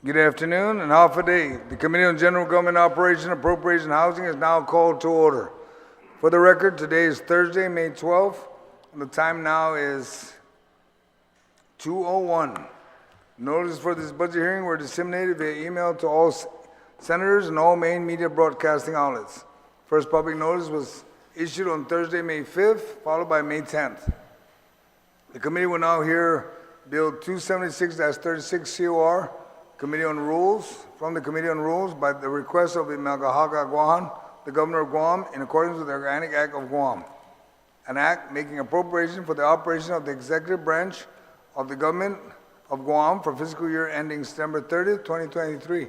Good afternoon and half a day. The Committee on General Government Operation, Appropriation, Housing is now called to order. For the record, today is Thursday, May 12th, and the time now is 2:01. Notices for this budget hearing were disseminated via email to all senators and all main media broadcasting outlets. First public notice was issued on Thursday, May 5th, followed by May 10th. The committee will now hear Bill 276-36 COR, Committee on Rules, from the Committee on Rules by the request of I Maga'hågan Guåhan, the Governor of Guam, in accordance with the Organic Act of Guam, an act making appropriation for the operation of the executive branch of the Government of Guam for fiscal year ending September 30th, 2023,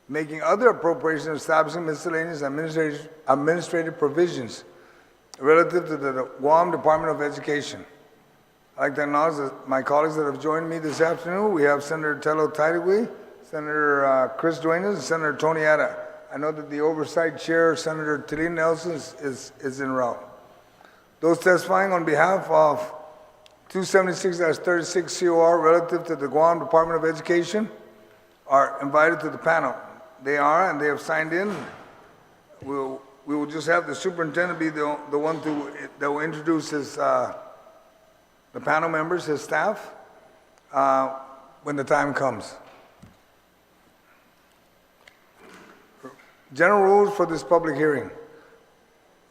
making other appropriations establishing miscellaneous administrative provisions relative to the Guam Department of Education. I'd like to acknowledge that my colleagues that have joined me this afternoon. We have Senator Tello Taidagui, Senator Chris Duenas, and Senator Tony Ada. I know that the oversight chair, Senator Tilly Nelson, is en route. Those testifying on behalf of 276-36 COR relative to the Guam Department of Education are invited to the panel. They are, and they have signed in. We will just have the superintendent be the one that will introduce his, the panel members, his staff, when the time comes. General rules for this public hearing.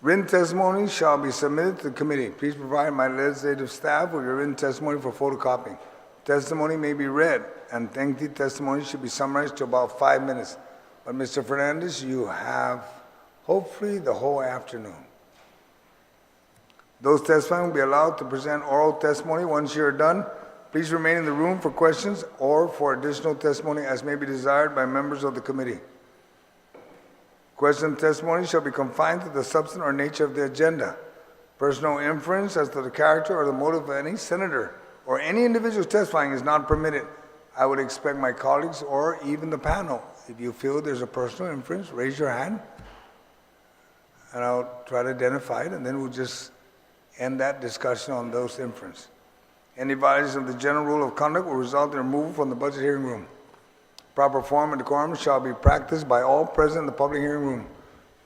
Written testimony shall be submitted to the committee. Please provide my legislative staff with your written testimony for photocopying. Testimony may be read, and lengthy testimony should be summarized to about 5 minutes. But Mr. Fernandez, you have hopefully the whole afternoon. Those testifying will be allowed to present oral testimony. Once you are done, please remain in the room for questions or for additional testimony as may be desired by members of the committee. Question and testimony shall be confined to the substance or nature of the agenda. Personal inference as to the character or the motive of any senator or any individual testifying is not permitted. I would expect my colleagues or even the panel, if you feel there's a personal inference, raise your hand and I'll try to identify it, and then we'll just end that discussion on those inferences. Any violation of the general rule of conduct will result in removal from the budget hearing room. Proper form and decorum shall be practiced by all present in the public hearing room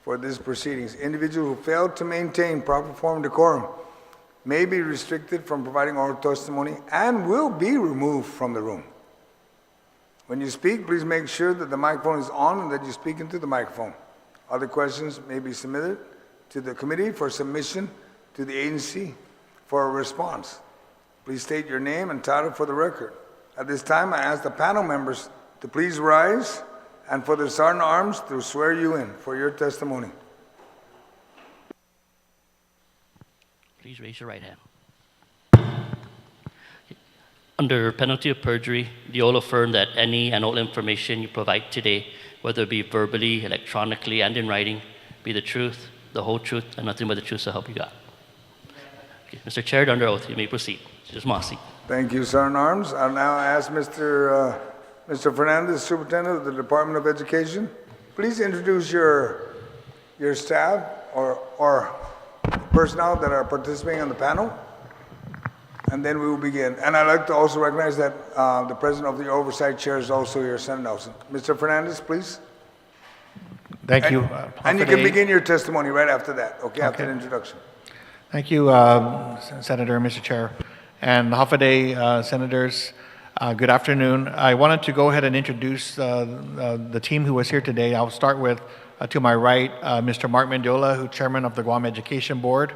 for these proceedings. Individuals who fail to maintain proper form and decorum may be restricted from providing oral testimony and will be removed from the room. When you speak, please make sure that the microphone is on and that you speak into the microphone. Other questions may be submitted to the committee for submission to the agency for a response. Please state your name and title for the record. At this time, I ask the panel members to please rise and for the sergeant at arms to swear you in for your testimony. Please raise your right hand. Under penalty of perjury, do you all affirm that any and all information you provide today, whether it be verbally, electronically, and in writing, be the truth, the whole truth, and nothing but the truth, so help you God? Okay. Mr. Chair, under oath, you may proceed. Just Mossy. Thank you, Sergeant at Arms. I'll now ask Mr. Fernandez, Superintendent of the Department of Education. Please introduce your staff or personnel that are participating on the panel, and then we will begin. And I'd like to also recognize that the President of the Oversight Chair is also here, Senator Nelson. Mr. Fernandez, please. Thank you. And you can begin your testimony right after that, okay, after the introduction. Thank you, Senator, Mr. Chair. And Hafa Senators, good afternoon. I wanted to go ahead and introduce the team who was here today. I'll start with, to my right, Mr. Mark Mendiola, who's Chairman of the Guam Education Board.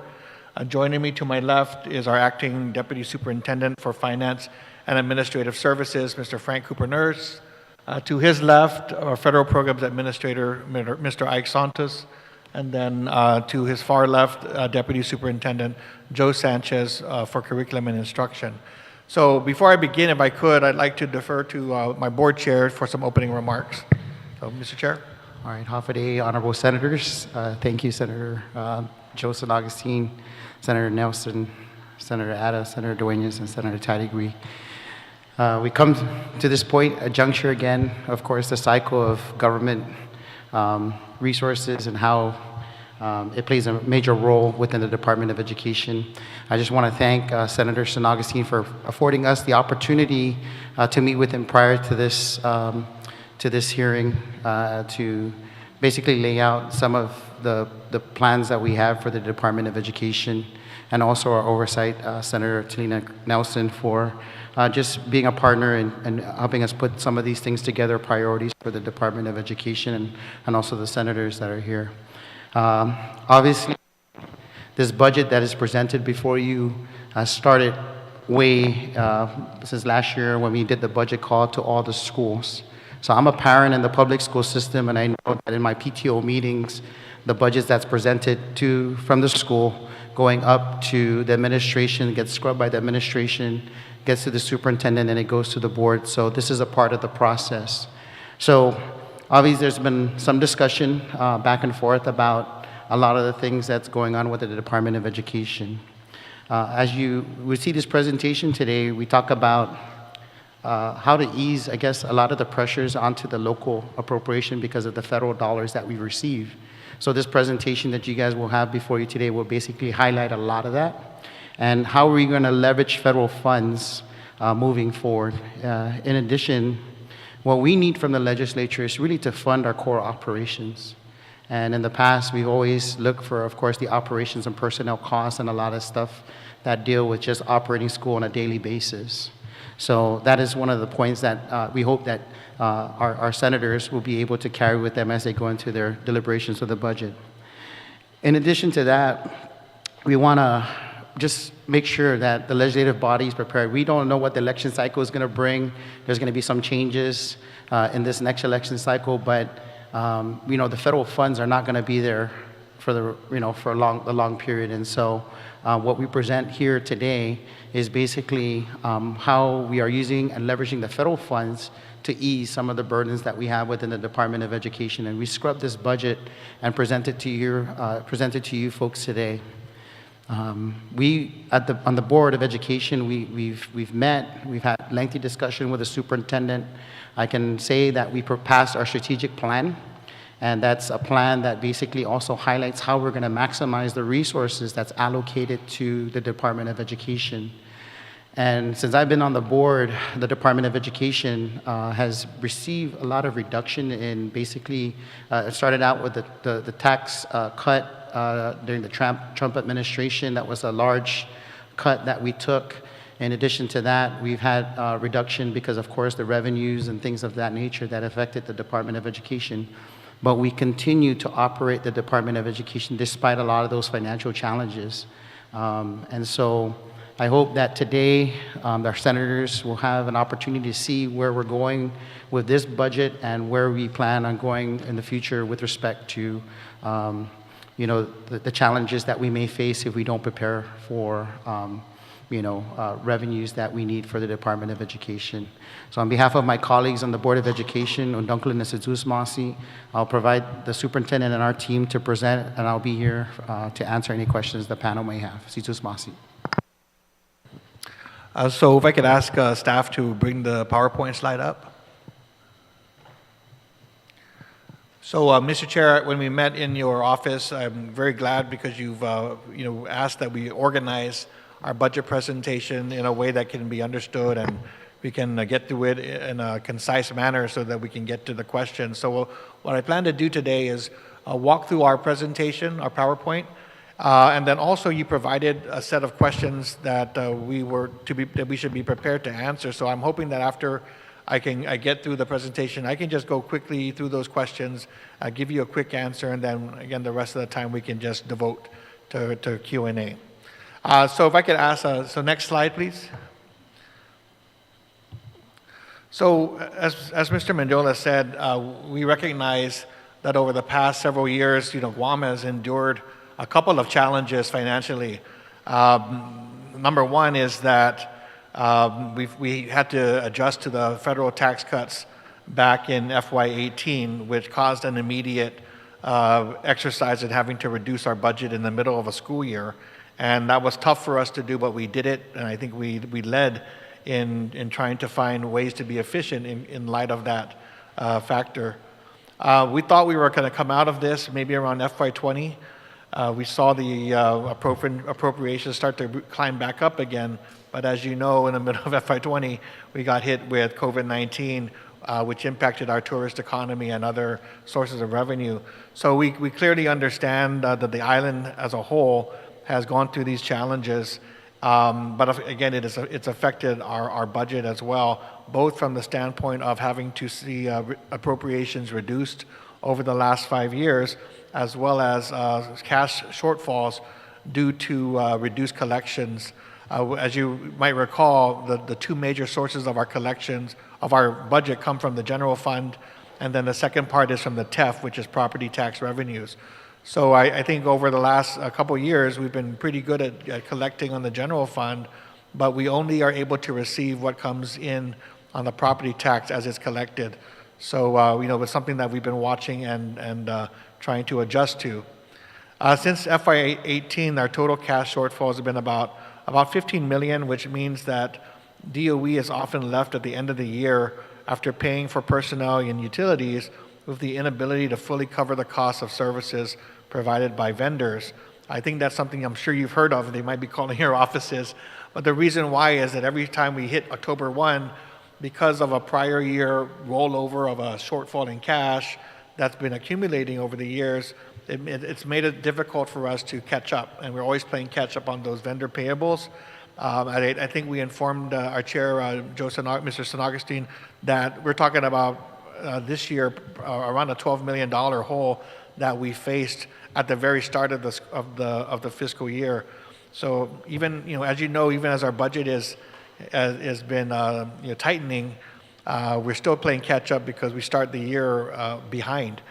Joining me to my left is our Acting Deputy Superintendent for Finance and Administrative Services, Mr. Frank Cooper-Nurse. To his left, our Federal Programs Administrator, Mr. Ike Santos. And then to his far left, Deputy Superintendent Joe Sanchez for Curriculum and Instruction. So before I begin, if I could, I'd like to defer to my board chair for some opening remarks. So, Mr. Chair. All right, half a day, honorable senators. Thank you, Senator Joseph Agustin, Senator Nelson, Senator Ada, Senator Duenas, and Senator Taidagui. We come to this point, a juncture again, of course, the cycle of government resources and how it plays a major role within the Department of Education. I just want to thank Senator San Agustin for affording us the opportunity to meet with him prior to this to this hearing to basically lay out some of the plans that we have for the Department of Education, and also our oversight, Senator Talina Nelson, for just being a partner and helping us put some of these things together, priorities for the Department of Education, and also the senators that are here. Obviously, this budget that is presented before you started way since last year when we did the budget call to all the schools. So I'm a parent in the public school system, and I know that in my PTO meetings, the budgets that's presented from the school going up to the administration, gets scrubbed by the administration, gets to the superintendent, and it goes to the board. So this is a part of the process. So obviously there's been some discussion back and forth about a lot of the things that's going on with the Department of Education. As you would see this presentation today, we talk about how to ease, I guess, a lot of the pressures onto the local appropriation because of the federal dollars that we receive. So this presentation that you guys will have before you today will basically highlight a lot of that, and how are we going to leverage federal funds moving forward. In addition, what we need from the legislature is really to fund our core operations. And in the past, we've always looked for, of course, the operations and personnel costs and a lot of stuff that deal with just operating school on a daily basis. So that is one of the points that we hope that our senators will be able to carry with them as they go into their deliberations of the budget. In addition to that, we want to just make sure that the legislative body is prepared. We don't know what the election cycle is going to bring. There's going to be some changes in this next election cycle, but the federal funds are not going to be there for the long period. And so what we present here today is basically how we are using and leveraging the federal funds to ease some of the burdens that we have within the Department of Education. And we scrubbed this budget and present it to you folks today. On the Board of Education, we've met, we've had lengthy discussion with the superintendent. I can say that we passed our strategic plan, and that's a plan that basically also highlights how we're going to maximize the resources that's allocated to the Department of Education. And since I've been on the board, the Department of Education has received a lot of reduction in basically, it started out with the tax cut during the Trump administration. That was a large cut that we took. In addition to that, we've had reduction because, of course, the revenues and things of that nature that affected the Department of Education. But we continue to operate the Department of Education despite a lot of those financial challenges. And so I hope that today our senators will have an opportunity to see where we're going with this budget and where we plan on going in the future with respect to the challenges that we may face if we don't prepare for revenues that we need for the Department of Education. So on behalf of my colleagues on the Board of Education, Undunklin Masi, I'll provide the superintendent and our team to present, and I'll be here to answer any questions the panel may have. Situs Masi. So if I could ask staff to bring the PowerPoint slide up. So, Mr. Chair, when we met in your office, I'm very glad because you've asked that we organize our budget presentation in a way that can be understood and we can get through it in a concise manner so that we can get to the questions. So what I plan to do today is walk through our presentation, our PowerPoint, and then also you provided a set of questions that we should be prepared to answer. So I'm hoping that after I get through the presentation, I can just go quickly through those questions, give you a quick answer, and then again the rest of the time we can just devote to Q&A. So if I could ask, so next slide, please. So as Mr. Mendiola said, we recognize that over the past several years, Guam has endured a couple of challenges financially. Number one is that we had to adjust to the federal tax cuts back in FY18, which caused an immediate exercise in having to reduce our budget in the middle of a school year. And that was tough for us to do, but we did it, and I think we led in trying to find ways to be efficient in light of that factor. We thought we were going to come out of this maybe around FY20. We saw the appropriations start to climb back up again, but as you know, in the middle of FY20, we got hit with COVID-19, which impacted our tourist economy and other sources of revenue. So we clearly understand that the island as a whole has gone through these challenges, but again, it's affected our budget as well, both from the standpoint of having to see appropriations reduced over the last 5 years, as well as cash shortfalls due to reduced collections. As you might recall, the two major sources of our collections, of our budget, come from the general fund, and then the second part is from the TEF, which is property tax revenues. So I think over the last couple of years, we've been pretty good at collecting on the general fund, but we only are able to receive what comes in on the property tax as it's collected. So, it's something that we've been watching and trying to adjust to. Since FY18, our total cash shortfalls have been about 15 million, which means that DOE is often left at the end of the year after paying for personnel and utilities with the inability to fully cover the cost of services provided by vendors. I think that's something I'm sure you've heard of. They might be calling your offices. But the reason why is that every time we hit October 1, because of a prior year rollover of a shortfall in cash that's been accumulating over the years, it's made it difficult for us to catch up, and we're always playing catch up on those vendor payables. I think we informed our chair, Mr. San Agustin, that we're talking about this year around a $12 million hole that we faced at the very start of the fiscal year. So even as you know, even as our budget has been tightening, we're still playing catch up because we start the year behind.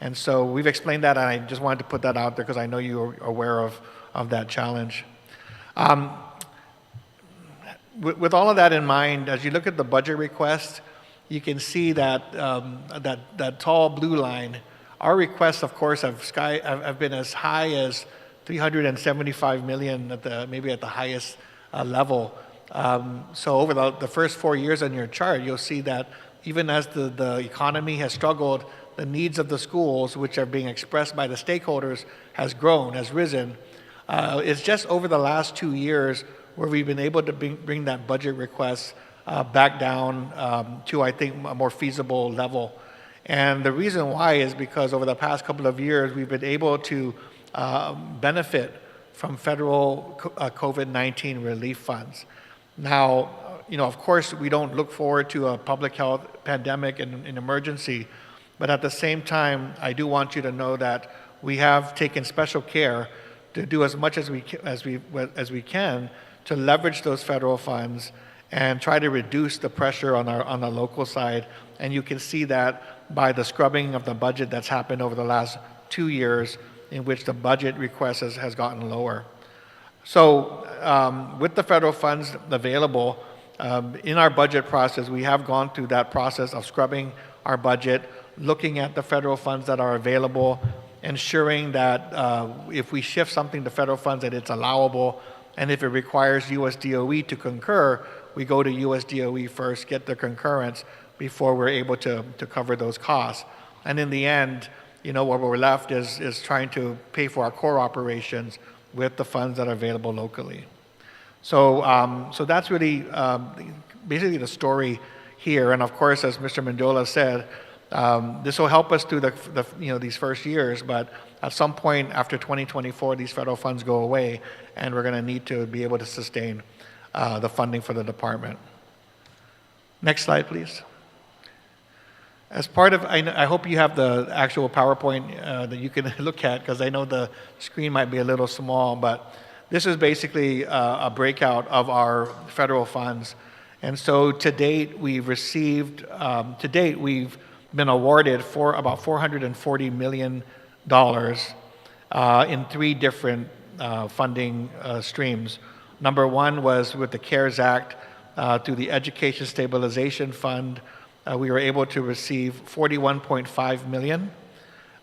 And so we've explained that, and I just wanted to put that out there because I know you're aware of that challenge. With all of that in mind, as you look at the budget request, you can see that that tall blue line. Our requests, of course, have been as high as 375 million maybe at the highest level. So over the first 4 years on your chart, you'll see that even as the economy has struggled, the needs of the schools, which are being expressed by the stakeholders, has risen. It's just over the last 2 years where we've been able to bring that budget request back down to, I think, a more feasible level. And the reason why is because over the past couple of years, we've been able to benefit from federal COVID-19 relief funds. Now, of course, we don't look forward to a public health pandemic and an emergency, but at the same time, I do want you to know that we have taken special care to do as much as we can to leverage those federal funds and try to reduce the pressure on the local side. And you can see that by the scrubbing of the budget that's happened over the last 2 years, in which the budget request has gotten lower. So with the federal funds available, in our budget process, we have gone through that process of scrubbing our budget, looking at the federal funds that are available, ensuring that if we shift something to federal funds, that it's allowable, and if it requires US DOE to concur, we go to US DOE first, get their concurrence before we're able to cover those costs. And in the end, what we're left is trying to pay for our core operations with the funds that are available locally. So that's really basically the story here. And of course, as Mr. Mendola said, this will help us through these first years, but at some point after 2024, these federal funds go away, and we're going to need to be able to sustain the funding for the department. Next slide, please. As part of, I hope you have the actual PowerPoint that you can look at, because I know the screen might be a little small, but this is basically a breakout of our federal funds. And so to date, we've been awarded for about $440 million in 3 different funding streams. Number 1 was with the CARES Act through the Education Stabilization Fund. We were able to receive $41.5 million.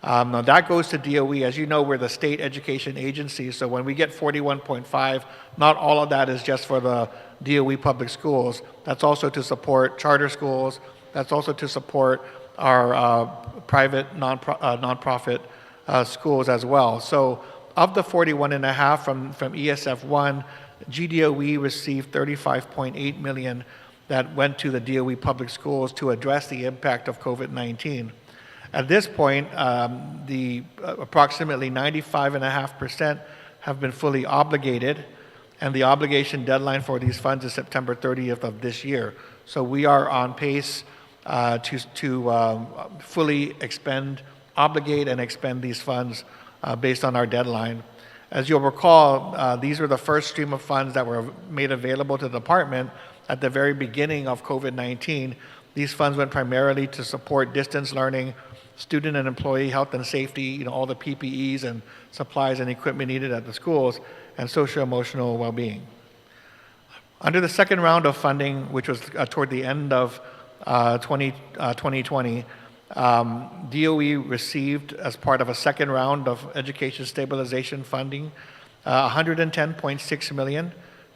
Now that goes to DOE. As you know, we're the state education agency, so when we get $41.5, not all of that is just for the DOE public schools. That's also to support charter schools. That's also to support our private nonprofit schools as well. So of the 41.5 from ESF1, GDOE received $35.8 million that went to the DOE public schools to address the impact of COVID-19. At this point, approximately 95.5% have been fully obligated, and the obligation deadline for these funds is September 30th of this year. So we are on pace to fully obligate and expend these funds based on our deadline. As you'll recall, these were the first stream of funds that were made available to the department at the very beginning of COVID-19. These funds went primarily to support distance learning, student and employee health and safety, all the PPEs and supplies and equipment needed at the schools, and social-emotional well-being. Under the second round of funding, which was toward the end of 2020, DOE received, as part of a second round of education stabilization funding, $110.6 million,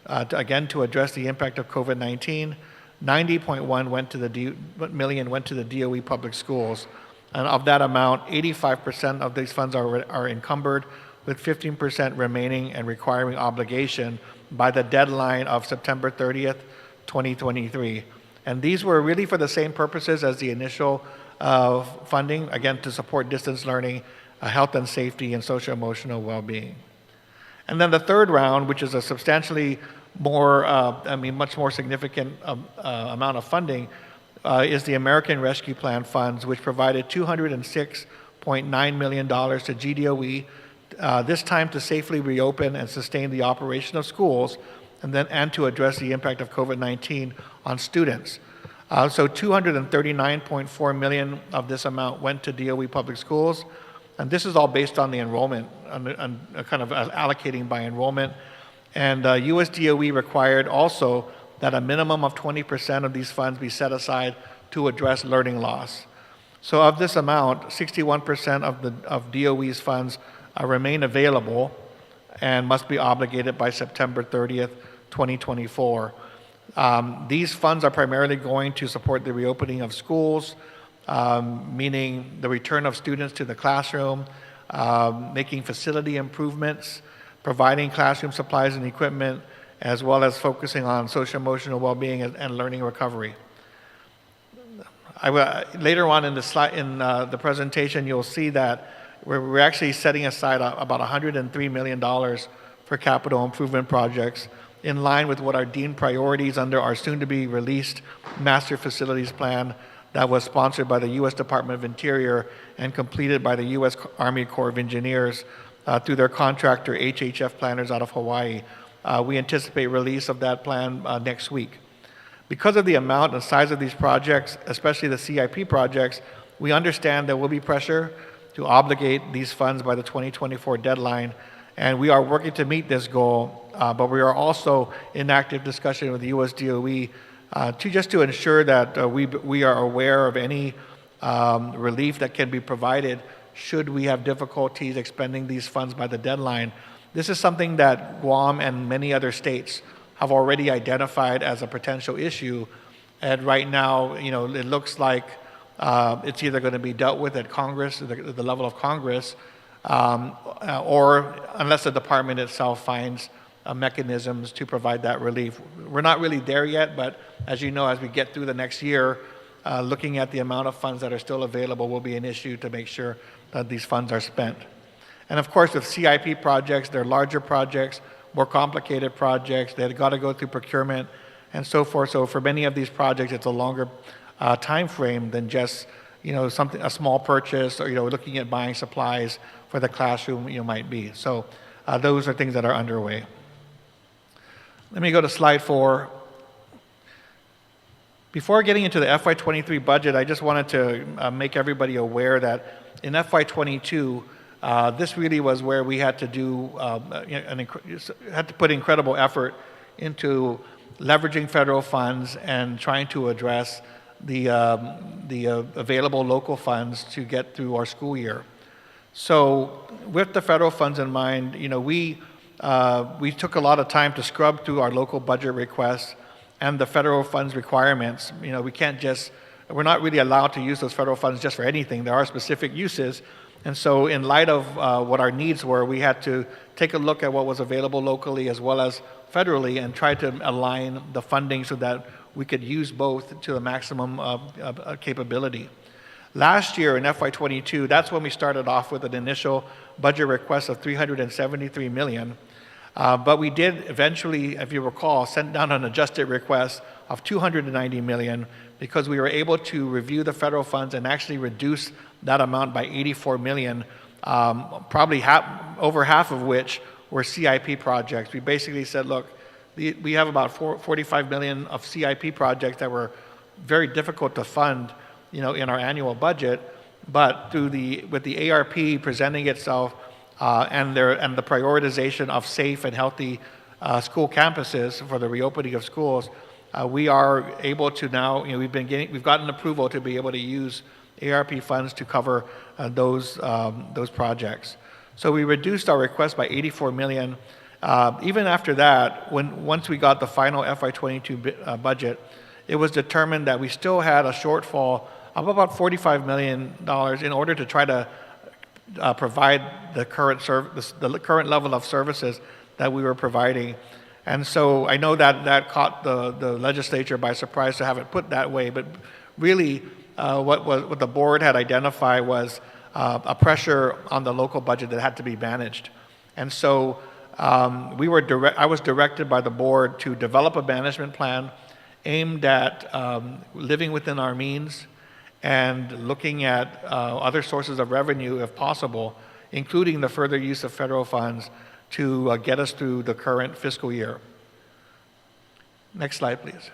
again to address the impact of COVID-19. $90.1 million went to the DOE public schools. And of that amount, 85% of these funds are encumbered, with 15% remaining and requiring obligation by the deadline of September 30th, 2023. And these were really for the same purposes as the initial funding, again, to support distance learning, health and safety, and social-emotional well-being. And then the third round, which is a substantially more, much more significant amount of funding, is the American Rescue Plan funds, which provided $206.9 million to GDOE, this time to safely reopen and sustain the operation of schools, and to address the impact of COVID-19 on students. So $239.4 million of this amount went to DOE public schools, and this is all based on the enrollment, and kind of allocating by enrollment. And US DOE required also that a minimum of 20% of these funds be set aside to address learning loss. So of this amount, 61% of DOE's funds remain available and must be obligated by September 30th, 2024. These funds are primarily going to support the reopening of schools, meaning the return of students to the classroom, making facility improvements, providing classroom supplies and equipment, as well as focusing on social-emotional well-being and learning recovery. Later on in the presentation, you'll see that we're actually setting aside about $103 million for capital improvement projects, in line with what are deemed priorities under our soon-to-be-released Master Facilities Plan that was sponsored by the U.S. Department of Interior and completed by the U.S. Army Corps of Engineers through their contractor HHF Planners out of Hawaii. We anticipate release of that plan next week. Because of the amount and size of these projects, especially the CIP projects, we understand there will be pressure to obligate these funds by the 2024 deadline, and we are working to meet this goal, but we are also in active discussion with the US DOE to ensure that we are aware of any relief that can be provided should we have difficulties expending these funds by the deadline. This is something that Guam and many other states have already identified as a potential issue, and right now, it looks like it's either going to be dealt with at Congress, the level of Congress, or unless the department itself finds mechanisms to provide that relief. We're not really there yet, but as you know, as we get through the next year, looking at the amount of funds that are still available will be an issue to make sure that these funds are spent. And of course, with CIP projects, they're larger projects, more complicated projects. They've got to go through procurement and so forth. So for many of these projects, it's a longer time frame than just a small purchase, or looking at buying supplies for the classroom might be. So those are things that are underway. Let me go to slide 4. Before getting into the FY23 budget, I just wanted to make everybody aware that in FY22, this really was where we had to put incredible effort into leveraging federal funds and trying to address the available local funds to get through our school year. So with the federal funds in mind, we took a lot of time to scrub through our local budget requests and the federal funds requirements. We're not really allowed to use those federal funds just for anything. There are specific uses. And so in light of what our needs were, we had to take a look at what was available locally as well as federally and try to align the funding so that we could use both to the maximum capability. Last year in FY22, that's when we started off with an initial budget request of $373 million. But we did eventually, if you recall, send down an adjusted request of $290 million because we were able to review the federal funds and actually reduce that amount by $84 million, probably over half of which were CIP projects. We basically said, look, we have about $45 million of CIP projects that were very difficult to fund, in our annual budget, but with the ARP presenting itself and the prioritization of safe and healthy school campuses for the reopening of schools, we are able to now, we've gotten approval to be able to use ARP funds to cover those projects. So we reduced our request by $84 million. Even after that, once we got the final FY22 budget, it was determined that we still had a shortfall of about $45 million in order to try to provide the current level of services that we were providing. And so I know that caught the legislature by surprise to have it put that way, but really what the board had identified was a pressure on the local budget that had to be managed. And so I was directed by the board to develop a management plan aimed at living within our means and looking at other sources of revenue if possible, including the further use of federal funds to get us through the current fiscal year. Next slide, please.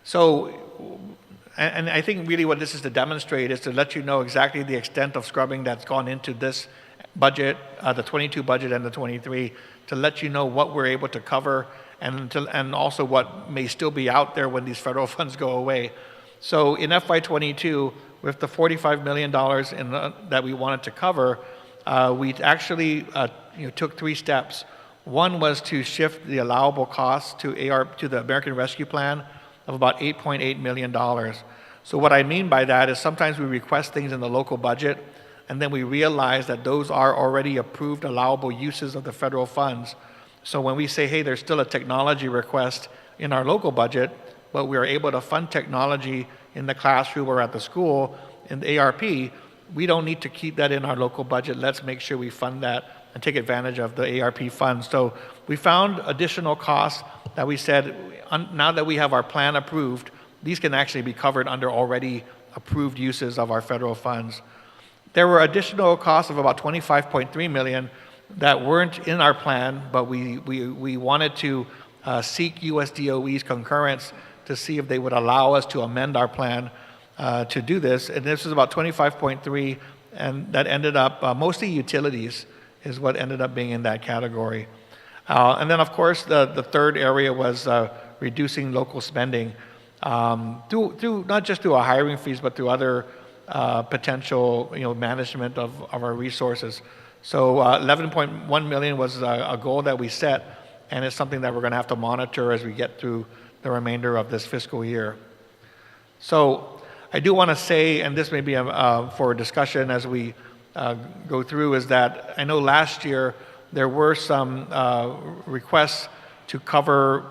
So, and I think really what this is to demonstrate is to let you know exactly the extent of scrubbing that's gone into this budget, the 22 budget and the 23, to let you know what we're able to cover and also what may still be out there when these federal funds go away. So in FY22, with the $45 million that we wanted to cover, we actually took 3 steps. One was to shift the allowable costs to the American Rescue Plan of about $8.8 million. So what I mean by that is sometimes we request things in the local budget, and then we realize that those are already approved allowable uses of the federal funds. So when we say, hey, there's still a technology request in our local budget, but we are able to fund technology in the classroom or at the school in the ARP, we don't need to keep that in our local budget. Let's make sure we fund that and take advantage of the ARP funds. So we found additional costs that we said, now that we have our plan approved, these can actually be covered under already approved uses of our federal funds. There were additional costs of about $25.3 million that weren't in our plan, but we wanted to seek US DOE's concurrence to see if they would allow us to amend our plan to do this. And this is about 25.3, and that ended up, mostly utilities is what ended up being in that category. And then of course the third area was reducing local spending through not just through our hiring fees, but through other potential management of our resources. So 11.1 million was a goal that we set, and it's something that we're going to have to monitor as we get through the remainder of this fiscal year. So I do want to say, and this may be for discussion as we go through, is that I know last year there were some requests to cover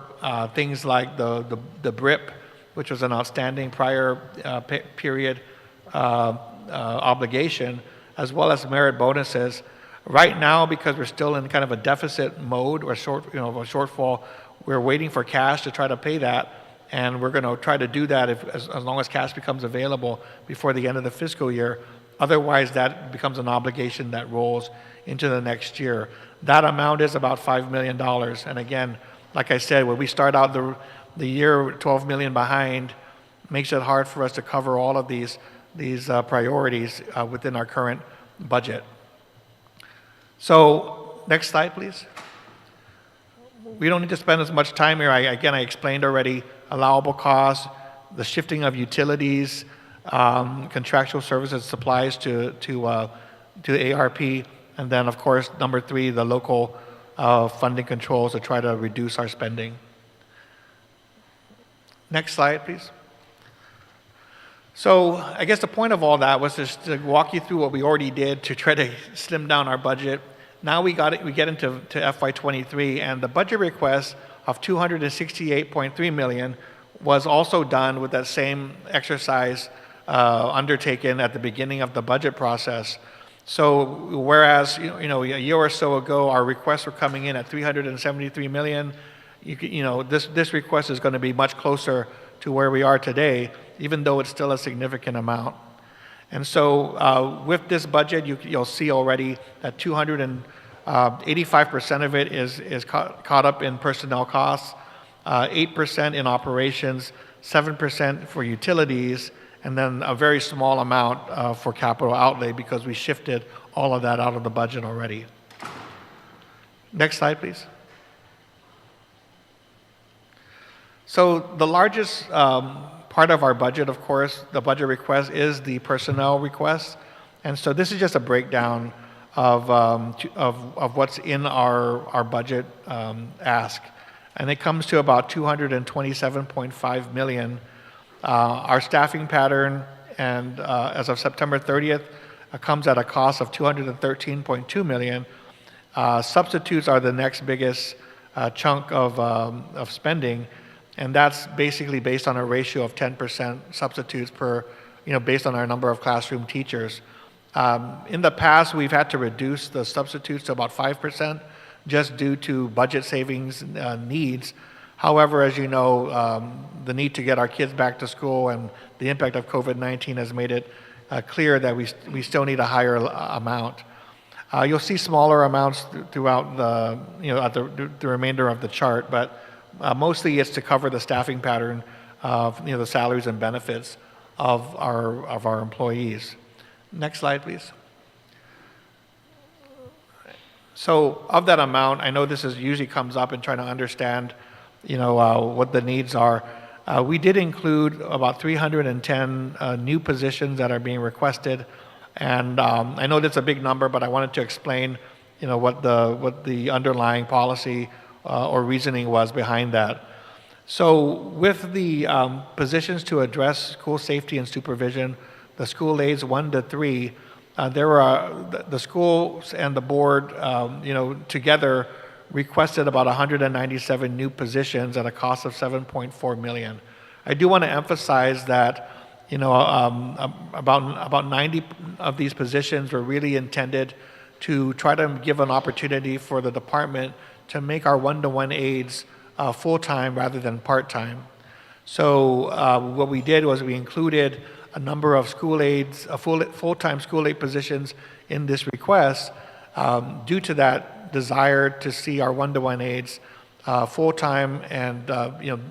things like the BRIP, which was an outstanding prior period obligation, as well as merit bonuses. Right now, because we're still in kind of a deficit mode or a shortfall, we're waiting for cash to try to pay that, and we're going to try to do that as long as cash becomes available before the end of the fiscal year. Otherwise, that becomes an obligation that rolls into the next year. That amount is about $5 million. And again, like I said, when we start out the year 12 million behind, makes it hard for us to cover all of these priorities within our current budget. So next slide, please. We don't need to spend as much time here. I explained already allowable costs, the shifting of utilities, contractual services, supplies to ARP, and then of course number 3, the local funding controls to try to reduce our spending. Next slide, please. So I guess the point of all that was just to walk you through what we already did to try to slim down our budget. Now we get into FY23, and the budget requests of $268.3 million was also done with that same exercise undertaken at the beginning of the budget process. So whereas a year or so ago our requests were coming in at $373 million, this request is going to be much closer to where we are today, even though it's still a significant amount. And so with this budget, you'll see already that 85% of it is caught up in personnel costs, 8% in operations, 7% for utilities, and then a very small amount for capital outlay because we shifted all of that out of the budget already. Next slide, please. So the largest part of our budget, of course, the budget request, is the personnel request. And so this is just a breakdown of what's in our budget ask. And it comes to about $227.5 million. Our staffing pattern, and as of September 30th, comes at a cost of $213.2 million. Substitutes are the next biggest chunk of spending, and that's basically based on a ratio of 10% substitutes per, based on our number of classroom teachers. In the past, we've had to reduce the substitutes to about 5% just due to budget savings needs. However, as you know, the need to get our kids back to school and the impact of COVID-19 has made it clear that we still need a higher amount. You'll see smaller amounts throughout the remainder of the chart, but mostly it's to cover the staffing pattern of the salaries and benefits of our employees. Next slide, please. So of that amount, I know this usually comes up in trying to understand what the needs are. We did include about 310 new positions that are being requested, and I know that's a big number, but I wanted to explain what the underlying policy or reasoning was behind that. So with the positions to address school safety and supervision, the school aides 1 to 3, there are the schools and the board together requested about 197 new positions at a cost of $7.4 million. I do want to emphasize that about 90 of these positions were really intended to try to give an opportunity for the department to make our one-to-one aides full-time rather than part-time. So what we did was we included a number of school aides, full-time school aide positions in this request due to that desire to see our one-to-one aides full-time and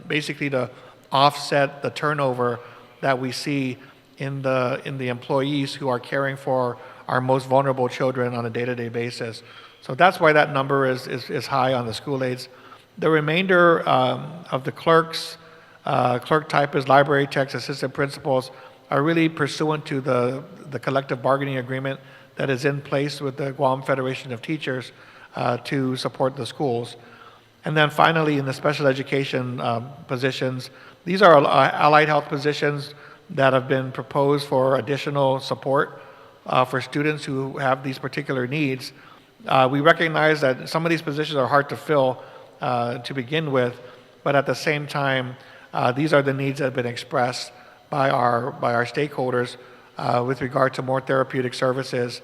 basically to offset the turnover that we see in the employees who are caring for our most vulnerable children on a day-to-day basis. So that's why that number is high on the school aides. The remainder of the clerks, clerk typists, library techs, assistant principals are really pursuant to the collective bargaining agreement that is in place with the Guam Federation of Teachers to support the schools. And then finally, in the special education positions, these are allied health positions that have been proposed for additional support for students who have these particular needs. We recognize that some of these positions are hard to fill to begin with, but at the same time, these are the needs that have been expressed by our stakeholders with regard to more therapeutic services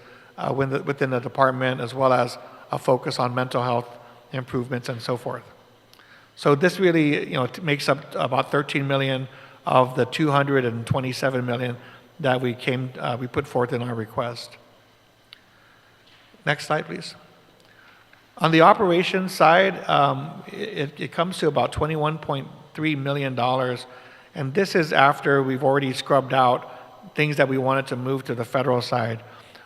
within the department, as well as a focus on mental health improvements and so forth. So this really makes up about $13 million of the $227 million that we put forth in our request. Next slide, please. On the operations side, it comes to about $21.3 million, and this is after we've already scrubbed out things that we wanted to move to the federal side.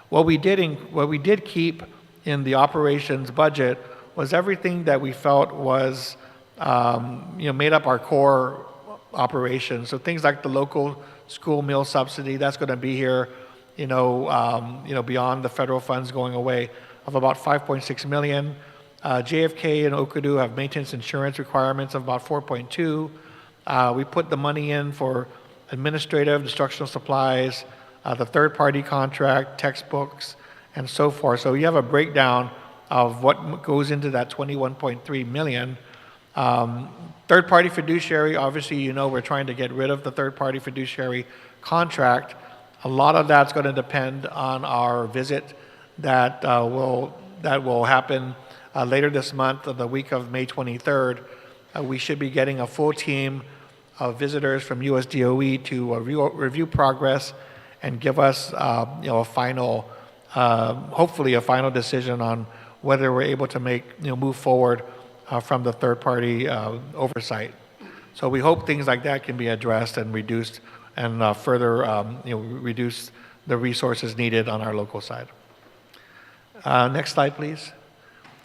What we did keep in the operations budget was everything that we felt was made up our core operations. So things like the local school meal subsidy, that's going to be here, beyond the federal funds going away, of about $5.6 million. JFK and Okadu have maintenance insurance requirements of about $4.2. We put the money in for administrative, instructional supplies, the third-party contract, textbooks, and so forth. So you have a breakdown of what goes into that $21.3 million. Third-party fiduciary, obviously, you know, we're trying to get rid of the third-party fiduciary contract. A lot of that's going to depend on our visit that will happen later this month, the week of May 23rd. We should be getting a full team of visitors from US DOE to review progress and give us, a final, hopefully a final decision on whether we're able to move forward from the third-party oversight. So we hope things like that can be addressed and reduced, and further, reduce the resources needed on our local side. Next slide, please.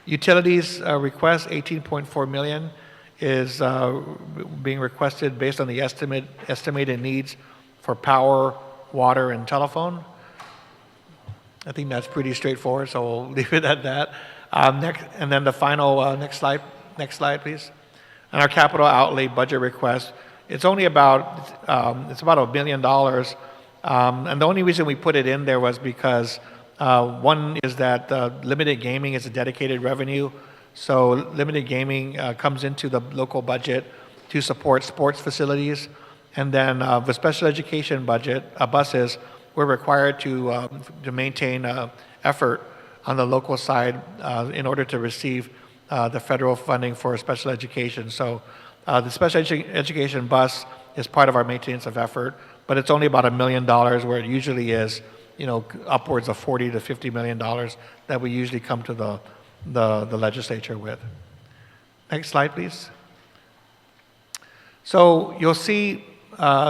Utilities request, $18.4 million, is being requested based on the estimated needs for power, water, and telephone. I think that's pretty straightforward, so we'll leave it at that. Next, and then the final, next slide, please. And our capital outlay budget request, it's only about, it's about $1 billion. And the only reason we put it in there was because one is that limited gaming is a dedicated revenue. So limited gaming comes into the local budget to support sports facilities. And then the special education budget, buses, we're required to maintain effort on the local side in order to receive the federal funding for special education. So the special education bus is part of our maintenance of effort, but it's only about $1 million where it usually is, upwards of $40 to $50 million that we usually come to the legislature with. Next slide, please. So you'll see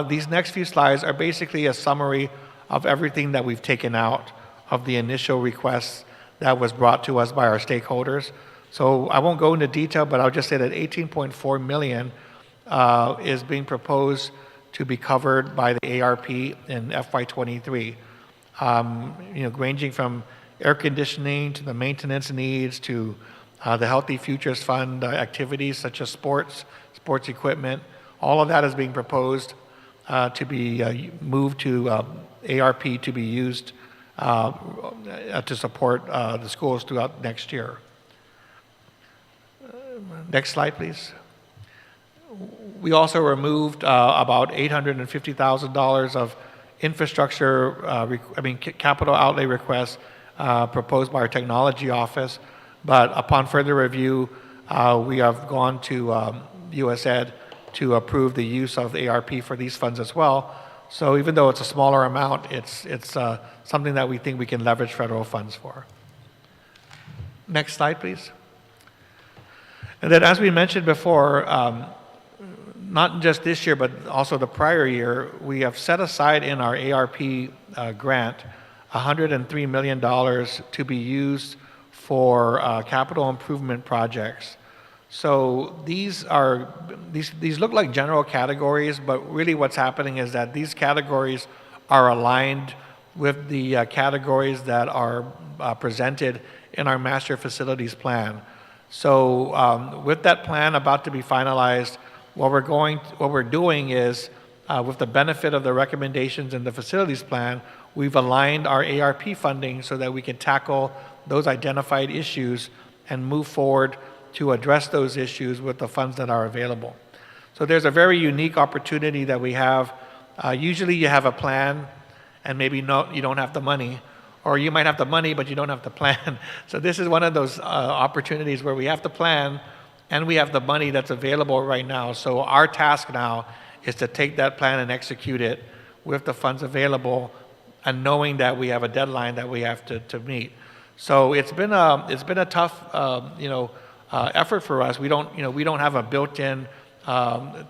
these next few slides are basically a summary of everything that we've taken out of the initial requests that was brought to us by our stakeholders. So I won't go into detail, but I'll just say that $18.4 million is being proposed to be covered by the ARP in FY23, ranging from air conditioning to the maintenance needs to the Healthy Futures Fund activities such as sports equipment. All of that is being proposed to be moved to ARP to be used to support the schools throughout next year. Next slide, please. We also removed about $850,000 of infrastructure, capital outlay requests proposed by our technology office. But upon further review, we have gone to US Ed to approve the use of the ARP for these funds as well. So even though it's a smaller amount, it's something that we think we can leverage federal funds for. Next slide, please. And then as we mentioned before, not just this year, but also the prior year, we have set aside in our ARP grant $103 million to be used for capital improvement projects. So these look like general categories, but really what's happening is that these categories are aligned with the categories that are presented in our master facilities plan. So with that plan about to be finalized, what we're doing is, with the benefit of the recommendations in the facilities plan, we've aligned our ARP funding so that we can tackle those identified issues and move forward to address those issues with the funds that are available. So there's a very unique opportunity that we have. Usually you have a plan and maybe you don't have the money, or you might have the money but you don't have the plan. So this is one of those opportunities where we have the plan and we have the money that's available right now. So our task now is to take that plan and execute it with the funds available and knowing that we have a deadline that we have to meet. So it's been a tough effort for us. We don't have a built-in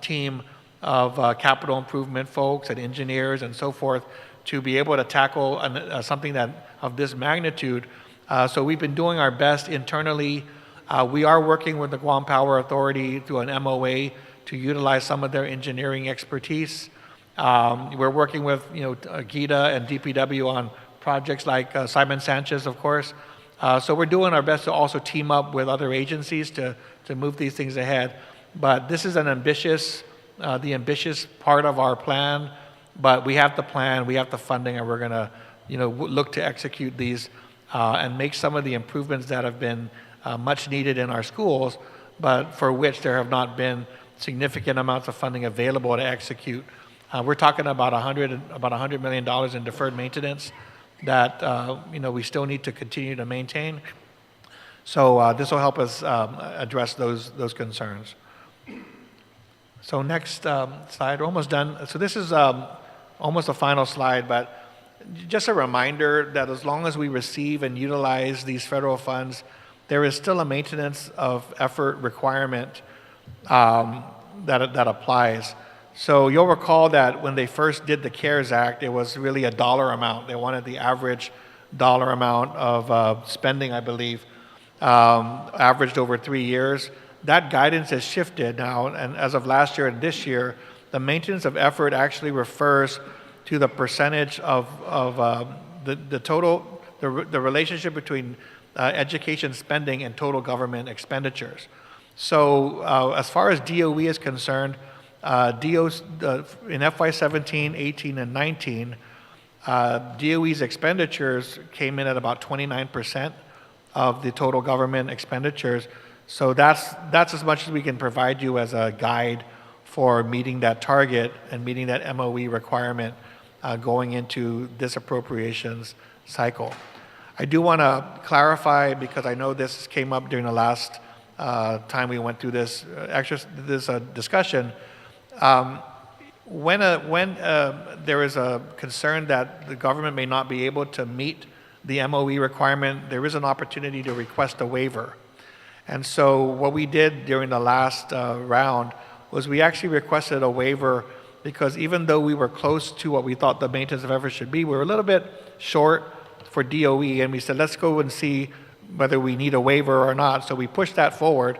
team of capital improvement folks and engineers and so forth to be able to tackle something of this magnitude. So we've been doing our best internally. We are working with the Guam Power Authority through an MOA to utilize some of their engineering expertise. We're working with GITA and DPW on projects like Simon Sanchez, of course. So we're doing our best to also team up with other agencies to move these things ahead. But this is the ambitious part of our plan. But we have the plan, we have the funding, and we're going to look to execute these and make some of the improvements that have been much needed in our schools. but for which there have not been significant amounts of funding available to execute. We're talking about $100 million in deferred maintenance that we still need to continue to maintain. So this will help us address those concerns. So next slide, we're almost done. So this is almost a final slide, but just a reminder that as long as we receive and utilize these federal funds, there is still a maintenance of effort requirement that applies. So you'll recall that when they first did the CARES Act, it was really a dollar amount. They wanted the average dollar amount of spending, I believe, averaged over 3 years. That guidance has shifted now, and as of last year and this year, the maintenance of effort actually refers to the percentage of the total, the relationship between education spending and total government expenditures. So as far as DOE is concerned, in FY17, 18, and 19, DOE's expenditures came in at about 29% of the total government expenditures. So that's as much as we can provide you as a guide for meeting that target and meeting that MOE requirement going into this appropriations cycle. I do want to clarify, because I know this came up during the last time we went through this discussion. When there is a concern that the government may not be able to meet the MOE requirement, there is an opportunity to request a waiver. And so what we did during the last round was we actually requested a waiver, because even though we were close to what we thought the maintenance of effort should be, we were a little bit short for DOE, and we said, let's go and see whether we need a waiver or not. So we pushed that forward.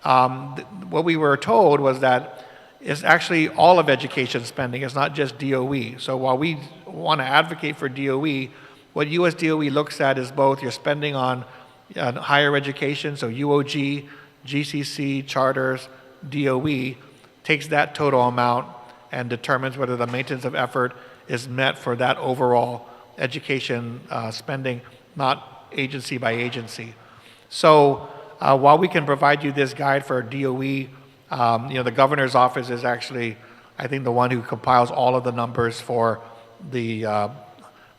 What we were told was that it's actually all of education spending, it's not just DOE. So while we want to advocate for DOE, what US DOE looks at is both your spending on higher education, so UOG, GCC, charters, DOE, takes that total amount and determines whether the maintenance of effort is met for that overall education spending, not agency by agency. So while we can provide you this guide for DOE, the governor's office is actually, I think, the one who compiles all of the numbers for the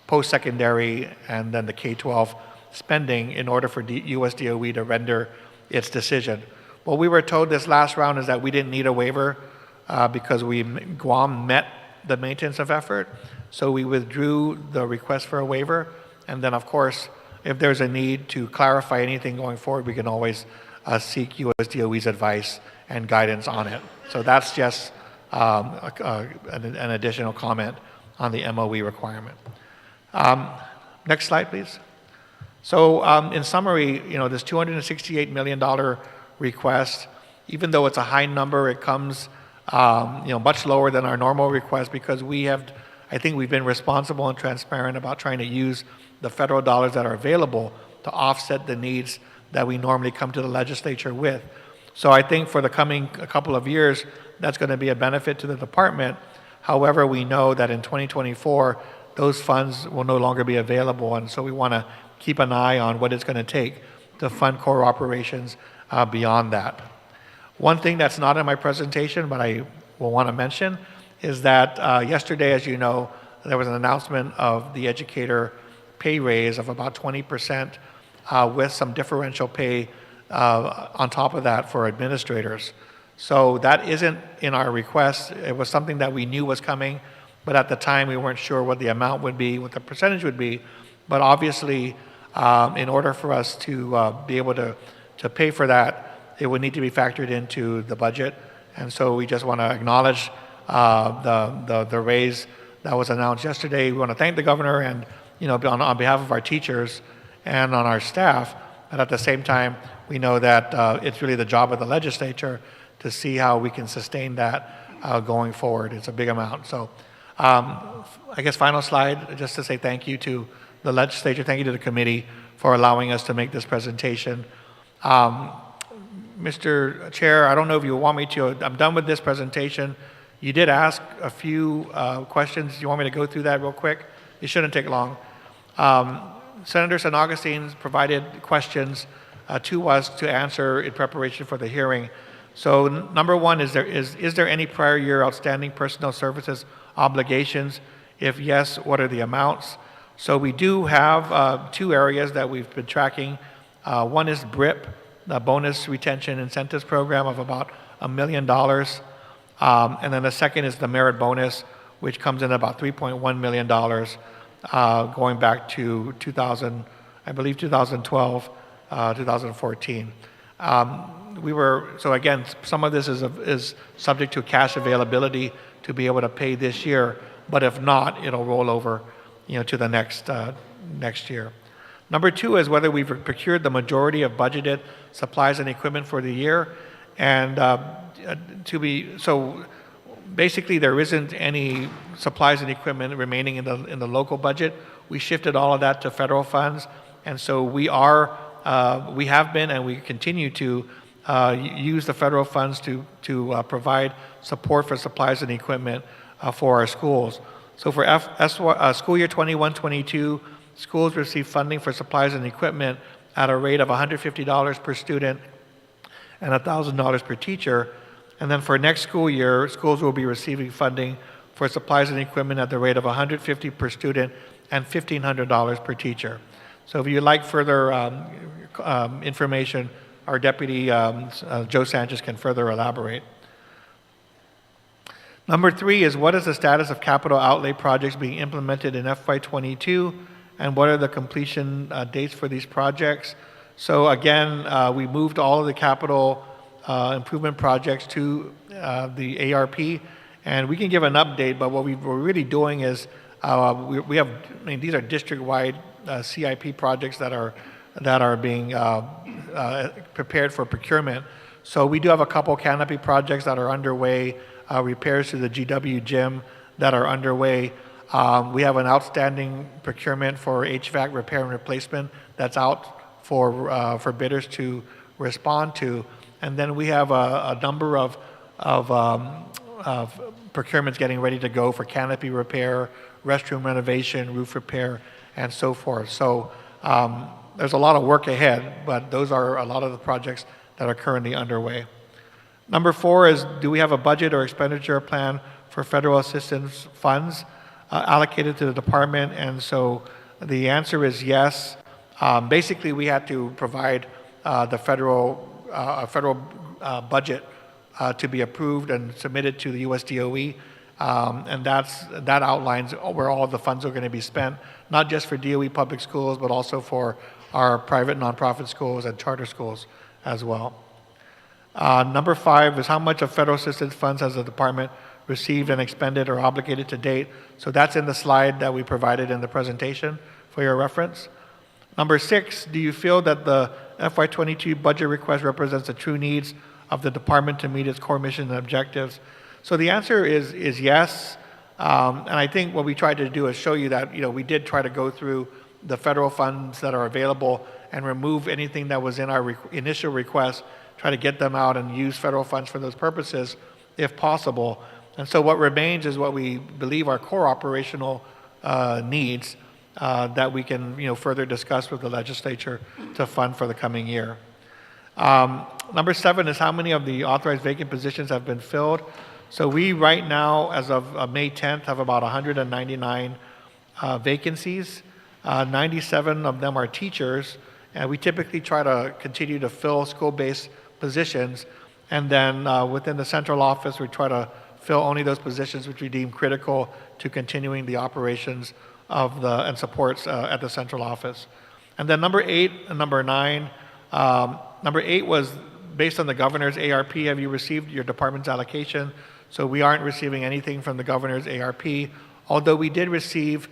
post-secondary and then the K-12 spending in order for US DOE to render its decision. What we were told this last round is that we didn't need a waiver because Guam met the maintenance of effort, so we withdrew the request for a waiver. And then, of course, if there's a need to clarify anything going forward, we can always seek US DOE's advice and guidance on it. So that's just an additional comment on the MOE requirement. Next slide, please. So in summary, this $268 million request, even though it's a high number, it comes much lower than our normal request, because I think we've been responsible and transparent about trying to use the federal dollars that are available to offset the needs that we normally come to the legislature with. So I think for the coming couple of years, that's going to be a benefit to the department. However, we know that in 2024, those funds will no longer be available, and so we want to keep an eye on what it's going to take to fund core operations beyond that. One thing that's not in my presentation, but I will want to mention, is that yesterday, as you know, there was an announcement of the educator pay raise of about 20% with some differential pay on top of that for administrators. So that isn't in our request. It was something that we knew was coming, but at the time we weren't sure what the amount would be, what the percentage would be. But obviously, in order for us to be able to pay for that, it would need to be factored into the budget. And so we just want to acknowledge the raise that was announced yesterday. We want to thank the governor and on behalf of our teachers and on our staff. And at the same time, we know that it's really the job of the legislature to see how we can sustain that going forward. It's a big amount. So I guess final slide, just to say thank you to the legislature, thank you to the committee for allowing us to make this presentation. Mr. Chair, I don't know if you want me to, I'm done with this presentation. You did ask a few questions. You want me to go through that real quick? It shouldn't take long. Senator San Agustin provided questions to us to answer in preparation for the hearing. So number one, is there any prior year outstanding personnel services obligations? If yes, what are the amounts? So we do have two areas that we've been tracking. One is BRIP, the Bonus Retention Incentives Program of about $1 million. And then the second is the merit bonus, which comes in about $3.1 million, going back to 2012, 2014. So again, some of this is subject to cash availability to be able to pay this year, but if not, it'll roll over, to the next year. Number two is whether we've procured the majority of budgeted supplies and equipment for the year, and so basically there isn't any supplies and equipment remaining in the local budget. We shifted all of that to federal funds, and so we have been and we continue to use the federal funds to provide support for supplies and equipment for our schools. So for school year 21-22, schools receive funding for supplies and equipment at a rate of $150 per student and $1,000 per teacher. And then for next school year, schools will be receiving funding for supplies and equipment at the rate of $150 per student and $1,500 per teacher. So if you'd like further information, our Deputy Joe Sanchez can further elaborate. Number three is, what is the status of capital outlay projects being implemented in FY22, and what are the completion dates for these projects? So again, we moved all of the capital improvement projects to the ARP, and we can give an update, but what we're really doing is these are district-wide CIP projects that are being prepared for procurement. So we do have a couple canopy projects that are underway, repairs to the GW gym that are underway. We have an outstanding procurement for HVAC repair and replacement that's out for bidders to respond to. And then we have a number of procurements getting ready to go for canopy repair, restroom renovation, roof repair, and so forth. So there's a lot of work ahead, but those are a lot of the projects that are currently underway. Number four is, do we have a budget or expenditure plan for federal assistance funds allocated to the department? And so the answer is yes. Basically, we had to provide the federal budget to be approved and submitted to the US DOE, and that outlines where all of the funds are going to be spent, not just for DOE public schools, but also for our private nonprofit schools and charter schools as well. Number five is, how much of federal assistance funds has the department received and expended or obligated to date? So that's in the slide that we provided in the presentation for your reference. Number six, do you feel that the FY22 budget request represents the true needs of the department to meet its core mission and objectives? So the answer is yes. And I think what we tried to do is show you that we did try to go through the federal funds that are available and remove anything that was in our initial request, try to get them out and use federal funds for those purposes if possible. And so what remains is what we believe are core operational needs that we can further discuss with the legislature to fund for the coming year. Number seven is, how many of the authorized vacant positions have been filled? So we right now, as of May 10th, have about 199 vacancies. 97 of them are teachers, and we typically try to continue to fill school-based positions. And then within the central office, we try to fill only those positions which we deem critical to continuing the operations and supports at the central office. And then number eight and number nine. Number eight was based on the governor's ARP. Have you received your department's allocation? So we aren't receiving anything from the governor's ARP, although we did receive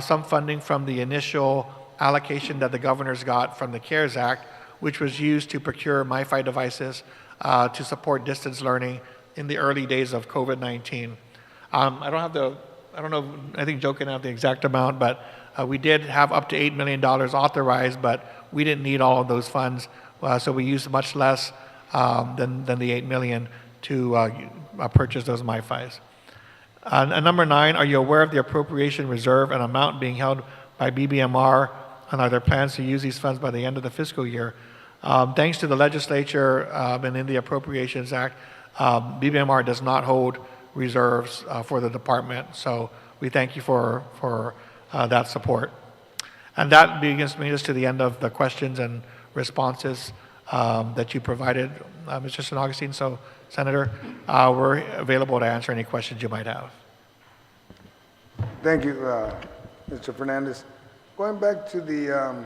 some funding from the initial allocation that the governors got from the CARES Act, which was used to procure MiFi devices to support distance learning in the early days of COVID-19. I think Joe can have the exact amount, but we did have up to $8 million authorized, but we didn't need all of those funds, so we used much less than the $8 million to purchase those MiFis. And number nine, are you aware of the appropriation reserve and amount being held by BBMR, and are there plans to use these funds by the end of the fiscal year? Thanks to the legislature and in the Appropriations Act, BBMR does not hold reserves for the department. So we thank you for that support. And that brings us to the end of the questions and responses that you provided, Mr. St. Augustine. So, Senator, we're available to answer any questions you might have. Thank you, Mr. Fernandez. Going back to the,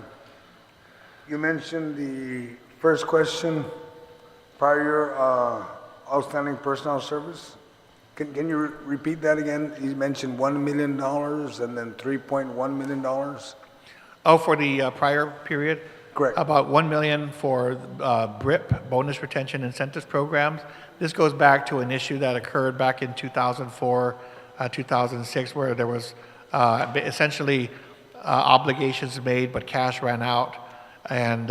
you mentioned the first question, prior outstanding personnel service. Can you repeat that again? You mentioned $1 million and then $3.1 million? Oh, for the prior period? Correct. About $1 million for BRIP, Bonus Retention Incentives Programs. This goes back to an issue that occurred back in 2004, 2006, where there was essentially obligations made, but cash ran out, and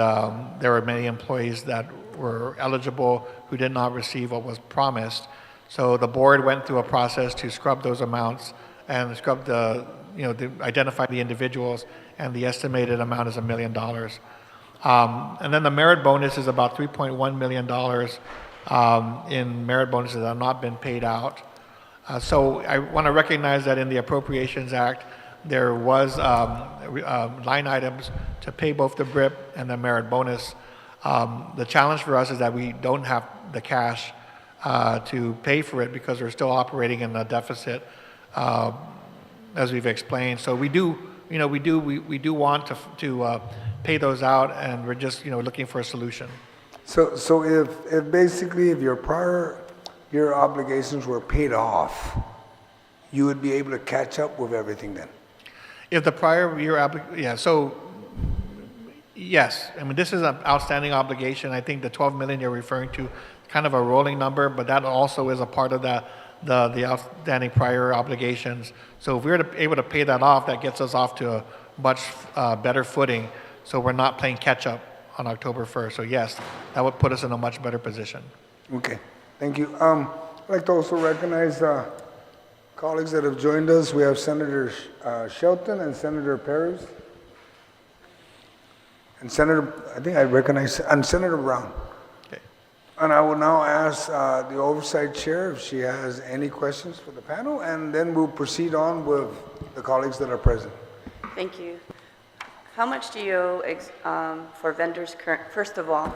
there were many employees that were eligible who did not receive what was promised. So the board went through a process to scrub those amounts and scrub identify the individuals, and the estimated amount is $1 million. And then the merit bonus is about $3.1 million in merit bonuses that have not been paid out. So I want to recognize that in the Appropriations Act, there was line items to pay both the BRIP and the merit bonus. The challenge for us is that we don't have the cash to pay for it because we're still operating in a deficit, as we've explained. So we do want to pay those out, and we're just looking for a solution. So if basically if your prior year obligations were paid off, you would be able to catch up with everything then? If the prior year so yes, I mean this is an outstanding obligation. I think the 12 million you're referring to, kind of a rolling number, but that also is a part of the outstanding prior obligations. So if we're able to pay that off, that gets us off to a much better footing. So we're not playing catch up on October 1st. So yes, that would put us in a much better position. Okay, thank you. I'd like to also recognize colleagues that have joined us. We have Senator Shelton and Senator Perez. And Senator Brown. Okay. And I will now ask the Oversight Chair if she has any questions for the panel, and then we'll proceed on with the colleagues that are present. Thank you. How much do you owe for vendors current? First of all,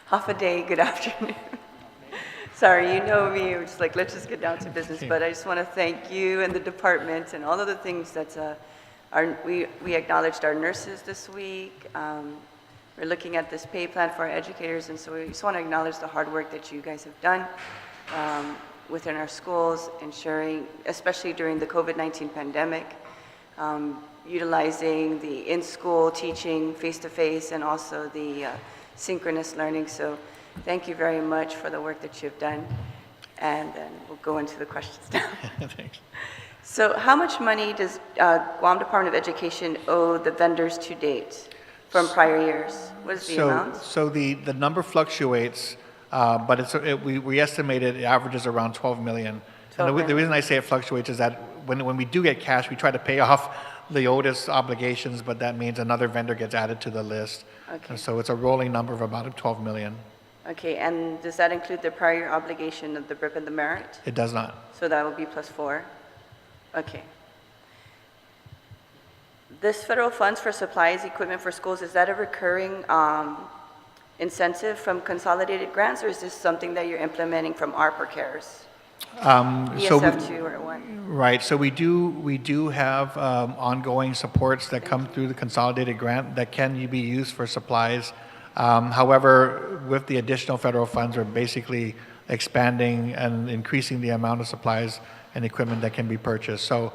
half a day, good afternoon. Sorry, you know me, we're just like, let's just get down to business. But I just want to thank you and the department and all of the things that we acknowledged our nurses this week. We're looking at this pay plan for our educators, and so we just want to acknowledge the hard work that you guys have done within our schools, ensuring, especially during the COVID-19 pandemic, utilizing the in-school teaching face-to-face and also the synchronous learning. So thank you very much for the work that you've done. And then we'll go into the questions now. Thanks. So how much money does Guam Department of Education owe the vendors to date from prior years? What is the amount? So the number fluctuates, but we estimate it averages around 12 million. And the reason I say it fluctuates is that when we do get cash, we try to pay off the oldest obligations, but that means another vendor gets added to the list. Okay. And so it's a rolling number of about 12 million. Okay, and does that include the prior year obligation of the BRIP and the merit? It does not. So that would be +4. Okay. This federal funds for supplies, equipment for schools, is that a recurring incentive from consolidated grants, or is this something that you're implementing from APPROPRIATIONS? ESF2 or what? Right. So we do have ongoing supports that come through the consolidated grant that can be used for supplies. However, with the additional federal funds, we're basically expanding and increasing the amount of supplies and equipment that can be purchased. So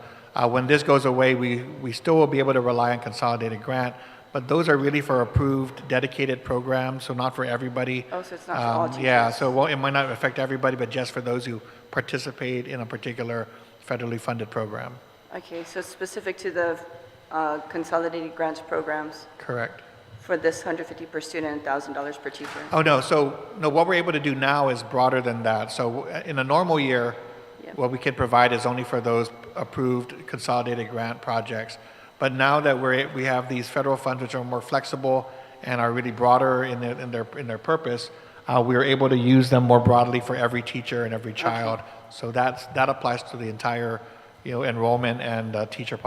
when this goes away, we still will be able to rely on consolidated grant, but those are really for approved, dedicated programs, so not for everybody. Oh, so it's not for all teachers? Yeah, so it might not affect everybody, but just for those who participate in a particular federally funded program. Okay, so specific to the consolidated grants programs Correct. for this $150 per student and $1,000 per teacher? Oh, no. So what we're able to do now is broader than that. So in a normal year, what we can provide is only for those approved consolidated grant projects. But now that we have these federal funds which are more flexible and are really broader in their purpose, we are able to use them more broadly for every teacher and every child. So that applies to the entire, enrollment and teachers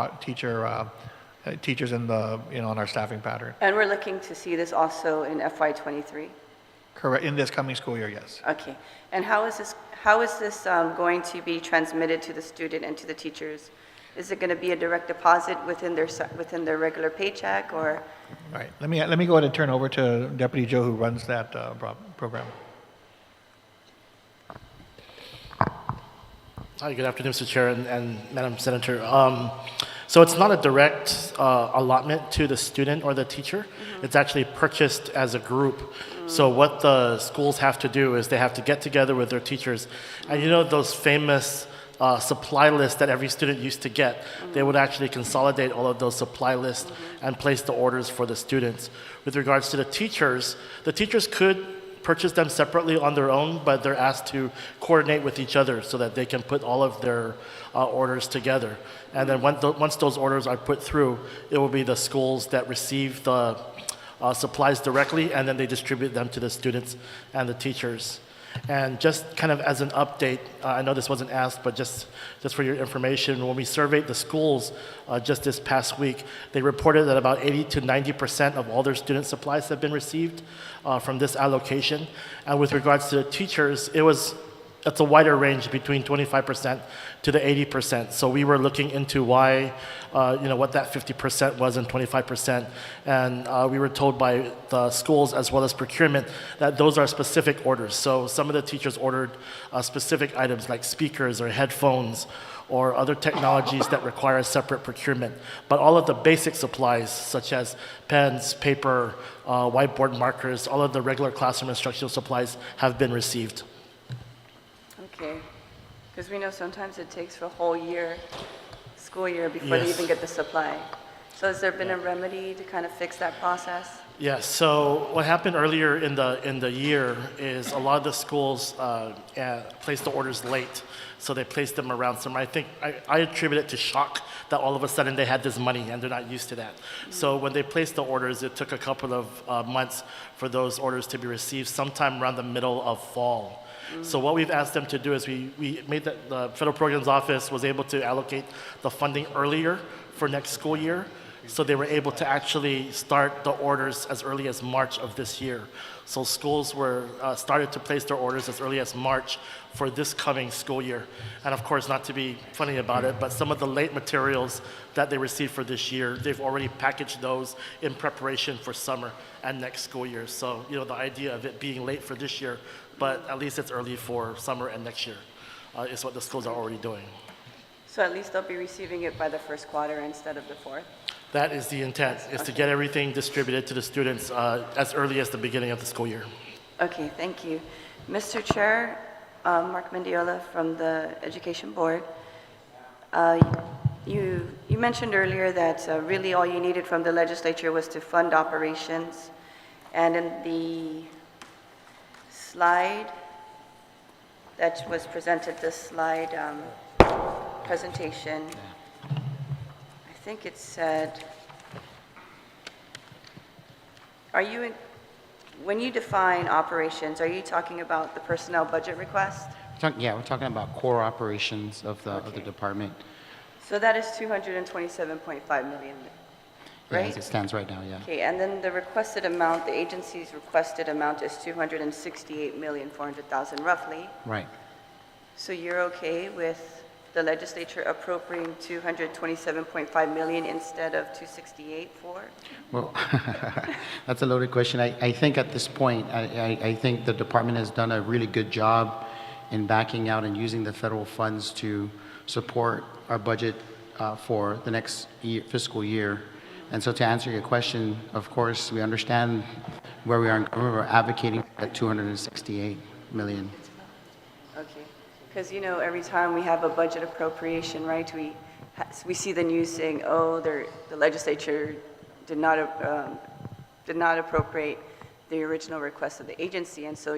in the, in our staffing pattern. And we're looking to see this also in FY23? Correct. In this coming school year, yes. Okay. And how is this going to be transmitted to the student and to the teachers? Is it going to be a direct deposit within their regular paycheck, or? Right. Let me go ahead and turn over to Deputy Joe, who runs that program. Hi, good afternoon, Mr. Chair and Madam Senator. So it's not a direct allotment to the student or the teacher. It's actually purchased as a group. So what the schools have to do is they have to get together with their teachers. And those famous supply lists that every student used to get, they would actually consolidate all of those supply lists and place the orders for the students. With regards to the teachers could purchase them separately on their own, but they're asked to coordinate with each other so that they can put all of their orders together. And then once those orders are put through, it will be the schools that receive the supplies directly, and then they distribute them to the students and the teachers. And just kind of as an update, I know this wasn't asked, but just for your information, when we surveyed the schools just this past week, they reported that about 80 to 90% of all their student supplies have been received from this allocation. And with regards to the teachers, it's a wider range between 25% to the 80%. So we were looking into why, what that 50% was and 25%. And we were told by the schools as well as procurement that those are specific orders. So some of the teachers ordered specific items like speakers or headphones or other technologies that require a separate procurement. But all of the basic supplies, such as pens, paper, whiteboard markers, all of the regular classroom instructional supplies have been received. Okay, because we know sometimes it takes for a whole school year before they even get the supply. So has there been a remedy to kind of fix that process? Yes, so what happened earlier in the year is a lot of the schools placed the orders late. So they placed them around summer. I think I attribute it to shock that all of a sudden they had this money and they're not used to that. So when they placed the orders, it took a couple of months for those orders to be received, sometime around the middle of fall. So what we've asked them to do is we made the Federal Programs Office was able to allocate the funding earlier for next school year. So they were able to actually start the orders as early as March of this year. So schools were started to place their orders as early as March for this coming school year. And of course, not to be funny about it, but some of the late materials that they received for this year, they've already packaged those in preparation for summer and next school year. So, the idea of it being late for this year, but at least it's early for summer and next year, is what the schools are already doing. So at least they'll be receiving it by the first quarter instead of the fourth? That is the intent, is to get everything distributed to the students as early as the beginning of the school year. Okay, thank you. Mr. Chair, Mark Mendiola from the Education Board. You mentioned earlier that really all you needed from the legislature was to fund operations. And in the slide that was presented, this slide presentation, I think it said, when you define operations, are you talking about the personnel budget request? We're talking about core operations of the department. So that is 227.5 million, right? As it stands right now, yeah. Okay, and then the requested amount, the agency's requested amount is 268,400,000 roughly. Right. So you're okay with the legislature appropriating 227.5 million instead of 268 for? Well, that's a loaded question. I think at this point, I think the department has done a really good job in backing out and using the federal funds to support our budget for the next fiscal year. And so to answer your question, of course, we understand where we are. We're advocating at 268 million. Okay, because every time we have a budget appropriation, right, we see the news saying, oh, the legislature did not appropriate the original request of the agency. And so,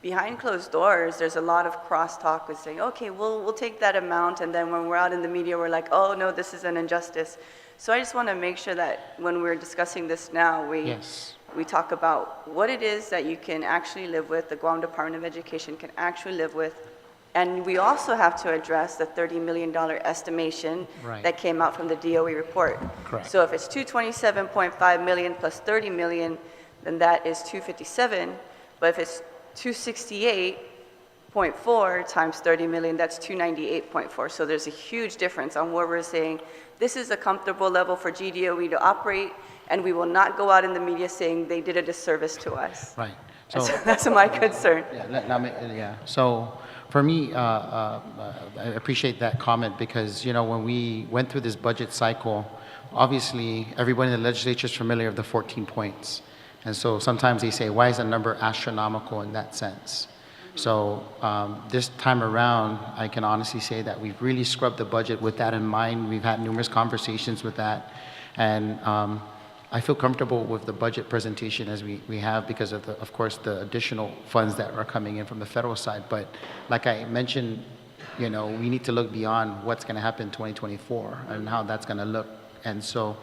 behind closed doors, there's a lot of crosstalk with saying, okay, we'll take that amount, and then when we're out in the media, we're like, oh, no, this is an injustice. So I just want to make sure that when we're discussing this now, we we talk about what it is that you can actually live with, the Guam Department of Education can actually live with. And we also have to address the $30 million estimation Right. that came out from the DOE report. Correct. So if it's 227.5 million plus 30 million, then that is 257. But if it's 268.4 times 30 million, that's 298.4. So there's a huge difference on where we're saying this is a comfortable level for GDOE to operate, and we will not go out in the media saying they did a disservice to us. Right. So, That's my concern. So for me, I appreciate that comment because, you know, when we went through this budget cycle, obviously everybody in the legislature is familiar with the 14 points. And so sometimes they say, why is the number astronomical in that sense? So this time around, I can honestly say that we've really scrubbed the budget with that in mind. We've had numerous conversations with that. And I feel comfortable with the budget presentation as we have because of course, the additional funds that are coming in from the federal side. But like I mentioned, you know, we need to look beyond what's going to happen in 2024 and how that's going to look. And so,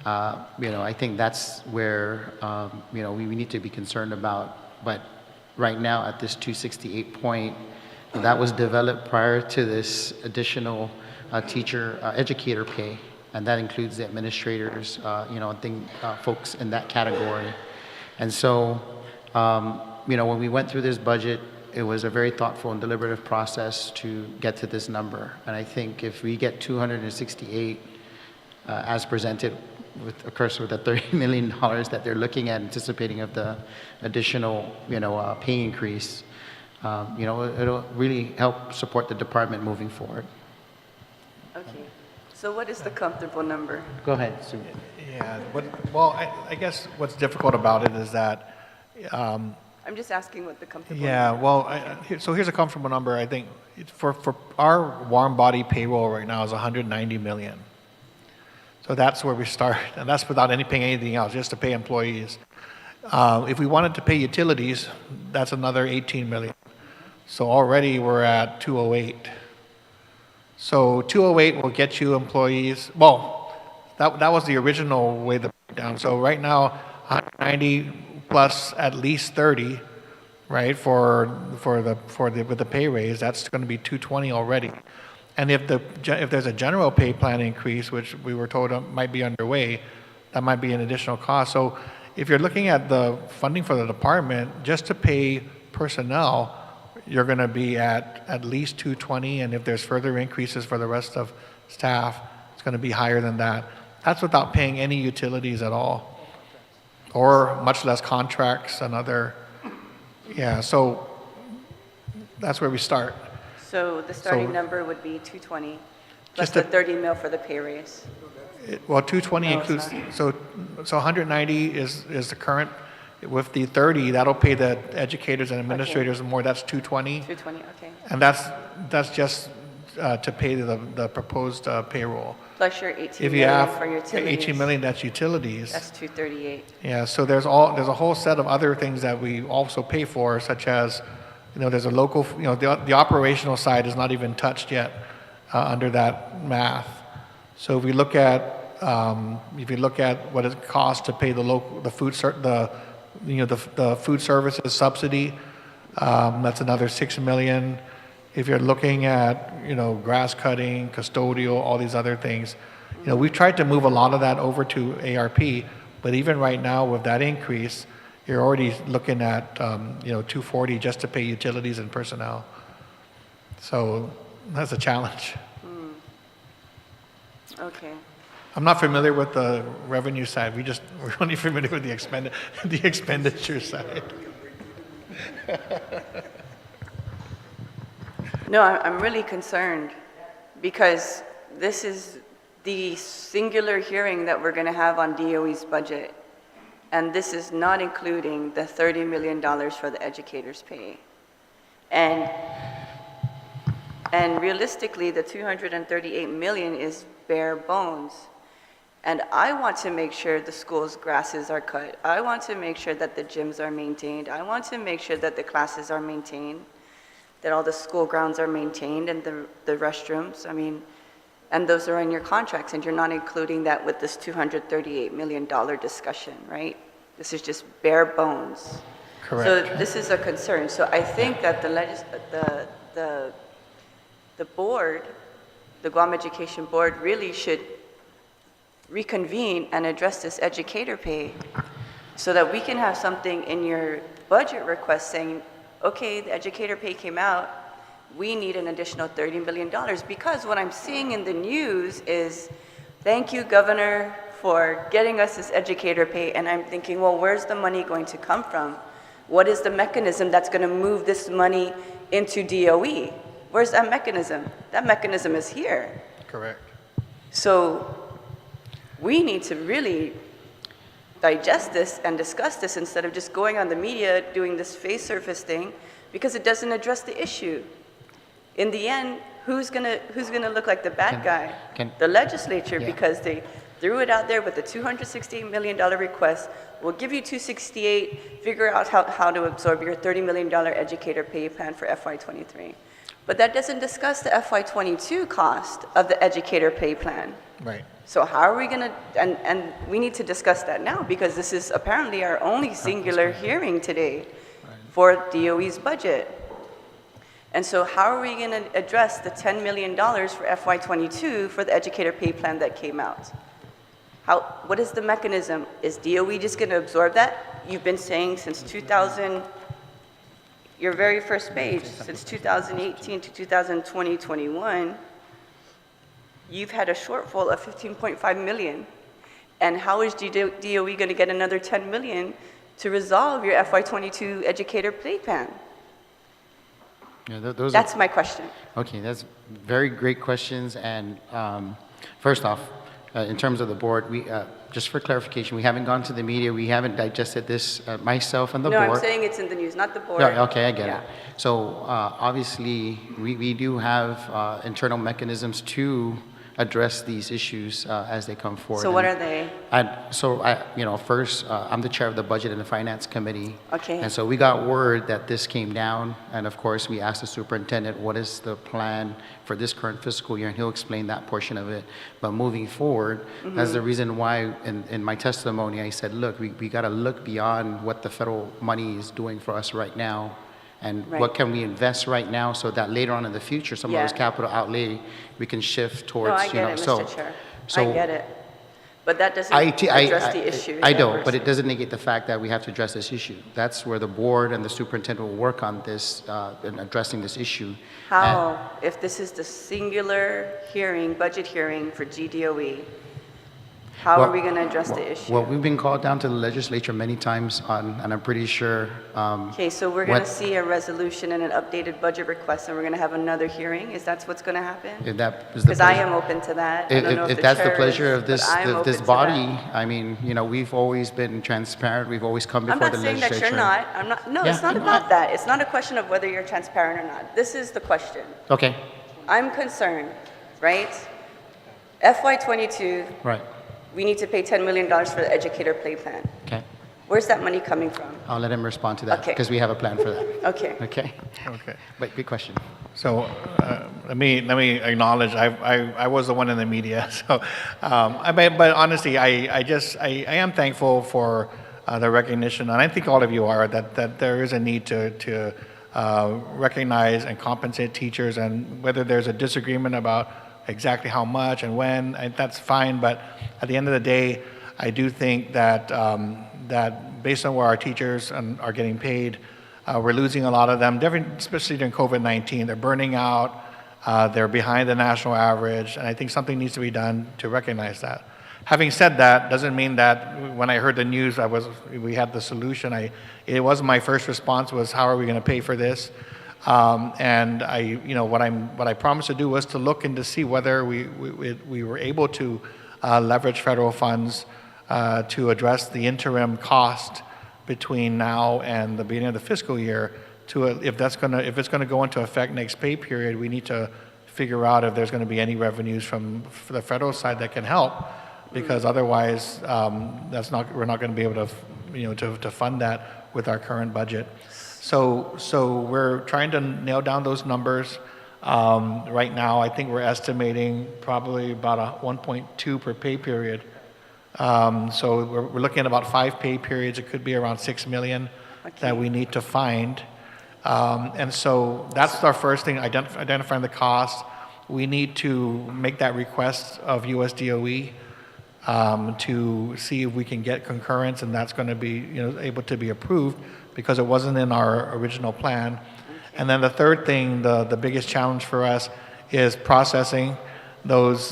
you know, I think that's where, you know, we need to be concerned about. But right now at this 268 point, that was developed prior to this additional educator pay. And that includes the administrators, you know, folks in that category. And so, you know, when we went through this budget, it was a very thoughtful and deliberative process to get to this number. And I think if we get 268 as presented, of course, with the $30 million that they're looking at, anticipating of the additional, you know, pay increase, you know, it'll really help support the department moving forward. Okay. So what is the comfortable number? Go ahead, Sue. Yeah, well, I guess what's difficult about it is that, I'm just asking what the comfortable yeah, number. well, so here's a comfortable number. I think for our warm body payroll right now is 190 million. So that's where we start, and that's without paying anything else, just to pay employees. If we wanted to pay utilities, that's another 18 million. So already we're at 208. So 208 will get you employees. Well, that was the original way to break down. So right now, 190 plus at least 30, right? With the pay raise, that's going to be 220 already. And if there's a general pay plan increase, which we were told might be underway, that might be an additional cost. So if you're looking at the funding for the department, just to pay personnel, you're going to be at least 220, and if there's further increases for the rest of staff, it's going to be higher than that. That's without paying any utilities at all, or much less contracts and other, yeah, so that's where we start. So the starting So- number would be 220 plus Just the a- 30 mil for the pay raise. Well, 220 No, it's includes, not. so 190 is the current. With the 30, that'll pay the educators and administrators more, that's 220. 220, okay. And that's just to pay the proposed payroll. Plus your 18 If you million have for your utilities. 18 million, that's utilities. That's 238. Yeah, so there's a whole set of other things that we also pay for, such as, you know, there's a local, you know, the operational side is not even touched yet under that math. So if we look at what it costs to pay the food services subsidy, that's another 6 million. If you're looking at, you know, grass cutting, custodial, all these other things, you know, we've tried to move a lot of that over to ARP, but even right now with that increase, you're already looking at, you know, 240 just to pay utilities and personnel. So that's a challenge. Okay. I'm not familiar with the revenue side. We're only familiar with the expenditure side. No, I'm really concerned because this is the singular hearing that we're going to have on DOE's budget. And this is not including the $30 million for the educators' pay. And realistically, the $238 million is bare bones. And I want to make sure the school's grasses are cut. I want to make sure that the gyms are maintained. I want to make sure that the classes are maintained, that all the school grounds are maintained and the restrooms. I mean, and those are in your contracts, and you're not including that with this $238 million discussion, right? This is just bare bones. Correct. So this is a concern. So I think that the board, the Guam Education Board, really should reconvene and address this educator pay so that we can have something in your budget request saying, okay, the educator pay came out, we need an additional $30 million. Because what I'm seeing in the news is, thank you, Governor, for getting us this educator pay. And I'm thinking, well, where's the money going to come from? What is the mechanism that's going to move this money into DOE? Where's that mechanism? That mechanism is here. Correct. So we need to really digest this and discuss this instead of just going on the media doing this face surface thing, because it doesn't address the issue. In the end, who's gonna look like the bad guy? The legislature, because they threw it out there with the $268 million request. We'll give you $268, figure out how to absorb your $30 million educator pay plan for FY23. But that doesn't discuss the FY22 cost of the educator pay plan. Right. So how are we gonna, and we need to discuss that now, because this is apparently our only singular hearing today for DOE's budget. And so how are we gonna address the $10 million for FY22 for the educator pay plan that came out? What is the mechanism? Is DOE just gonna absorb that? You've been saying since 2000, your very first page, since 2018 to 2020-21, you've had a shortfall of $15.5 million. And how is DOE going to get another $10 million to resolve your FY22 educator pay plan? Yeah, That's my question. Okay, that's very great questions. And first off, in terms of the board, we just for clarification, we haven't gone to the media. We haven't digested this myself and the No, board. I'm saying it's in the news, not the board. Yeah, okay, I get Yeah. it. So obviously, we do have internal mechanisms to address these issues as they come forward. So what are they? First, I'm the chair of the Budget and the Finance Committee. Okay. And so we got word that this came down, and of course, we asked the superintendent, what is the plan for this current fiscal year, and he'll explain that portion of it. But moving forward, that's the reason why in my testimony, I said, look, we got to look beyond what the federal money is doing for us right now, and what can we invest right now so that later on in the future, some of those capital outlay, we can shift towards, No, I get it, Mr. Chair. I get it. But that doesn't address the issue. I don't, but it doesn't negate the fact that we have to address this issue. That's where the board and the superintendent will work on this, in addressing this issue. How, if this is the singular hearing, budget hearing for GDOE, how are we going to address the issue? Well, we've been called down to the legislature many times and I'm pretty sure. Okay, so we're going to see a resolution and an updated budget request, and we're going to have another hearing? Is that what's going to happen? If that is the Because I am open to that. I don't know if that's the chair pleasure is, of this but I am open this to body, that. I mean, we've always been transparent. We've always come I'm before not the saying legislature. that you're not. No, it's not about that. It's not a question of whether you're transparent or not. This is the question. Okay. I'm concerned, right? FY22, Right. we need to pay $10 million for the educator pay plan. Okay. Where's that money coming from? I'll let him respond to that Okay. because we have a plan for that. Okay. Okay. Okay. But good question. So let me acknowledge I was the one in the media. So, but honestly, I am thankful for the recognition, and I think all of you are, that there is a need to recognize and compensate teachers, and whether there's a disagreement about exactly how much and when, that's fine. But at the end of the day, I do think that that based on where our teachers are getting paid, we're losing a lot of them, especially during COVID-19. They're burning out, they're behind the national average, and I think something needs to be done to recognize that. Having said that, doesn't mean that when I heard the news, we had the solution. It was my first response was, how are we going to pay for this? And what I promised to do was to look and to see whether we were able to leverage federal funds to address the interim cost between now and the beginning of the fiscal year. If it's going to go into effect next pay period, we need to figure out if there's going to be any revenues from the federal side that can help, because otherwise we're not going to be able to to fund that with our current budget. So we're trying to nail down those numbers. Right now, I think we're estimating probably about a 1.2 per pay period So we're looking at about 5 pay periods. It could be around 6 million that we need to find. And so that's our first thing, identifying the cost. We need to make that request of US DOE to see if we can get concurrence, and that's going to be able to be approved because it wasn't in our original plan. And then the third thing, the biggest challenge for us is processing those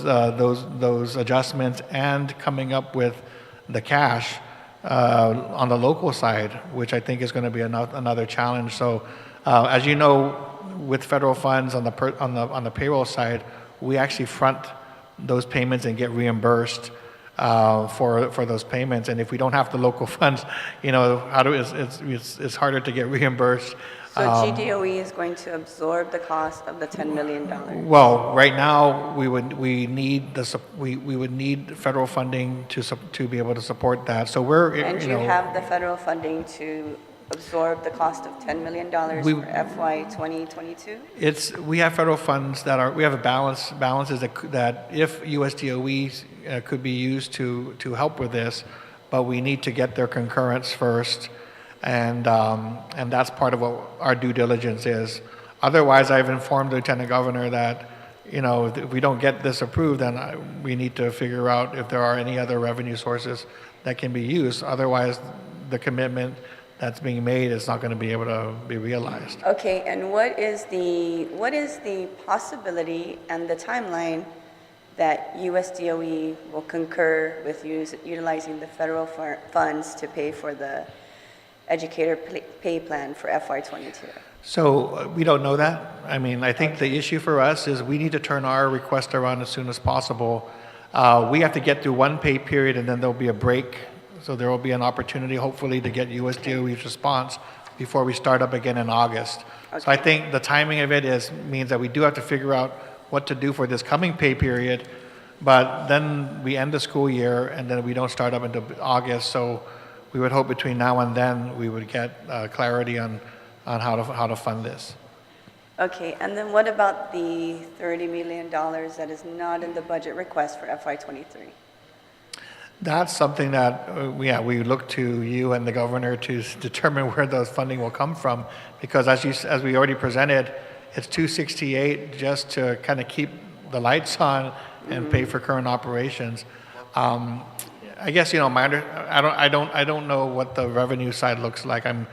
adjustments and coming up with the cash on the local side, which I think is going to be another challenge. So, as you know, with federal funds on the payroll side, we actually front those payments and get reimbursed for those payments. And if we don't have the local funds, it's harder to get reimbursed. So GDOE is going to absorb the cost of the $10 million? Well, right now, we would need federal funding to be able to support that. So And you have the federal funding to absorb the cost of $10 million for FY 2022? We have federal funds we have balances that if US DOE could be used to help with this, but we need to get their concurrence first. And that's part of what our due diligence is. Otherwise, I've informed the Lieutenant Governor that, if we don't get this approved, then we need to figure out if there are any other revenue sources that can be used. Otherwise, the commitment that's being made is not going to be able to be realized. Okay, and what is the possibility and the timeline that US DOE will concur with utilizing the federal funds to pay for the educator pay plan for FY22? So we don't know that. I mean, I think the issue for us is we need to turn our request around as soon as possible. We have to get through one pay period and then there'll be a break. So there will be an opportunity, hopefully, to get US DOE's response before we start up again in August. Okay. So I think the timing of it means that we do have to figure out what to do for this coming pay period, but then we end the school year and then we don't start up until August. So we would hope between now and then we would get clarity on how to fund this. Okay, and then what about the $30 million that is not in the budget request for FY23? That's something that we look to you and the governor to determine where those funding will come from, because as we already presented, it's $268 just to kind of keep the lights on and pay for current operations. I guess I don't know what the revenue side looks like. I'm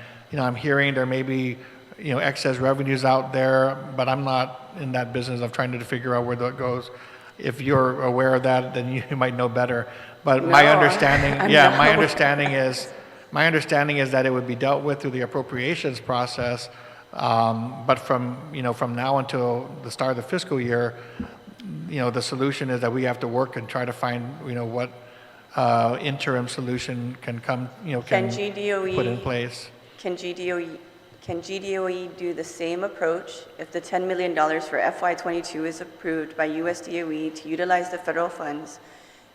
hearing there may be excess revenues out there, but I'm not in that business of trying to figure out where that goes. If you're aware of that, then you might know better. But my understanding, my understanding is that it would be dealt with through the appropriations process. But from now until the start of the fiscal year, the solution is that we have to work and try to find what interim solution can come can GDOE put in place. Can GDOE do the same approach if the $10 million for FY22 is approved by US DOE to utilize the federal funds?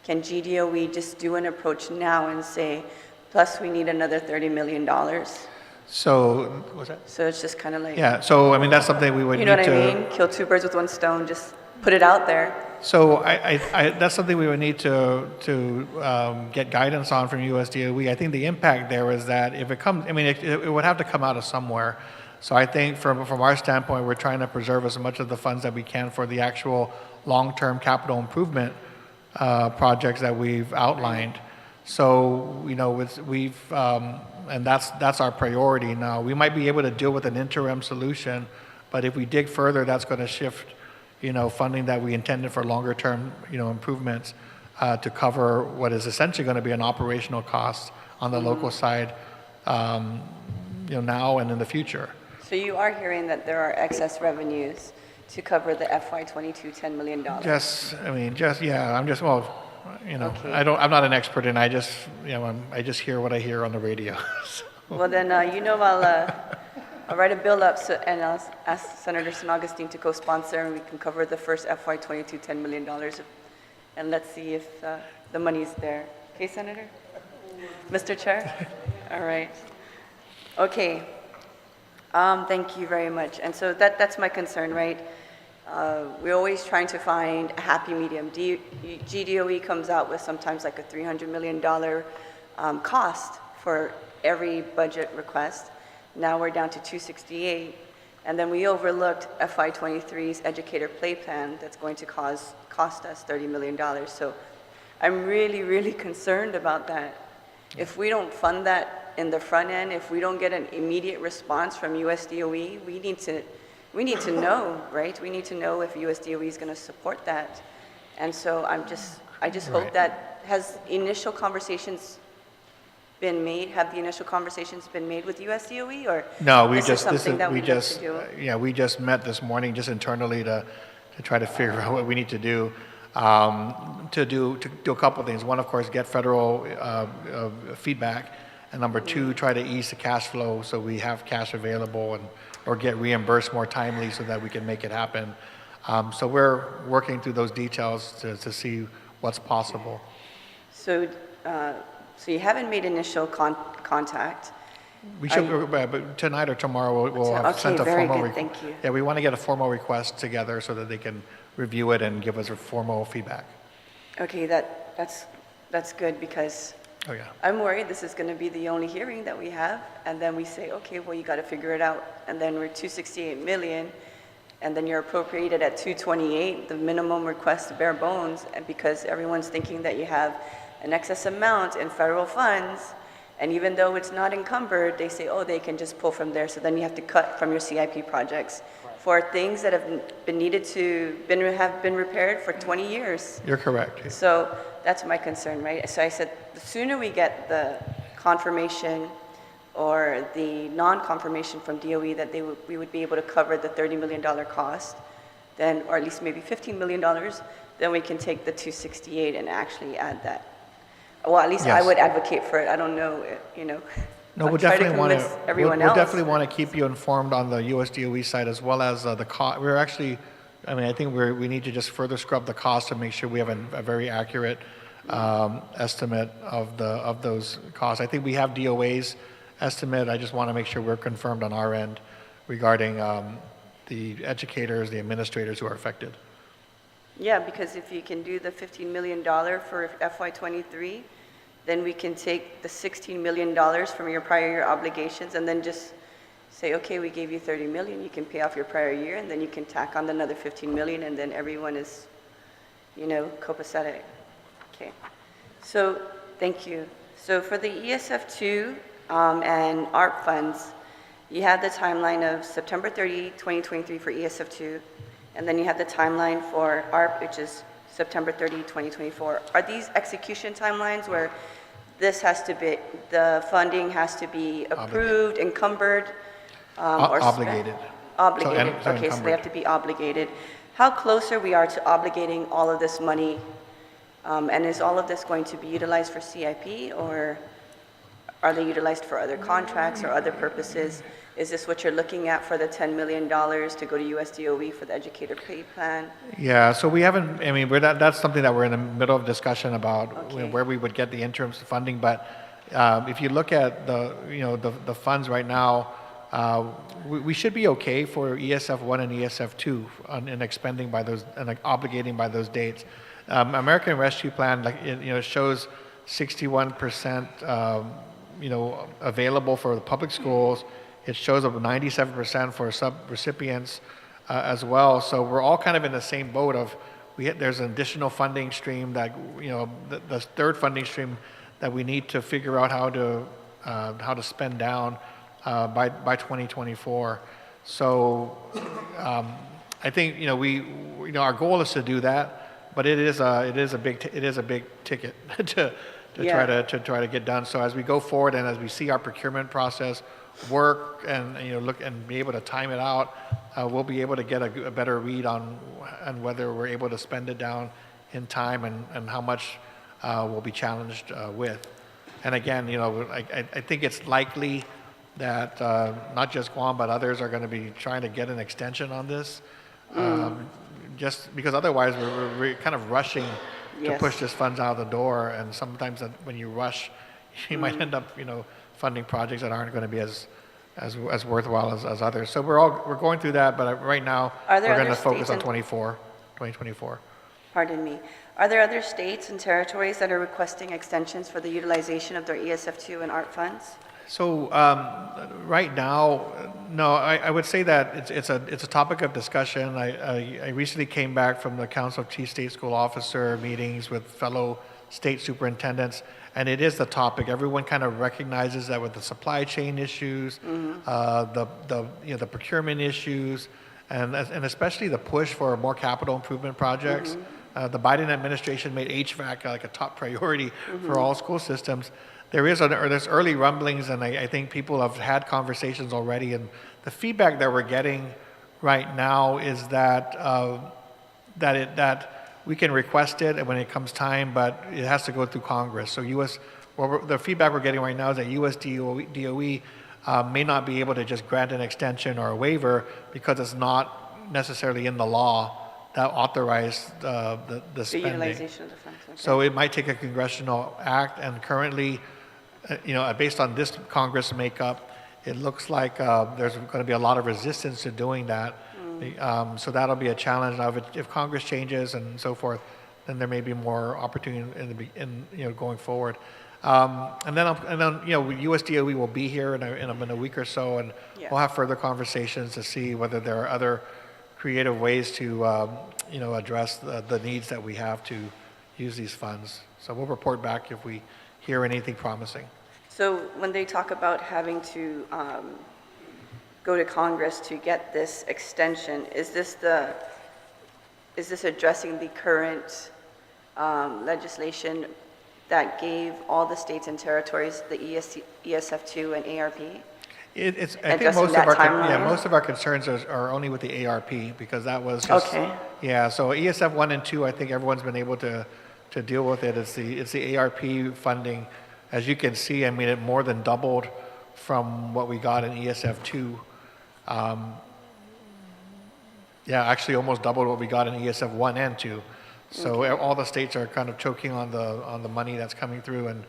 Can GDOE just do an approach now and say, plus we need another $30 million? So, what's that? So it's just kind of like... Yeah, so I mean, that's something we would need to... You know what I mean? Kill two birds with one stone, just put it out there. So that's something we would need to get guidance on from US DOE. I think the impact there is that if it comes, I mean, it would have to come out of somewhere. So I think from our standpoint, we're trying to preserve as much of the funds that we can for the actual long-term capital improvement projects that we've outlined. So and that's our priority now. We might be able to deal with an interim solution, but if we dig further, that's going to shift funding that we intended for longer term improvements to cover what is essentially going to be an operational cost on the local side now and in the future. So you are hearing that there are excess revenues to cover the FY22 $10 million? Okay. I'm not an expert, and I just hear what I hear on the radio. So. Well, then I'll write a bill up and I'll ask Senator San Agustin to co-sponsor, and we can cover the first FY22 $10 million, and let's see if the money's there. Okay, Senator? Mr. Chair? All right. Okay. Thank you very much. And so that's my concern, right? we're always trying to find a happy medium. GDOE comes out with sometimes like a $300 million cost for every budget request. Now we're down to 268. And then we overlooked FY23's educator play plan that's going to cost us $30 million. So I'm really, really concerned about that. If we don't fund that in the front end, if we don't get an immediate response from USDOE, we need to know, right? We need to know if USDOE is going to support that. And so I just hope that has initial conversations been made? Have the initial conversations been made with USDOE, or No, we just we just met this morning just internally to try to figure out what we need to do. To do a couple of things. One, of course, get federal feedback, and number two, try to ease the cash flow so we have cash available or get reimbursed more timely so that we can make it happen. So we're working through those details to see what's possible. So, so you haven't made initial contact. We should, but tonight or tomorrow we'll have sent a very formal. good, thank you. Yeah, we want to get a formal request together so that they can review it and give us a formal feedback. Okay, that's good, because Oh yeah. I'm worried this is going to be the only hearing that we have, and then we say, okay, well, you got to figure it out, and then we're 268 million, and then you're appropriated at 228, the minimum request, bare bones, and because everyone's thinking that you have an excess amount in federal funds, and even though it's not encumbered, they say, oh, they can just pull from there, so then you have to cut from your CIP projects for things that have been repaired for 20 years. You're correct. So that's my concern, right? So I said, the sooner we get the confirmation or the non-confirmation from DOE that we would be able to cover the $30 million cost, then, or at least maybe $15 million, then we can take the 268 and actually add that. Well, at least I Yes. would advocate for it. I don't know, you know. No, I'll we'll try to definitely want convince to. everyone We'll else. definitely want to keep you informed on the USDOE side as well as the cost. We're actually, I mean, I think we need to just further scrub the cost to make sure we have a very accurate estimate of those costs. I think we have DOA's estimate. I just want to make sure we're confirmed on our end regarding the educators, the administrators who are affected. Yeah, because if you can do the $15 million for FY23, then we can take the $16 million from your prior year obligations and then just say, okay, we gave you $30 million, you can pay off your prior year, and then you can tack on another $15 million, and then everyone is, you know, copacetic. Okay, so thank you. So for the ESF2 and ARP funds, you have the timeline of September 30, 2023 for ESF2, and then you have the timeline for ARP, which is September 30, 2024. Are these execution timelines where this has to be, the funding has to be approved, encumbered, or spent? Obligated. Obligated, So okay, so they encumbered. have to be obligated. How close are we to obligating all of this money? And is all of this going to be utilized for CIP, or are they utilized for other contracts or other purposes? Is this what you're looking at for the $10 million to go to USDOE for the educator pay plan? Yeah, so we haven't, I mean, that's something that we're in the middle of discussion about, you know, Okay. where we would get the interim funding. But if you look at the funds right now, we should be okay for ESF1 and ESF2 in expending by those and obligating by those dates. American Rescue Plan, like, shows 61%, available for the public schools. It shows up 97% for sub-recipients as well. So we're all kind of in the same boat of there's an additional funding stream that, the third funding stream that we need to figure out how to spend down by 2024. So I think our goal is to do that, but it is a big ticket to try to get done. So as we go forward and as we see our procurement process work and look and be able to time it out, we'll be able to get a better read on whether we're able to spend it down in time and how much we'll be challenged with. And again, I think it's likely that not just Guam but others are going to be trying to get an extension on this, just because otherwise we're kind of rushing to Yes. push this funds out the door, and sometimes when you rush, you might end up funding projects that aren't going to be as as worthwhile as others. So we're going through that, but right now Are there we're going to other focus on states 2024. Pardon me. Are there other states and territories that are requesting extensions for the utilization of their ESF2 and ARP funds? So right now, no, I would say that it's a topic of discussion. I recently came back from the Council of Chief State School Officer meetings with fellow state superintendents, and it is the topic. Everyone kind of recognizes that with the supply chain issues, the procurement issues, and especially the push for more capital improvement projects. The Biden administration made HVAC like a top priority for all school systems. There's early rumblings, and I think people have had conversations already, and the feedback that we're getting right now is that we can request it when it comes time, but it has to go through Congress. So the feedback we're getting right now is that US DOE may not be able to just grant an extension or a waiver because it's not necessarily in the law that authorize the spending. The utilization of the funds. Okay. So it might take a congressional act, and currently, based on this Congress makeup, it looks like there's going to be a lot of resistance to doing that. So that'll be a challenge. Now, if Congress changes and so forth, then there may be more opportunity going forward. And then US DOE will be here in a week or so, and we'll have further conversations to see whether there are other creative ways to address the needs that we have to use these funds. So we'll report back if we hear anything promising. So when they talk about having to go to Congress to get this extension, is this addressing the current legislation that gave all the states and territories the ESF2 and ARP? I think Addressing most that of our timeline? most of our concerns are only with the ARP, because that was just, Okay. Yeah. So ESF 1 and 2, I think everyone's been able to deal with it. It's the ARP funding, as you can see. I mean, it more than doubled from what we got in ESF 2. Actually almost doubled what we got in ESF 1 and 2. So all the states are kind of choking on the money that's coming through, and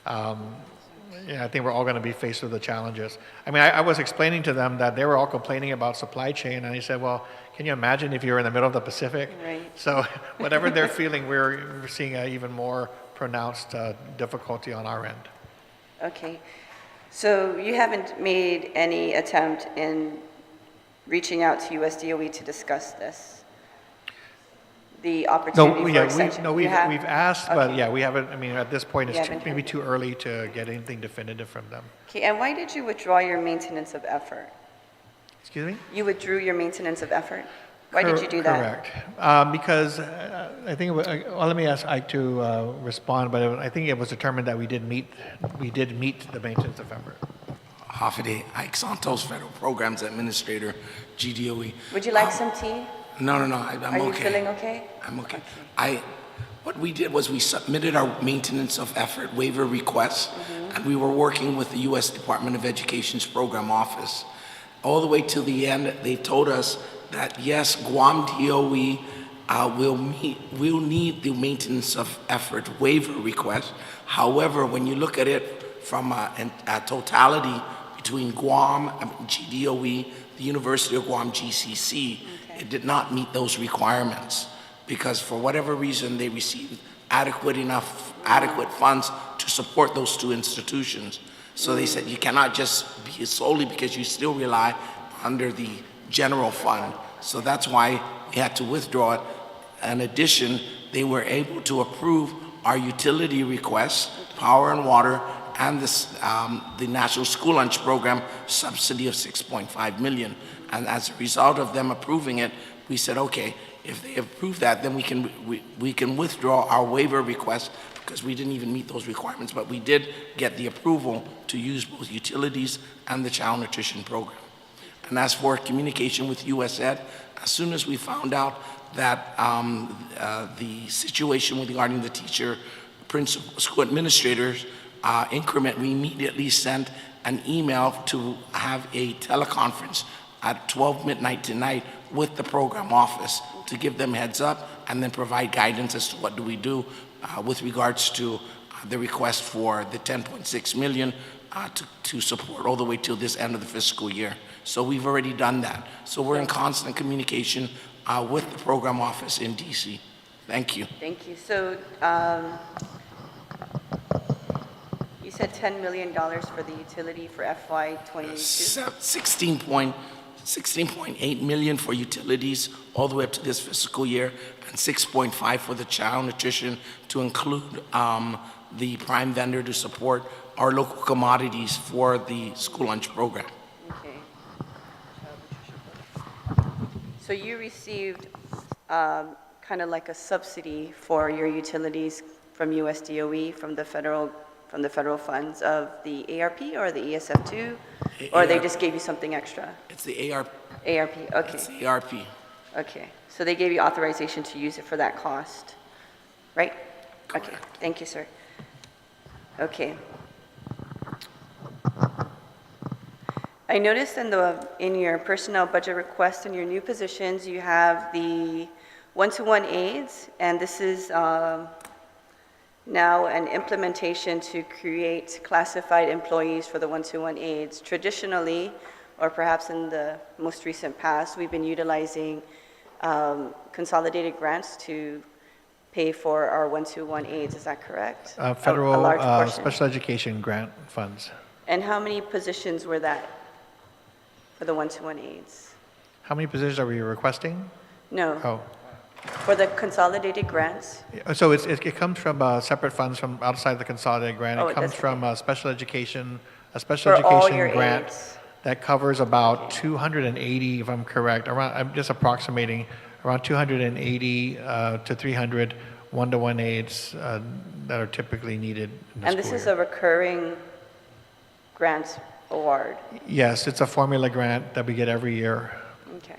I think we're all going to be faced with the challenges. I mean, I was explaining to them that they were all complaining about supply chain, and I said, well, can you imagine if you were in the middle of the Pacific? Right. So whatever they're feeling, we're seeing an even more pronounced difficulty on our end. Okay. So you haven't made any attempt in reaching out to US DOE to discuss this? The opportunity for extension? We've You have? asked, Okay. but we haven't. I mean, at this point, You it's haven't maybe had- too early to get anything definitive from them. Okay, and why did you withdraw your maintenance of effort? Excuse me? You withdrew your maintenance of effort? Why did you do that? Correct. Because I think, let me ask Ike to respond, but I think it was determined that we did meet the maintenance of effort. Hafide, Ike Santos, Federal Programs Administrator, GDOE. Would you like some tea? No, I'm okay. Are you feeling okay? I'm okay. What we did was we submitted our maintenance of effort waiver requests, and we were working with the U.S. Department of Education's program office. All the way till the end, they told us that yes, Guam DOE will need the maintenance of effort waiver request. However, when you look at it from a totality between Guam, GDOE, the University of Guam, GCC, it did not meet those requirements because for whatever reason they received adequate funds to support those two institutions. So they said you cannot just be solely because you still rely under the general fund. So that's why we had to withdraw it. In addition, they were able to approve our utility requests, power and water, and the National School Lunch Program subsidy of $6.5 million. And as a result of them approving it, we said, okay, if they approve that, then we can withdraw our waiver request because we didn't even meet those requirements, but we did get the approval to use both utilities and the child nutrition program. And as for communication with USED, as soon as we found out that the situation regarding the teacher, principal, school administrators increment, we immediately sent an email to have a teleconference at 12 midnight tonight with the program office to give them heads up and then provide guidance as to what do we do with regards to the request for the $10.6 million to support all the way till this end of the fiscal year. So we've already done that. So we're in constant communication with the program office in DC. Thank you. Thank you. So you said $10 million for the utility for FY22? 16.8 million for utilities all the way up to this fiscal year, and 6.5 for the child nutrition to include the prime vendor to support our local commodities for the school lunch program. Okay. So you received kind of like a subsidy for your utilities from US DOE, from the federal funds of the ARP or the ESF2, or they just gave you something extra? It's the ARP. ARP, okay. It's the ARP. Okay, so they gave you authorization to use it for that cost, right? Okay, Correct. thank you, sir. Okay. I noticed in your personnel budget request in your new positions, you have the one-to-one aides, and this is now an implementation to create classified employees for the one-to-one aides. Traditionally, or perhaps in the most recent past, we've been utilizing consolidated grants to pay for our one-to-one aides. Is that correct? A Federal large portion. special education grant funds. And how many positions were that for the one-to-one aides? How many positions are we requesting? No, Oh, for the consolidated grants? so it comes from separate funds from outside the consolidated grant. Oh, It comes that's from a special education grant aides? that covers about 280, if I'm correct, around, I'm just approximating, around 280 to 300 one-to-one aides that are typically needed in the And school this is year. a recurring grants award? Yes, it's a formula grant that we get every year. Okay.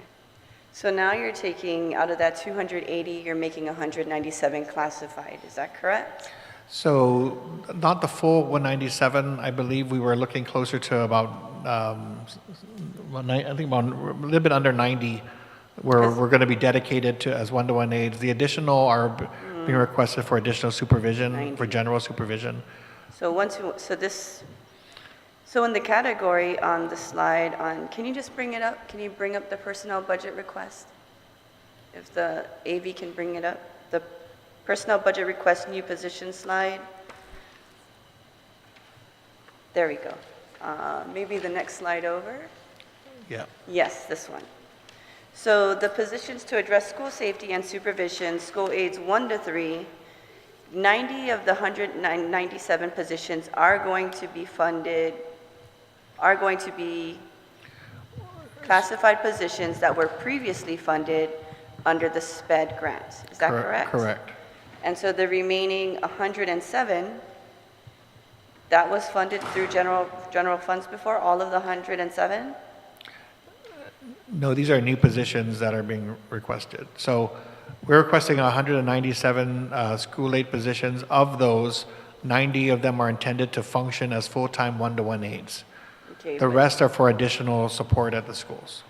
So now you're taking, out of that 280, you're making 197 classified, is that correct? So not the full 197, I believe we were looking closer to about, I think about a little bit under 90 where we're going to be dedicated to as one-to-one aides. The additional are being requested for additional supervision, 90. for general supervision. So in the category on the slide on, can you just bring it up? Can you bring up the personnel budget request? If the AV can bring it up, the personnel budget request new position slide. There we go. Maybe the next slide over. Yeah. Yes, this one. So the positions to address school safety and supervision, school aides 1 to 3, 90 of the 197 positions are going to be funded, are going to be classified positions that were previously funded under the SPED grant. Is that correct? Correct. And so the remaining 107, that was funded through general funds before, all of the 107? No, these are new positions that are being requested. So we're requesting 197 school aid positions. Of those, 90 of them are intended to function as full-time one-to-one aides. Okay, The rest are for additional support at the schools.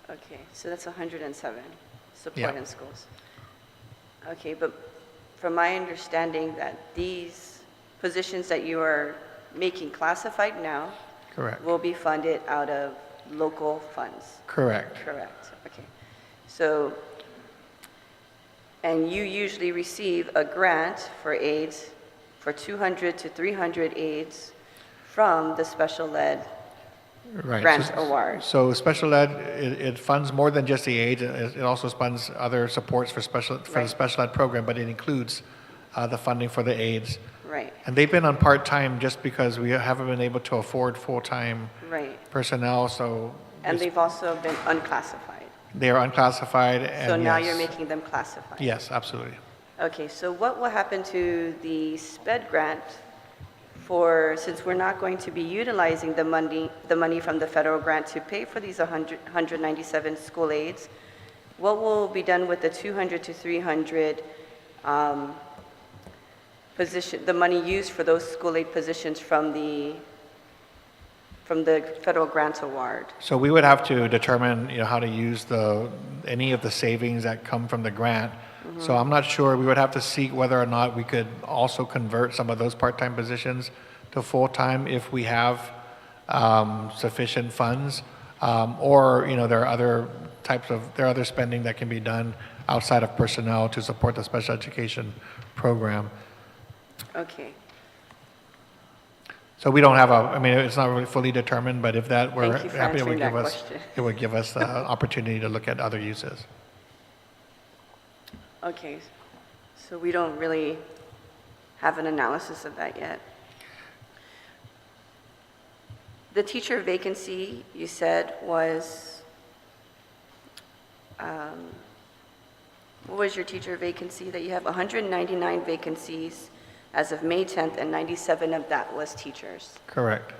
Okay, so that's 107 support Yeah. in schools. Okay, but from my understanding that these positions that you are making classified now Correct. will be funded out of local funds. Correct. Correct, okay. So, and you usually receive a grant for aides for 200 to 300 aides from the special ed Right. grant award. So special ed, it funds more than just the aides. It also funds other supports for the Right. special ed program, but it includes the funding for the aides. Right, And they've been on part-time just because we haven't been able to afford full-time right. personnel, so And it's- they've also been unclassified. they are unclassified and So now yes. you're making them classified. Yes, absolutely. Okay, so what will happen to the SPED grant for, since we're not going to be utilizing the money from the federal grant to pay for these 197 school aides, what will be done with the 200 to 300 the money used for those school aid positions from the federal grant award? So we would have to determine, how to use any of the savings that come from the grant. So I'm not sure, we would have to see whether or not we could also convert some of those part-time positions to full-time if we have sufficient funds, or, you know, there are other spending that can be done outside of personnel to support the special education program. Okay. So we don't have I mean, it's not really fully determined, but if that were Thank you for happy, answering that question. it would give us the opportunity to look at other uses. Okay, so we don't really have an analysis of that yet. The teacher vacancy, you said, was, what was your teacher vacancy that you have? 199 vacancies as of May 10th, and 97 of that was teachers. Correct.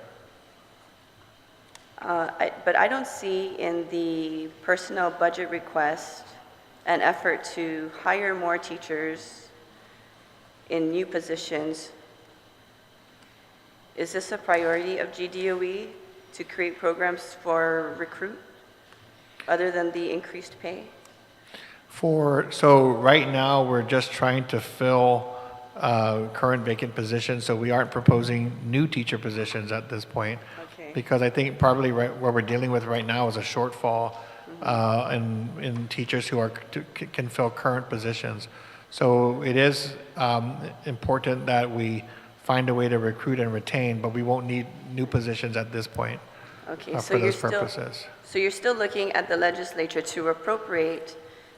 But I don't see in the personnel budget request an effort to hire more teachers in new positions. Is this a priority of GDOE to create programs for recruit, other than the increased pay? So right now, we're just trying to fill current vacant positions, so we aren't proposing new teacher positions at this point. Okay. Because I think probably what we're dealing with right now is a shortfall in teachers who can fill current positions. So it is important that we find a way to recruit and retain, but we won't need new positions at this point Okay, for those purposes. So you're still looking at the legislature to appropriate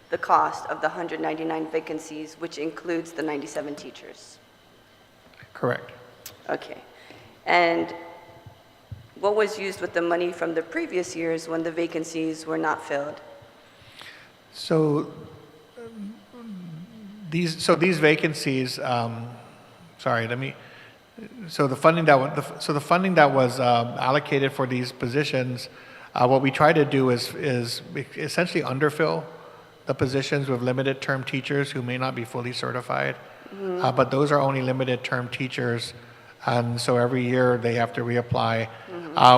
the cost of the 199 vacancies, which includes the 97 teachers? Correct. Okay. And what was used with the money from the previous years when the vacancies were not filled? So these vacancies, so the funding that was allocated for these positions, what we try to do is essentially underfill the positions with limited term teachers who may not be fully certified, but those are only limited term teachers, and so every year they have to reapply.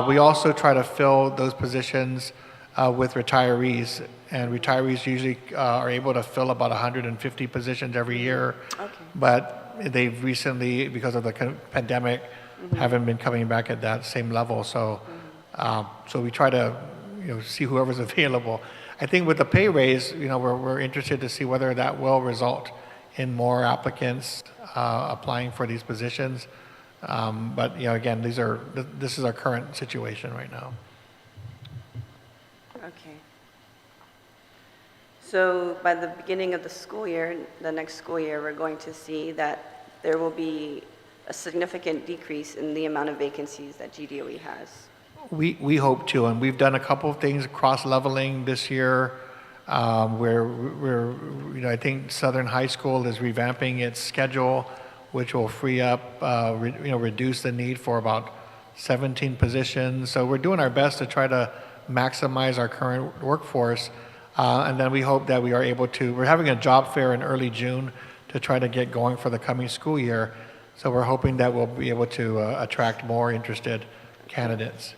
We also try to fill those positions with retirees, and retirees usually are able to fill about 150 positions every year. Okay. But they've recently, because of the pandemic, haven't been coming back at that same level. So, so we try to, see whoever's available. I think with the pay raise, we're interested to see whether that will result in more applicants applying for these positions. But again, this is our current situation right now. Okay. So by the beginning of the school year, the next school year, we're going to see that there will be a significant decrease in the amount of vacancies that GDOE has. We hope to, and we've done a couple of things, cross-leveling this year, where I think Southern High School is revamping its schedule, which will free up, reduce the need for about 17 positions. So we're doing our best to try to maximize our current workforce, and then we hope that we are able to. We're having a job fair in early June to try to get going for the coming school year. So we're hoping that we'll be able to attract more interested candidates.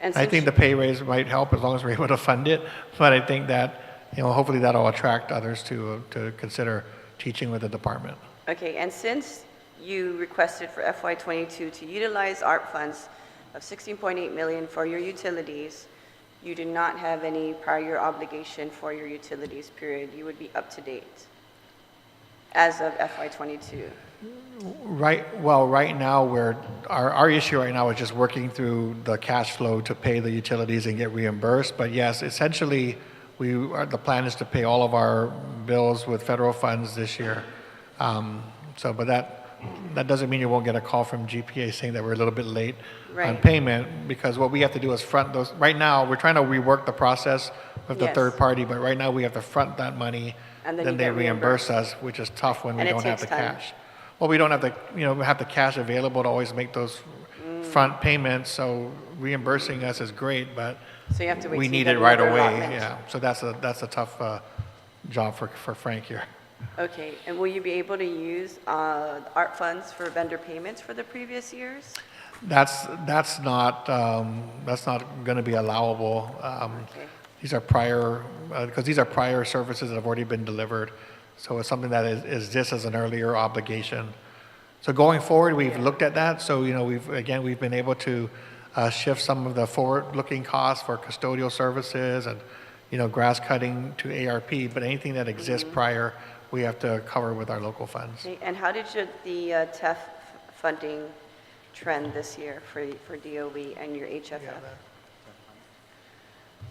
And I think the pay raise might help as long as we're able to fund it, but I think that, hopefully that'll attract others to consider teaching with the department. Okay, and since you requested for FY22 to utilize ARP funds of $16.8 million for your utilities, you do not have any prior obligation for your utilities period. You would be up to date as of FY22. Right now, our issue right now is just working through the cash flow to pay the utilities and get reimbursed. But yes, essentially, the plan is to pay all of our bills with federal funds this year. But that doesn't mean you won't get a call from GPA saying that we're a little bit late on payment, because what we have to do is front those. Right now, we're trying to rework the process with the third party, but right now we have to front that money, and then they reimburse us, which is tough when we don't have the cash. Well, we don't have have the cash available to always make those front payments, so reimbursing us is great, but So you have to wait we till need you get it right another away. allotment. Yeah, so that's a tough job for Frank here. Okay, and will you be able to use ARP funds for vendor payments for the previous years? That's not going to be allowable. Okay. These are prior, because these are prior services that have already been delivered. So it's something that is just as an earlier obligation. So going forward, we've looked at that. So, we've been able to shift some of the forward-looking costs for custodial services and, grass cutting to ARP, but anything that exists prior, we have to cover with our local funds. Okay, and how did the TEF funding trend this year for DOE and your HFF?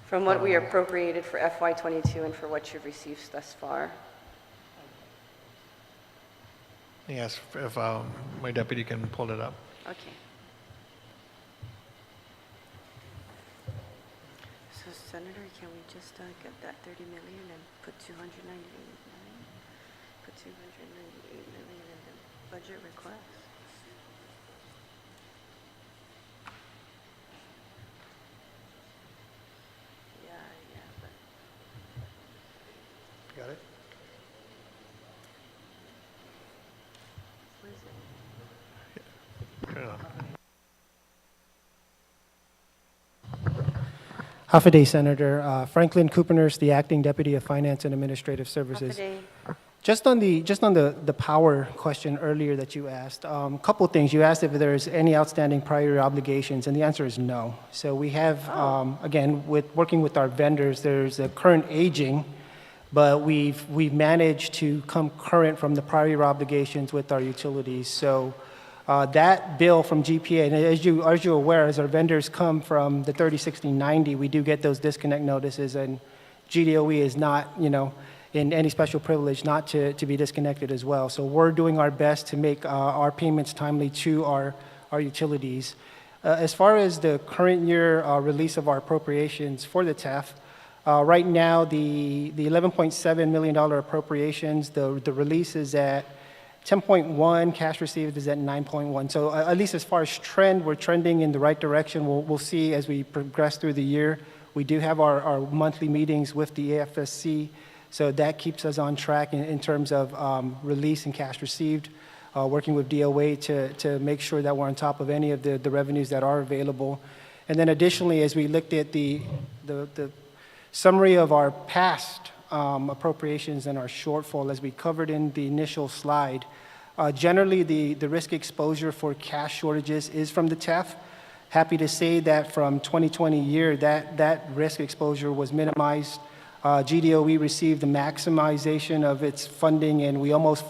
From what we appropriated for FY22 and for what you've received thus far? Yes, if my deputy can pull it up. Okay. So Senator, can we just get that 30 million and put 298 million? Put 298 million in the budget request? Yeah, but Got it? what is it? Turn it on. Half a day, Senator. Franklin Cooperners, the Acting Deputy of Finance and Administrative Half a Services. day. Just on the power question earlier that you asked, a couple of things. You asked if there's any outstanding prior obligations, and the answer is no. So we have, again, working with our vendors, there's a current aging, but we've managed to come current from the prior obligations with our utilities. So that bill from GPA, and as you're aware, as our vendors come from the 30, 60, 90, we do get those disconnect notices, and GDOE is not, in any special privilege not to be disconnected as well. So we're doing our best to make our payments timely to our utilities. As far as the current year release of our appropriations for the TEF, right now the $11.7 million appropriations, the release is at 10.1, cash received is at 9.1. So at least as far as trend, we're trending in the right direction. We'll see as we progress through the year. We do have our monthly meetings with the AFSC, so that keeps us on track in terms of release and cash received, working with DOE to make sure that we're on top of any of the revenues that are available. And then additionally, as we looked at the summary of our past appropriations and our shortfall, as we covered in the initial slide, generally the risk exposure for cash shortages is from the TEF. Happy to say that from 2020 year, that risk exposure was minimized. GDOE received the maximization of its funding, and we almost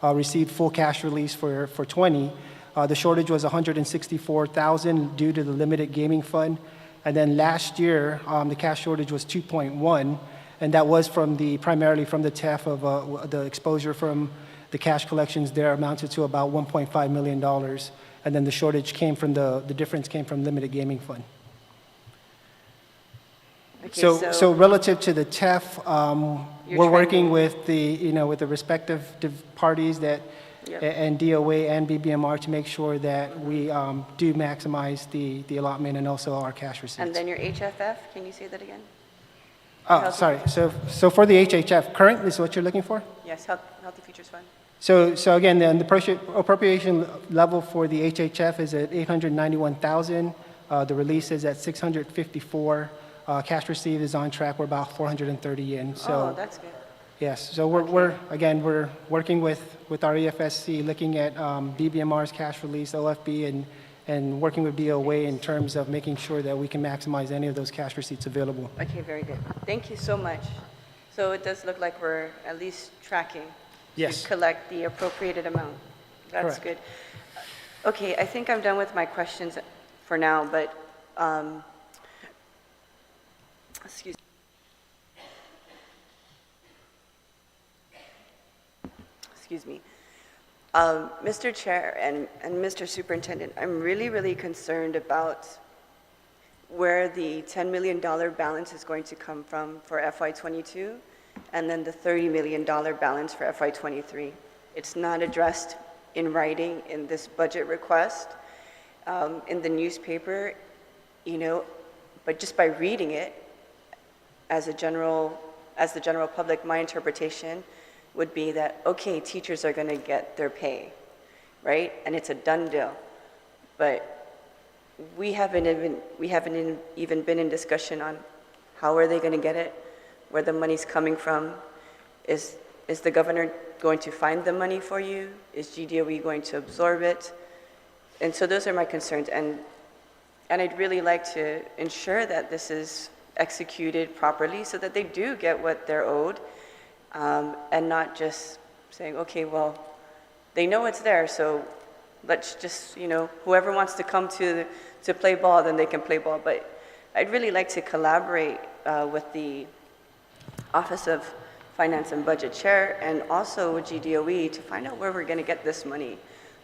received full cash release for 20. The shortage was $164,000 due to the limited gaming fund. And then last year, the cash shortage was 2.1, and that was primarily from the TEF of the exposure from the cash collections there amounted to about $1.5 million. And then the shortage came from the difference came from limited gaming fund. Okay, So relative to the TEF, You're we're working trending. with with the respective parties that, Yep. and DOA and BBMR to make sure that we do maximize the allotment and also our cash receipts. And then your HFF, can you say that again? Oh, sorry. So for the HHF, current is what you're looking for? Yes, Healthy Futures Fund. So again, the appropriation level for the HHF is at $891,000. The release is at $654. Cash received is on track. We're about 430 in. So Oh, that's good. yes. So we're working with our EFSC, looking at BBMR's cash release, OFB, and working with DOA in terms of making sure that we can maximize any of those cash receipts available. Okay, very good. Thank you so much. So it does look like we're at least tracking Yes. to collect the appropriated amount. That's Correct. good. Okay, I think I'm done with my questions for now, but excuse me. Mr. Chair and Mr. Superintendent, I'm really, really concerned about where the $10 million balance is going to come from for FY22, and then the $30 million balance for FY23. It's not addressed in writing in this budget request, in the newspaper, but just by reading it, as the general public, my interpretation would be that, okay, teachers are going to get their pay, right? And it's a done deal. But we haven't even been in discussion on how are they going to get it, where the money's coming from. is the governor going to find the money for you? Is GDOE going to absorb it? And so those are my concerns. And I'd really like to ensure that this is executed properly so that they do get what they're owed, and not just saying, okay, well, they know it's there, so let's just, whoever wants to come to play ball, then they can play ball. But I'd really like to collaborate with the Office of Finance and Budget Chair and also with GDOE to find out where we're going to get this money.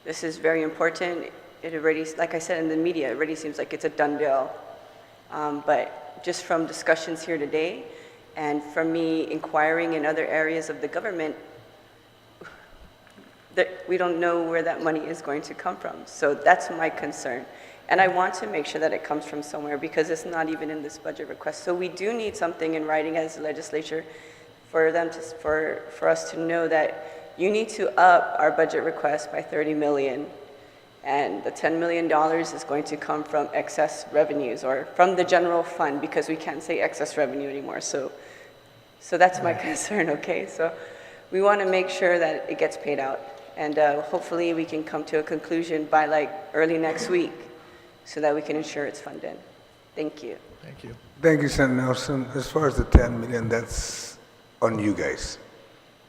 This is very important. It already, like I said in the media, it already seems like it's a done deal. But just from discussions here today and from me inquiring in other areas of the government, that we don't know where that money is going to come from. So that's my concern. And I want to make sure that it comes from somewhere because it's not even in this budget request. So we do need something in writing as a legislature for them to, for us to know that you need to up our budget request by 30 million. And the $10 million is going to come from excess revenues or from the general fund because we can't say excess revenue anymore. So that's my concern, okay? So we want to make sure that it gets paid out. And hopefully we can come to a conclusion by like early next week so that we can ensure it's funded. Thank you. Thank you. Thank you, Senator Nelson. As far as the 10 million, that's on you guys.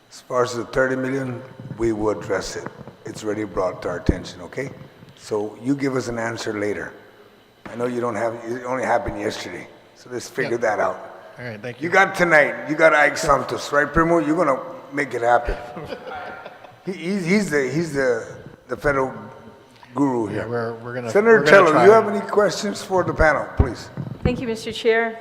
As far as the 30 million, we will address it. It's already brought to our attention, okay? So you give us an answer later. I know you don't have, it only happened yesterday. So let's figure that out. All right, thank you. You got tonight, you got Ike Santos, right, Primo? You're gonna make it happen. He's the federal guru here. Yeah, we're gonna. Senator we're gonna Tello, try. you have any questions for the panel, please? Thank you, Mr. Chair.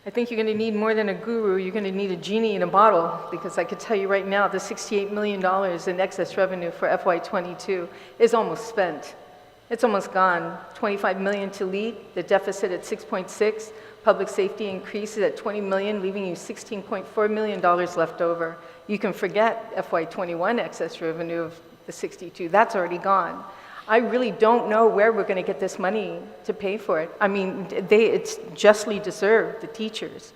I think you're going to need more than a guru. You're going to need a genie in a bottle, because I could tell you right now the $68 million in excess revenue for FY22 is almost spent. It's almost gone. $25 million to lead, the deficit at 6.6, public safety increases at $20 million, leaving you $16.4 million left over. You can forget FY21 excess revenue of the 62. That's already gone. I really don't know where we're going to get this money to pay for it. I mean, it's justly deserved, the teachers.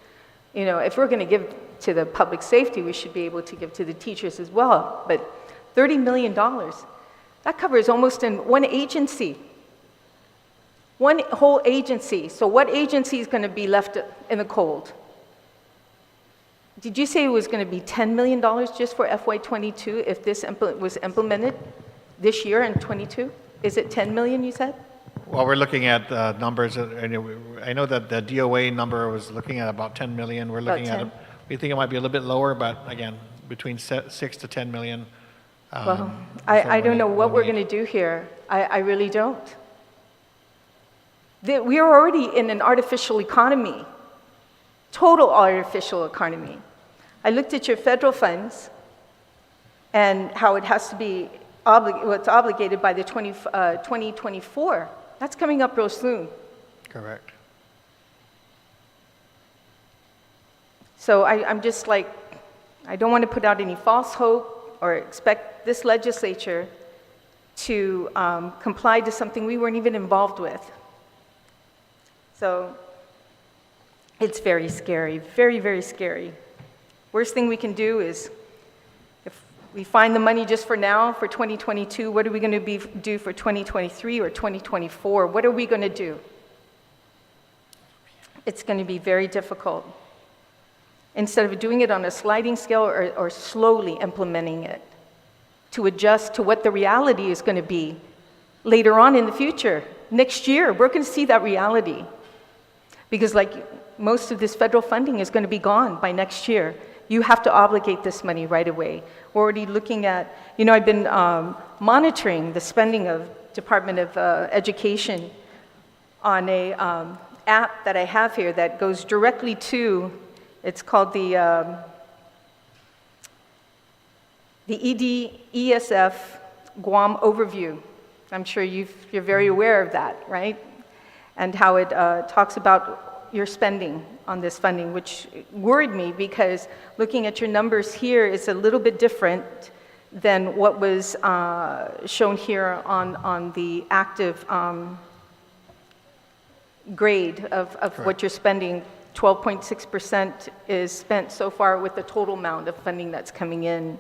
You know, if we're going to give to the public safety, we should be able to give to the teachers as well. But $30 million, that covers almost in one agency. One whole agency. So what agency is going to be left in the cold? Did you say it was going to be $10 million just for FY22 if this was implemented this year in 22? Is it 10 million, you said? Well, we're looking at numbers. I know that the DOA number was looking at about 10 million. We're looking at, we think it might be a little bit lower, but again, between 6 to 10 million. Well, I don't know what we're going to do here. I really don't. We are already in an artificial economy, total artificial economy. I looked at your federal funds and how it has to be it's obligated by the 2024. That's coming up real soon. Correct. So I'm just like, I don't want to put out any false hope or expect this legislature to comply to something we weren't even involved with. So it's very scary, very, very scary. Worst thing we can do is, if we find the money just for now, for 2022, what are we going to do for 2023 or 2024? What are we going to do? It's going to be very difficult. Instead of doing it on a sliding scale or slowly implementing it, to adjust to what the reality is going to be later on in the future. Next year, we're going to see that reality. Because like most of this federal funding is going to be gone by next year. You have to obligate this money right away. We're already looking at, you know, I've been monitoring the spending of Department of Education on a app that I have here that goes directly to, it's called the ESF Guam Overview. I'm sure you're very aware of that, right? And how it talks about your spending on this funding, which worried me because looking at your numbers here is a little bit different than what was shown here on the active grade of what you're spending 12.6% is spent so far with the total amount of funding that's coming in,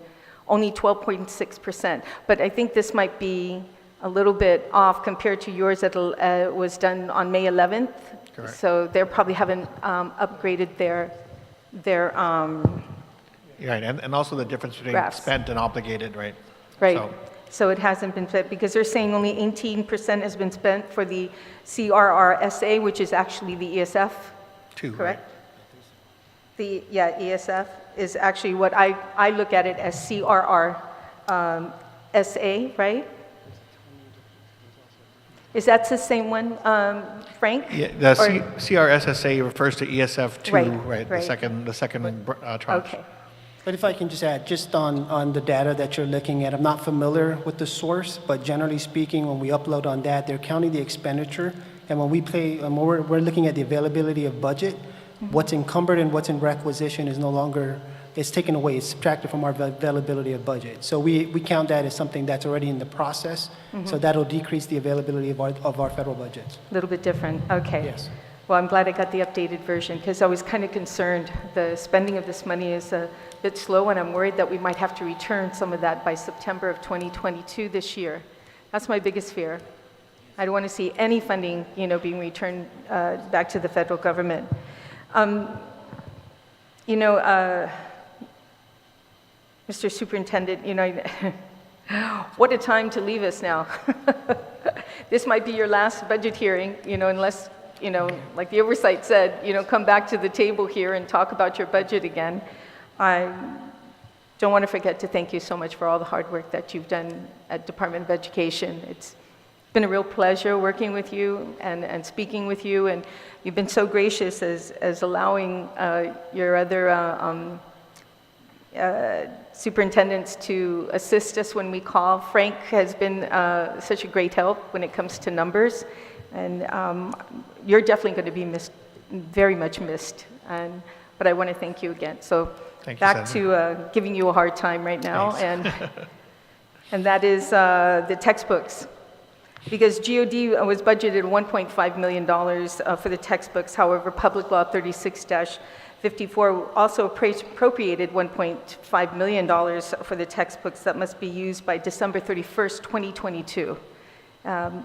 only 12.6%. But I think this might be a little bit off compared to yours that was done on May 11th. Correct. So they probably haven't upgraded their Right, and also the difference between Graphs. spent and obligated, right? Right. So- So it hasn't been spent, because they're saying only 18% has been spent for the CRRSA, which is actually the ESF, Two, right? correct? ESF is actually what I look at it as CRRSA, right? Is that the same one, Frank? Yeah, the Or- CRSSA refers to ESF 2, Right, right? right. The second tranche. Okay. But if I can just add, just on the data that you're looking at, I'm not familiar with the source, but generally speaking, when we upload on that, they're counting the expenditure, and when we're looking at the availability of budget, what's encumbered and what's in requisition is no longer, it's taken away, it's subtracted from our availability of budget. So we count that as something that's already in the process, so that'll decrease the availability of our federal budgets. A little bit different, okay. Yes. Well, I'm glad I got the updated version, because I was kind of concerned. The spending of this money is a bit slow, and I'm worried that we might have to return some of that by September of 2022 this year. That's my biggest fear. I don't want to see any funding, being returned back to the federal government. Mr. Superintendent, what a time to leave us now. This might be your last budget hearing, unless, like the oversight said, come back to the table here and talk about your budget again. I don't want to forget to thank you so much for all the hard work that you've done at Department of Education. It's been a real pleasure working with you and speaking with you, and you've been so gracious as allowing your other superintendents to assist us when we call. Frank has been such a great help when it comes to numbers, and you're definitely going to be missed, very much missed. But I want to thank you again. So Thank you, back Senator. to giving you a hard time right now, Thanks. and that is the textbooks. Because GOD was budgeted $1.5 million for the textbooks. However, Public Law 36-54 also appropriated $1.5 million for the textbooks that must be used by December 31st, 2022.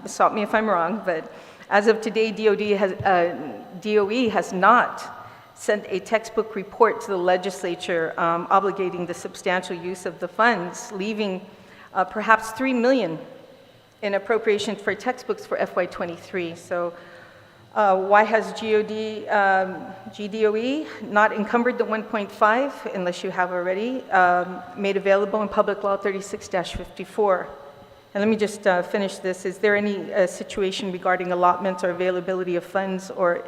Stop me if I'm wrong, but as of today, DOE has not sent a textbook report to the legislature obligating the substantial use of the funds, leaving perhaps $3 million in appropriations for textbooks for FY23. So why has GDOE not encumbered the 1.5, unless you have already, made available in Public Law 36-54? And let me just finish this. Is there any situation regarding allotments or availability of funds, or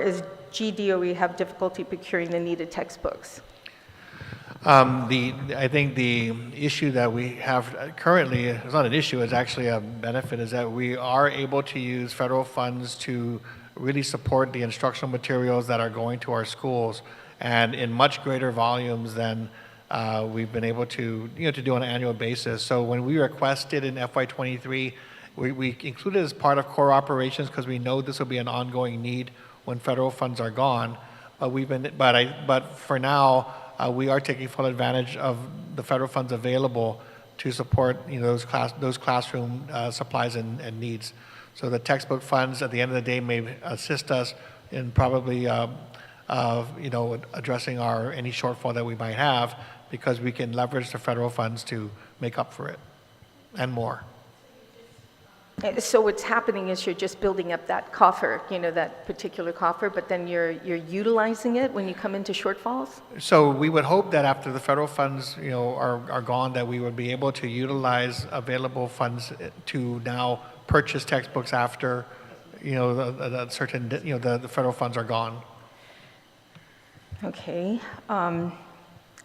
is GDOE have difficulty procuring the needed textbooks? I think the issue that we have currently, it's not an issue, it's actually a benefit, is that we are able to use federal funds to really support the instructional materials that are going to our schools, and in much greater volumes than we've been able to, to do on an annual basis. So when we requested in FY23, we included it as part of core operations because we know this will be an ongoing need when federal funds are gone. But for now, we are taking full advantage of the federal funds available to support those classroom supplies and needs. So the textbook funds at the end of the day may assist us in probably addressing any shortfall that we might have, because we can leverage the federal funds to make up for it and more. So what's happening is you're just building up that coffer, that particular coffer, but then you're utilizing it when you come into shortfalls? So we would hope that after the federal funds, are gone, that we would be able to utilize available funds to now purchase textbooks after, the federal funds are gone. Okay.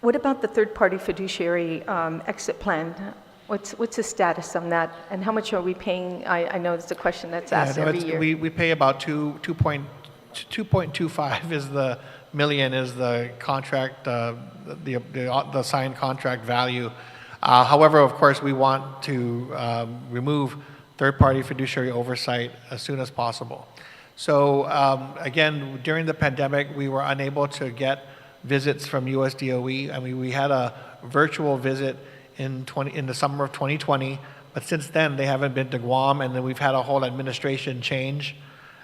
What about the third-party fiduciary exit plan? What's the status on that, and how much are we paying? I know it's a question that's asked every year. We pay about 2.25 is the million is the contract, the signed contract value. However, of course, we want to remove third-party fiduciary oversight as soon as possible. So again, during the pandemic, we were unable to get visits from US DOE. I mean, we had a virtual visit in the summer of 2020, but since then they haven't been to Guam, and then we've had a whole administration change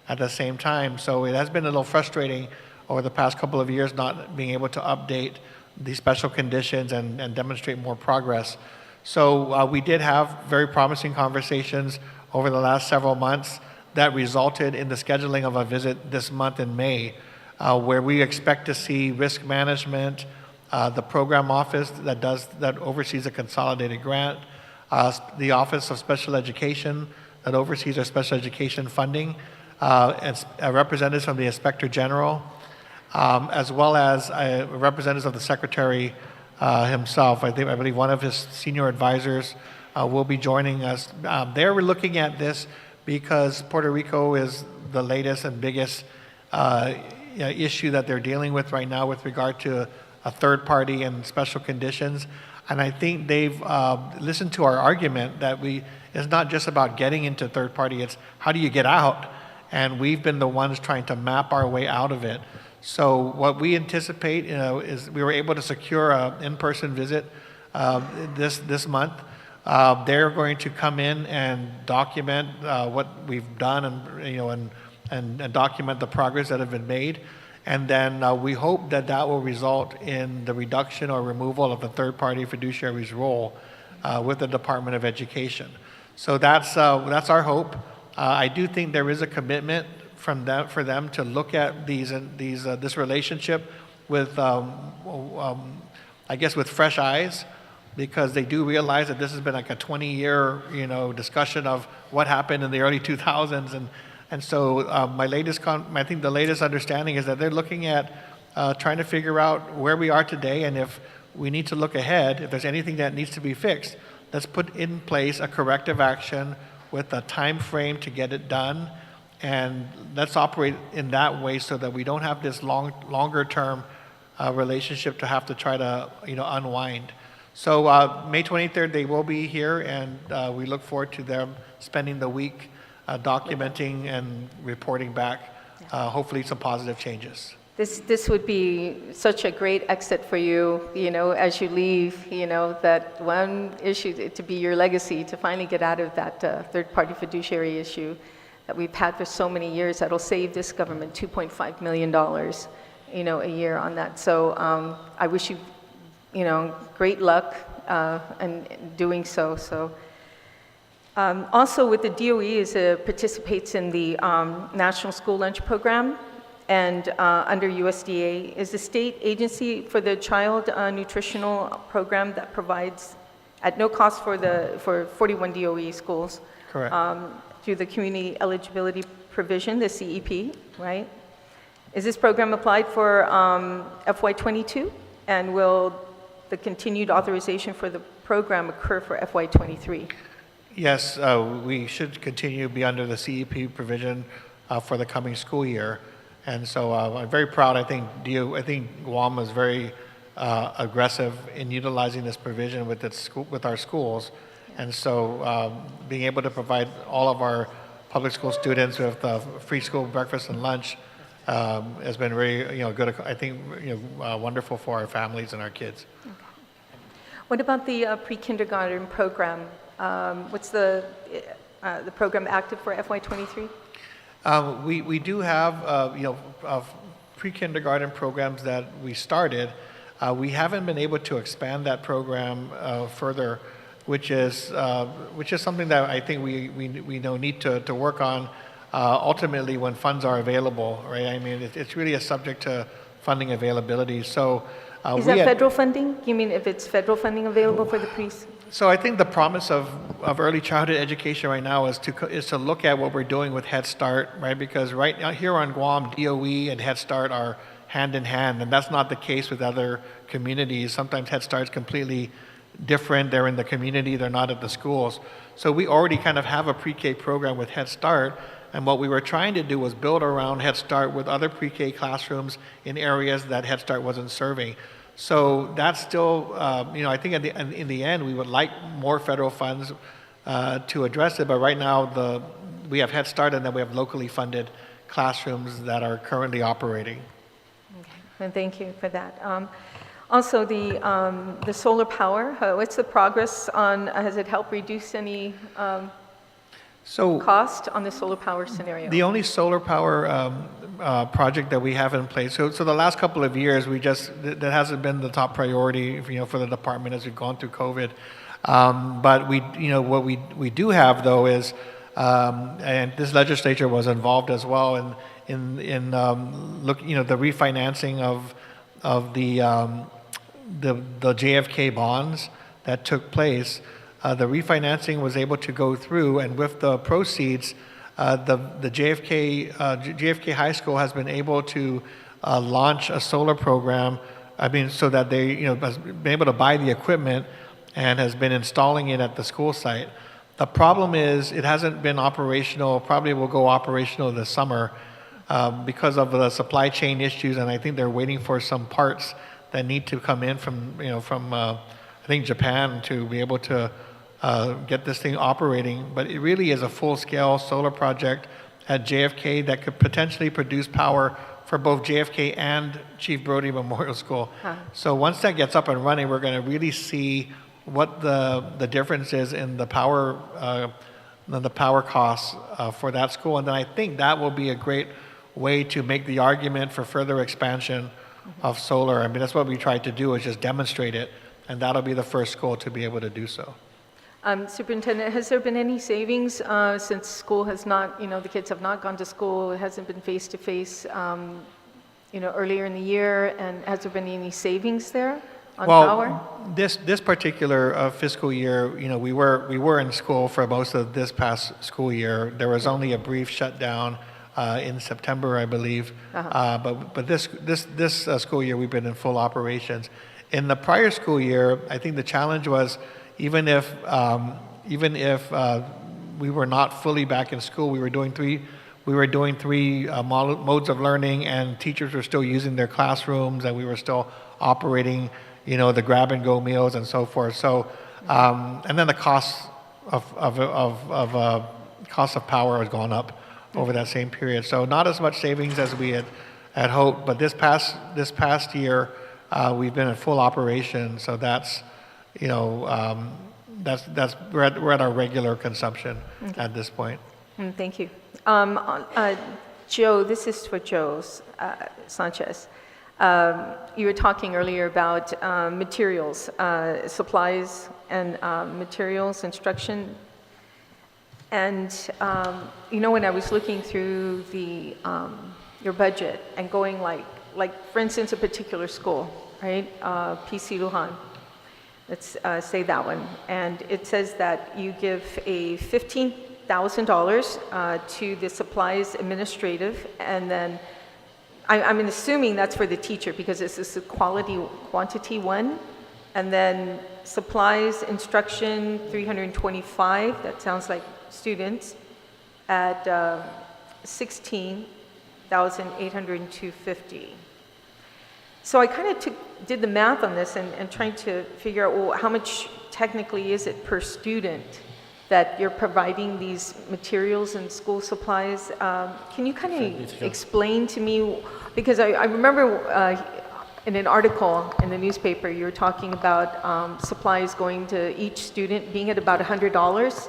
at the same time. So it has been a little frustrating over the past couple of years not being able to update these special conditions and demonstrate more progress. So we did have very promising conversations over the last several months that resulted in the scheduling of a visit this month in May, where we expect to see risk management, the program office that oversees a consolidated grant, the Office of Special Education that oversees our special education funding, and representatives from the Inspector General, as well as representatives of the Secretary himself. I believe one of his senior advisors will be joining us. They're looking at this because Puerto Rico is the latest and biggest issue that they're dealing with right now with regard to a third party and special conditions. And I think they've listened to our argument that it's not just about getting into third party, it's how do you get out? And we've been the ones trying to map our way out of it. So what we anticipate is we were able to secure an in-person visit this month. They're going to come in and document what we've done and document the progress that have been made. And then we hope that will result in the reduction or removal of the third-party fiduciary's role with the Department of Education. So that's our hope. I do think there is a commitment for them to look at this relationship with, I guess, with fresh eyes, because they do realize that this has been like a 20-year, discussion of what happened in the early 2000s, and so I think the latest understanding is that they're looking at trying to figure out where we are today, and if we need to look ahead, if there's anything that needs to be fixed, let's put in place a corrective action with a time frame to get it done, and let's operate in that way so that we don't have this longer term relationship to have to try to unwind. So May 23rd they will be here, and we look forward to them spending the week documenting and reporting back, hopefully some positive changes. This would be such a great exit for you, as you leave, that one issue to be your legacy, to finally get out of that third-party fiduciary issue that we've had for so many years. That'll save this government $2.5 million, a year on that. So I wish you, great luck in doing so. So. Also with the DOE participates in the National School Lunch Program, and under USDA is the state agency for the child nutritional program that provides at no cost for 41 DOE schools. Correct. Through the community eligibility provision, the CEP, right? Is this program applied for FY22, and will the continued authorization for the program occur for FY23? Yes, we should continue to be under the CEP provision for the coming school year, and so I'm very proud. I think Guam was very aggressive in utilizing this provision with our schools, and so being able to provide all of our public school students with free school breakfast and lunch has been very good. I think wonderful for our families and our kids. Okay. What about the pre-kindergarten program? What's the program active for FY23? We do have pre-kindergarten programs that we started. We haven't been able to expand that program further, which is something that I think we need to work on ultimately when funds are available, right? I mean, it's really a subject to funding availability. So is that federal funding? You mean if it's federal funding available for the pre-? So I think the promise of early childhood education right now is to look at what we're doing with Head Start, right? Because right now here on Guam, DOE and Head Start are hand in hand, and that's not the case with other communities. Sometimes Head Start is completely different. They're in the community, they're not at the schools. So we already kind of have a pre-K program with Head Start, and what we were trying to do was build around Head Start with other pre-K classrooms in areas that Head Start wasn't serving. So that's still, I think in the end, we would like more federal funds to address it, but right now we have Head Start and then we have locally funded classrooms that are currently operating. Okay, and thank you for that. Also, the solar power, what's the progress on, has it helped reduce any So cost on the solar power scenario? the only solar power project that we have in place, so the last couple of years, that hasn't been the top priority, for the department as we've gone through COVID. But what we do have though is, and this legislature was involved as well in the refinancing of the JFK bonds that took place. The refinancing was able to go through, and with the proceeds, the JFK High School has been able to launch a solar program. So that they has been able to buy the equipment and has been installing it at the school site. The problem is it hasn't been operational. Probably will go operational this summer because of the supply chain issues, and I think they're waiting for some parts that need to come in from I think Japan to be able to get this thing operating. But it really is a full-scale solar project at JFK that could potentially produce power for both JFK and Chief Brody Memorial School. So once that gets up and running, we're going to really see what the difference is in the power costs for that school. And then I think that will be a great way to make the argument for further expansion of solar. That's what we tried to do, is just demonstrate it, and that'll be the first school to be able to do so. Superintendent, has there been any savings since school has not, the kids have not gone to school, it hasn't been face-to-face, earlier in the year, and has there been any savings there on power? This particular fiscal year, we were in school for most of this past school year. There was only a brief shutdown in September, I believe. But this school year, we've been in full operations. In the prior school year, I think the challenge was, even if we were not fully back in school, we were doing three modes of learning, and teachers were still using their classrooms, and we were still operating, the grab-and-go meals and so forth. So, and then the cost of power has gone up over that same period. So not as much savings as we had hoped, but this past year, we've been in full operation. So that's we're at our regular consumption at this point. Thank you. Joe, this is for Joe Sanchez. You were talking earlier about materials, supplies and materials, instruction. And, when I was looking through your budget and going like for instance, a particular school, right? PC Lujan, let's say that one. And it says that you give a $15,000 to the supplies administrative, and then I'm assuming that's for the teacher because this is a quantity one, and then supplies instruction 325. That sounds like students at 16,802.50. So I kind of did the math on this and trying to figure out, well, how much technically is it per student that you're providing these materials and school supplies. Can you kind of explain to me, because I remember in an article in the newspaper, you were talking about supplies going to each student being at about $100,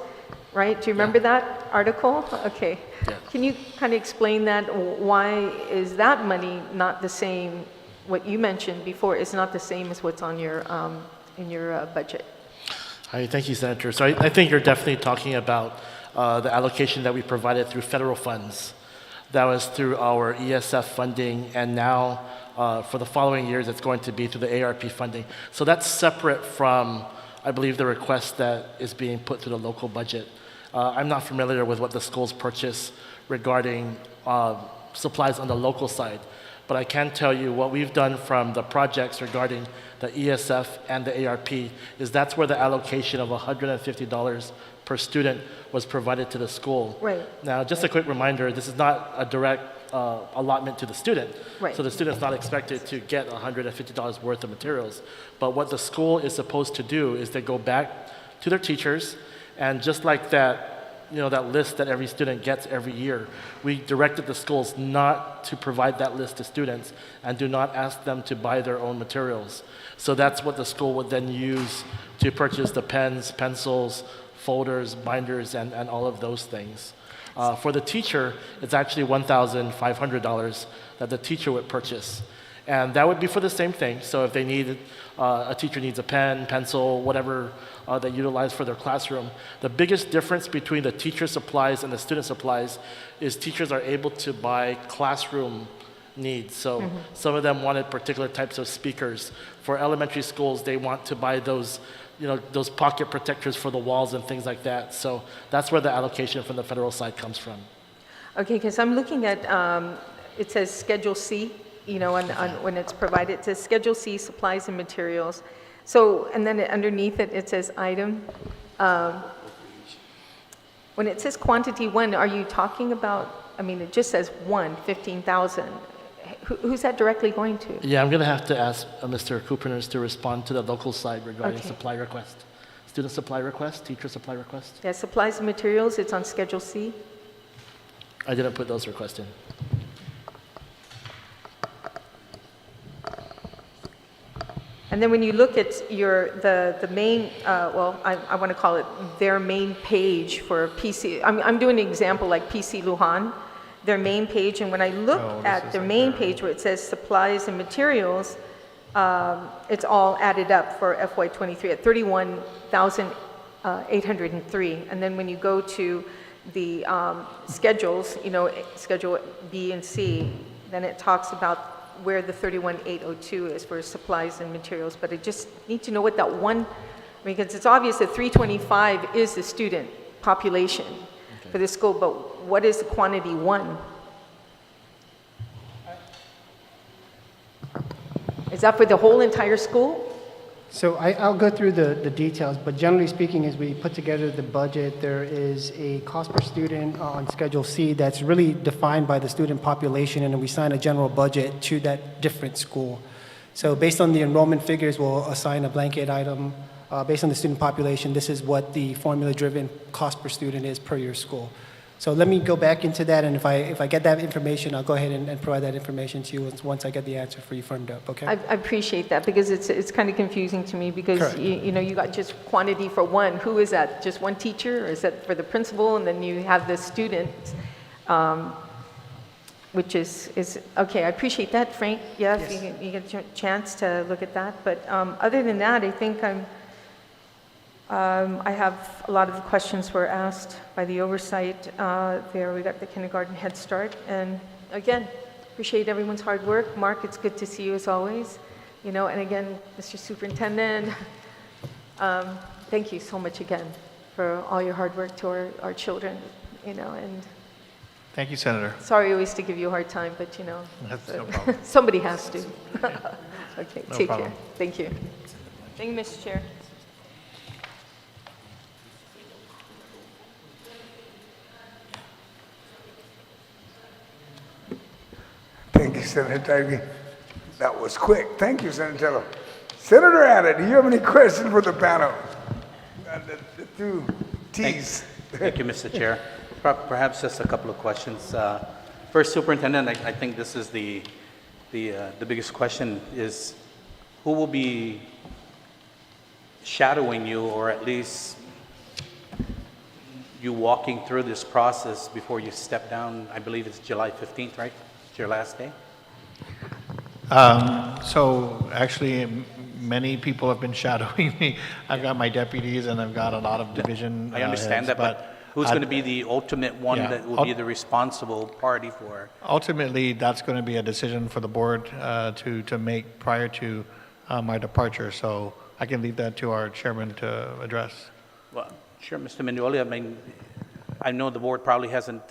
right? Do you remember that article? Okay. Yeah. Can you kind of explain that? Why is that money not the same? What you mentioned before is not the same as what's on your in your budget. Hi, thank you, Senator. So I think you're definitely talking about the allocation that we provided through federal funds. That was through our ESF funding, and now for the following years, it's going to be through the ARP funding. So that's separate from, I believe, the request that is being put through the local budget. I'm not familiar with what the schools purchase regarding supplies on the local side, but I can tell you what we've done from the projects regarding the ESF and the ARP is that's where the allocation of $150 per student was provided to the school. Right. Now, just a quick reminder, this is not a direct allotment to the student. Right. So the student's not expected to get $150 worth of materials. But what the school is supposed to do is they go back to their teachers, and just like that that list that every student gets every year. We directed the schools not to provide that list to students and do not ask them to buy their own materials. So that's what the school would then use to purchase the pens, pencils, folders, binders, and all of those things. For the teacher, it's actually $1,500 that the teacher would purchase. And that would be for the same thing. So if they need, a teacher needs a pen, pencil, whatever they utilize for their classroom. The biggest difference between the teacher supplies and the student supplies is teachers are able to buy classroom needs. So some of them wanted particular types of speakers. For elementary schools, they want to buy those, those pocket protectors for the walls and things like that. So that's where the allocation from the federal side comes from. Okay, because I'm looking at, it says Schedule C, when it's provided, it says Schedule C, supplies and materials. So, and then underneath it, it says item. When it says quantity 1, are you talking about, it just says 15,000. Who's that directly going to? Yeah, I'm going to have to ask Mr. Cooperers to respond to the local side regarding Okay. supply request. Student supply request, teacher supply request. Yeah, supplies and materials, it's on Schedule C. I didn't put those requests in. And then when you look at the main, I want to call it their main page for PC. I'm doing an example like PC Lujan, their main page. And when I look at their main page where it says supplies and materials, it's all added up for FY23 at $31,803. And then when you go to the schedules, Schedule B and C, then it talks about where the 31,802 is for supplies and materials, but I just need to know what that one, because it's obvious that 325 is the student population for the school, but what is the quantity 1? Is that for the whole entire school? So I'll go through the details, but generally speaking, as we put together the budget, there is a cost per student on Schedule C that's really defined by the student population, and then we assign a general budget to that different school. So based on the enrollment figures, we'll assign a blanket item. Based on the student population, this is what the formula-driven cost per student is per your school. So let me go back into that, and if I get that information, I'll go ahead and provide that information to you once I get the answer for you firmed up, okay? I appreciate that because it's kind of confusing to me because Correct. you got just quantity for 1. Who is that? Just one teacher, or is that for the principal? And then you have the student, which is okay. I appreciate that, Frank. Yeah, Yes. if you get a chance to look at that. But other than that, I think I have a lot of the questions were asked by the oversight. There we got the kindergarten Head Start. And again, appreciate everyone's hard work. Mark, it's good to see you as always. And again, Mr. Superintendent, thank you so much again for all your hard work to our children, and Thank you, Senator. sorry always to give you a hard time, but That's no problem. somebody has to. Okay, No take problem. care. Thank you. Thank you, Mr. Chair. Thank you, Senator Tyree. That was quick. Thank you, Senator. Senator Ada, do you have any questions for the panel? The two T's. Thank you, Mr. Chair. Perhaps just a couple of questions. First, Superintendent, I think this is the biggest question is who will be shadowing you, or at least you walking through this process before you step down? I believe it's July 15th, right? It's your last day? So actually, many people have been shadowing me. I've got my deputies and I've got a lot of division I understand heads, that, but who's going to be the ultimate one yeah, that will be the responsible party for? ultimately, that's going to be a decision for the board to make prior to my departure. So I can leave that to our chairman to address. Well, sure, Mr. Mendoli. I mean, I know the board probably hasn't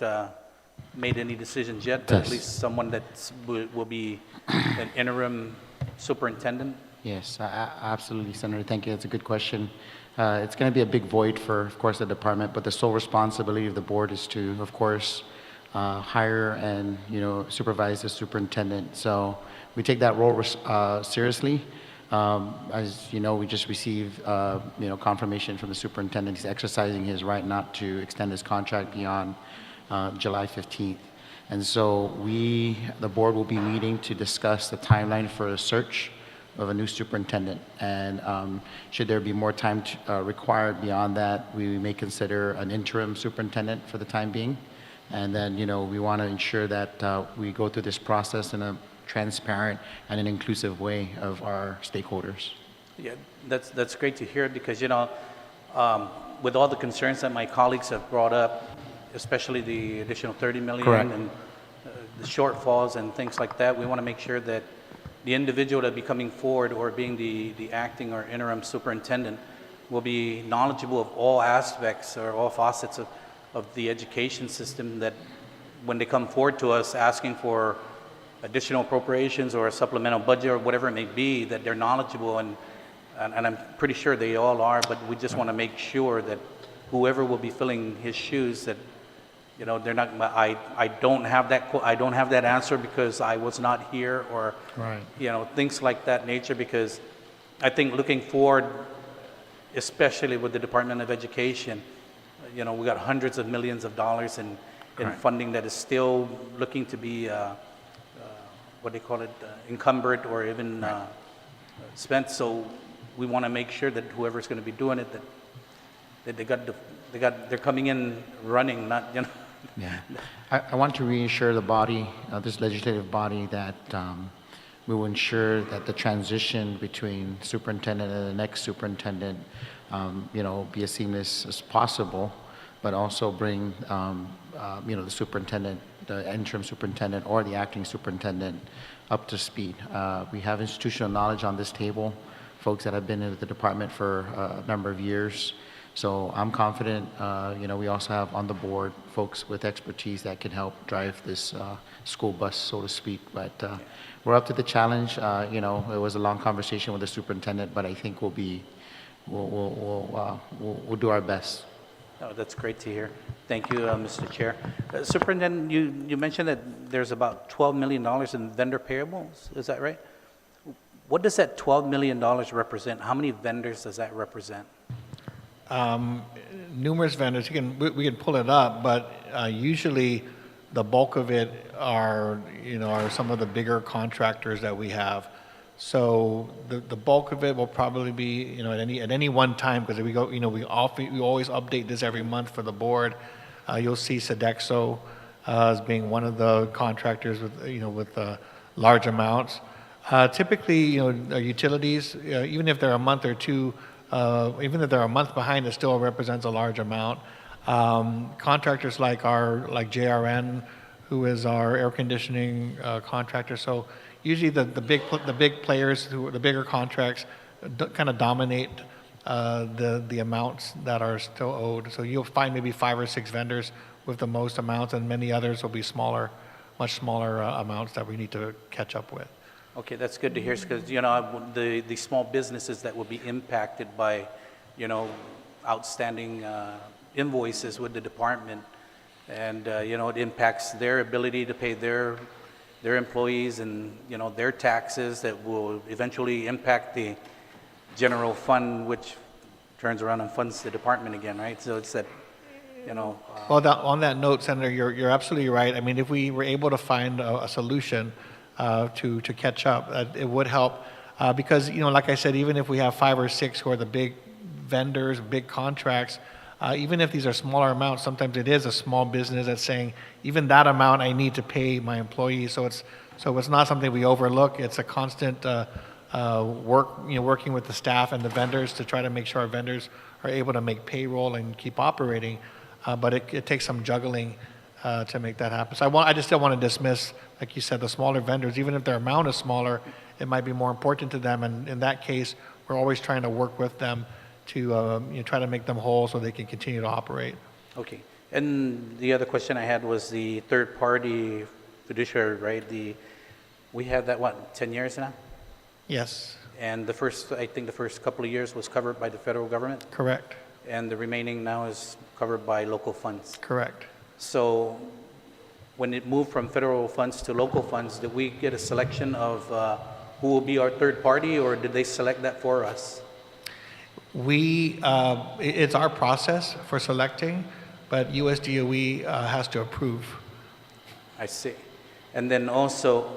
made any decisions yet, but at Yes. least someone that will be an interim superintendent. Yes, absolutely, Senator. Thank you. That's a good question. It's going to be a big void for, of course, the department, but the sole responsibility of the board is to, of course, hire and, supervise the superintendent. So we take that role seriously. As you know, we just received, confirmation from the superintendent. He's exercising his right not to extend his contract beyond July 15th. And so the board will be meeting to discuss the timeline for a search of a new superintendent. And should there be more time required beyond that, we may consider an interim superintendent for the time being. And then, we want to ensure that we go through this process in a transparent and an inclusive way of our stakeholders. Yeah, that's great to hear because, with all the concerns that my colleagues have brought up, especially the additional 30 million Correct. and the shortfalls and things like that, we want to make sure that the individual that be coming forward or being the acting or interim superintendent will be knowledgeable of all aspects or all facets of the education system, that when they come forward to us asking for additional appropriations or a supplemental budget or whatever it may be, that they're knowledgeable, and I'm pretty sure they all are, but we just want to make sure that whoever will be filling his shoes, that they're not. I don't have that answer because I was not here, or Right. Things like that nature. Because I think looking forward, especially with the Department of Education, we got hundreds of millions of dollars in funding that is still looking to be what they call it, encumbered or even spent. So we want to make sure that whoever's going to be doing it, that they're coming in running, not Yeah. I want to reassure the body, this legislative body, that we will ensure that the transition between superintendent and the next superintendent, be as seamless as possible, but also bring, the superintendent, the interim superintendent or the acting superintendent up to speed. We have institutional knowledge on this table, folks that have been in the department for a number of years. So I'm confident, we also have on the board folks with expertise that can help drive this school bus, so to speak. But we're up to the challenge. It was a long conversation with the superintendent, but I think we'll do our best. Oh, that's great to hear. Thank you, Mr. Chair. Superintendent, you mentioned that there's about $12 million in vendor payables. Is that right? What does that $12 million represent? How many vendors does that represent? Numerous vendors. We can pull it up, but usually the bulk of it are some of the bigger contractors that we have. So the bulk of it will probably be at any one time, because we always update this every month for the board. You'll see Sodexo as being one of the contractors with large amounts. Typically, our utilities, even if they're a month or two, even if they're a month behind, it still represents a large amount. Contractors like JRN, who is our air conditioning contractor. So usually the big players, the bigger contracts, kind of dominate the amounts that are still owed. So you'll find maybe 5 or 6 vendors with the most amounts, and many others will be much smaller amounts that we need to catch up with. Okay, that's good to hear, because the small businesses that will be impacted by outstanding invoices with the department, and it impacts their ability to pay their employees and their taxes, that will eventually impact the general fund, which turns around and funds the department again, right? So it's that Well, on that note, Senator, you're absolutely right. I mean, if we were able to find a solution to catch up, it would help, because like I said, even if we have 5 or 6 who are the big vendors, big contracts, even if these are smaller amounts, sometimes it is a small business that's saying, even that amount I need to pay my employees. So it's not something we overlook. It's a constant working with the staff and the vendors to try to make sure our vendors are able to make payroll and keep operating. But it takes some juggling to make that happen. So I just don't want to dismiss, like you said, the smaller vendors. Even if their amount is smaller, it might be more important to them. And in that case, we're always trying to work with them to try to make them whole so they can continue to operate. Okay. And the other question I had was the third-party fiduciary, right? We had that, 10 years now? Yes. And I think the first couple of years was covered by the federal government? Correct. And the remaining now is covered by local funds? Correct. So when it moved from federal funds to local funds, did we get a selection of who will be our third party, or did they select that for us? It's our process for selecting, but US DOE has to approve. I see. And then also,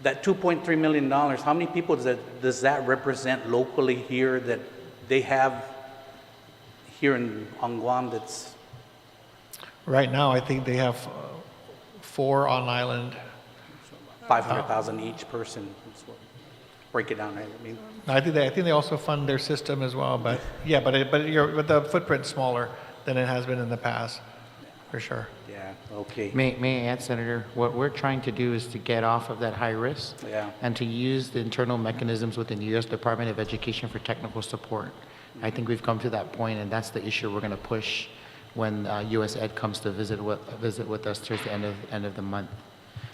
that $2.3 million, how many people does that represent locally here that they have here on Guam that's... Right now, I think they have 4 on island. 500,000 each person? Break it down, right? I mean, I think they also fund their system as well, but yeah, but the footprint's smaller than it has been in the past, for sure. yeah, okay. May I add, Senator, what we're trying to do is to get off of that high risk Yeah. and to use the internal mechanisms within the U.S. Department of Education for technical support. I think we've come to that point, and that's the issue we're going to push when US Ed comes to visit with us towards the end of the month.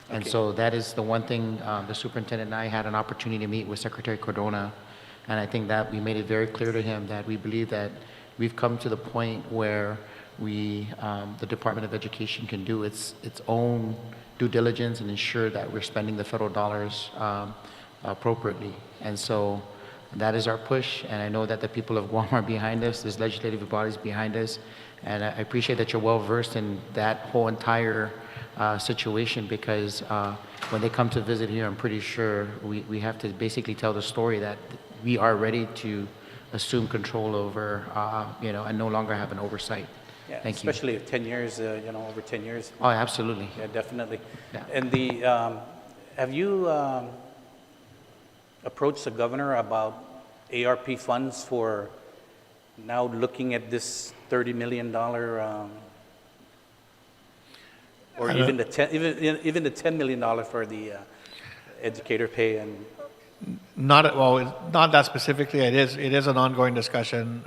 And Okay. so that is the one thing the superintendent and I had an opportunity to meet with Secretary Cardona, and I think that we made it very clear to him that we believe that we've come to the point where the Department of Education can do its own due diligence and ensure that we're spending the federal dollars appropriately. And so that is our push, and I know that the people of Guam are behind us, there's legislative bodies behind us, and I appreciate that you're well versed in that whole entire situation, because when they come to visit here, I'm pretty sure we have to basically tell the story that we are ready to assume control over, and no longer have an oversight. Yeah, Thank you. especially if 10 years, over 10 years. Oh, absolutely. Yeah, definitely. Yeah. And have you approached the governor about ARP funds for now looking at this $30 million, or even the $10 million for the educator pay? And Not that specifically. It is an ongoing discussion.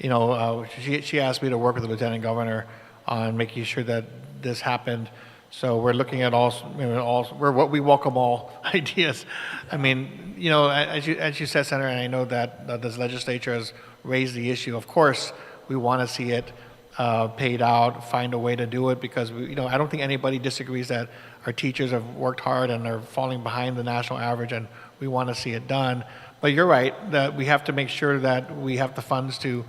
She asked me to work with the lieutenant governor on making sure that this happened. So we're looking at we welcome all ideas. I mean, as you said, Senator, and I know that this legislature has raised the issue. Of course, we want to see it paid out, find a way to do it, because I don't think anybody disagrees that our teachers have worked hard and are falling behind the national average, and we want to see it done. But you're right that we have to make sure that we have the funds to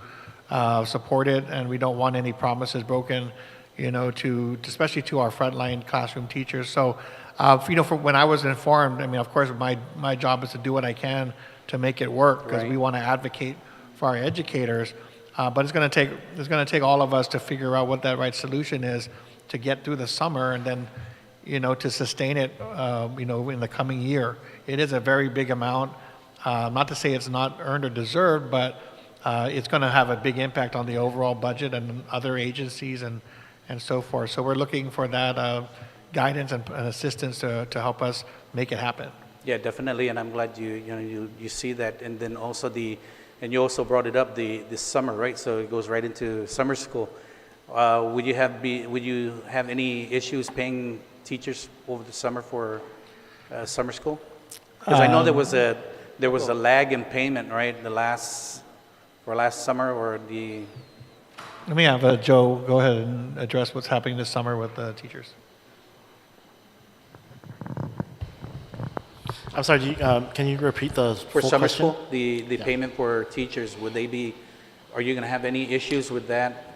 support it, and we don't want any promises broken, especially to our frontline classroom teachers. So, for when I was informed, I mean, of course, my job is to do what I can to make it work, because we want to advocate for our educators. But it's going to take all of us to figure out what that right solution is to get through the summer, and then, to sustain it, in the coming year. It is a very big amount. Not to say it's not earned or deserved, but it's going to have a big impact on the overall budget and other agencies and so forth. So we're looking for that guidance and assistance to help us make it happen. yeah, definitely. And I'm glad you see that. And then also and you also brought it up this summer, right? So it goes right into summer school. Would you have any issues paying teachers over the summer for summer school? Because I know there was a lag in payment, right? Last summer, or the... Let me have Joe go ahead and address what's happening this summer with the teachers. I'm sorry, can you repeat the For full summer question? school, the payment for teachers, are you going to have any issues with that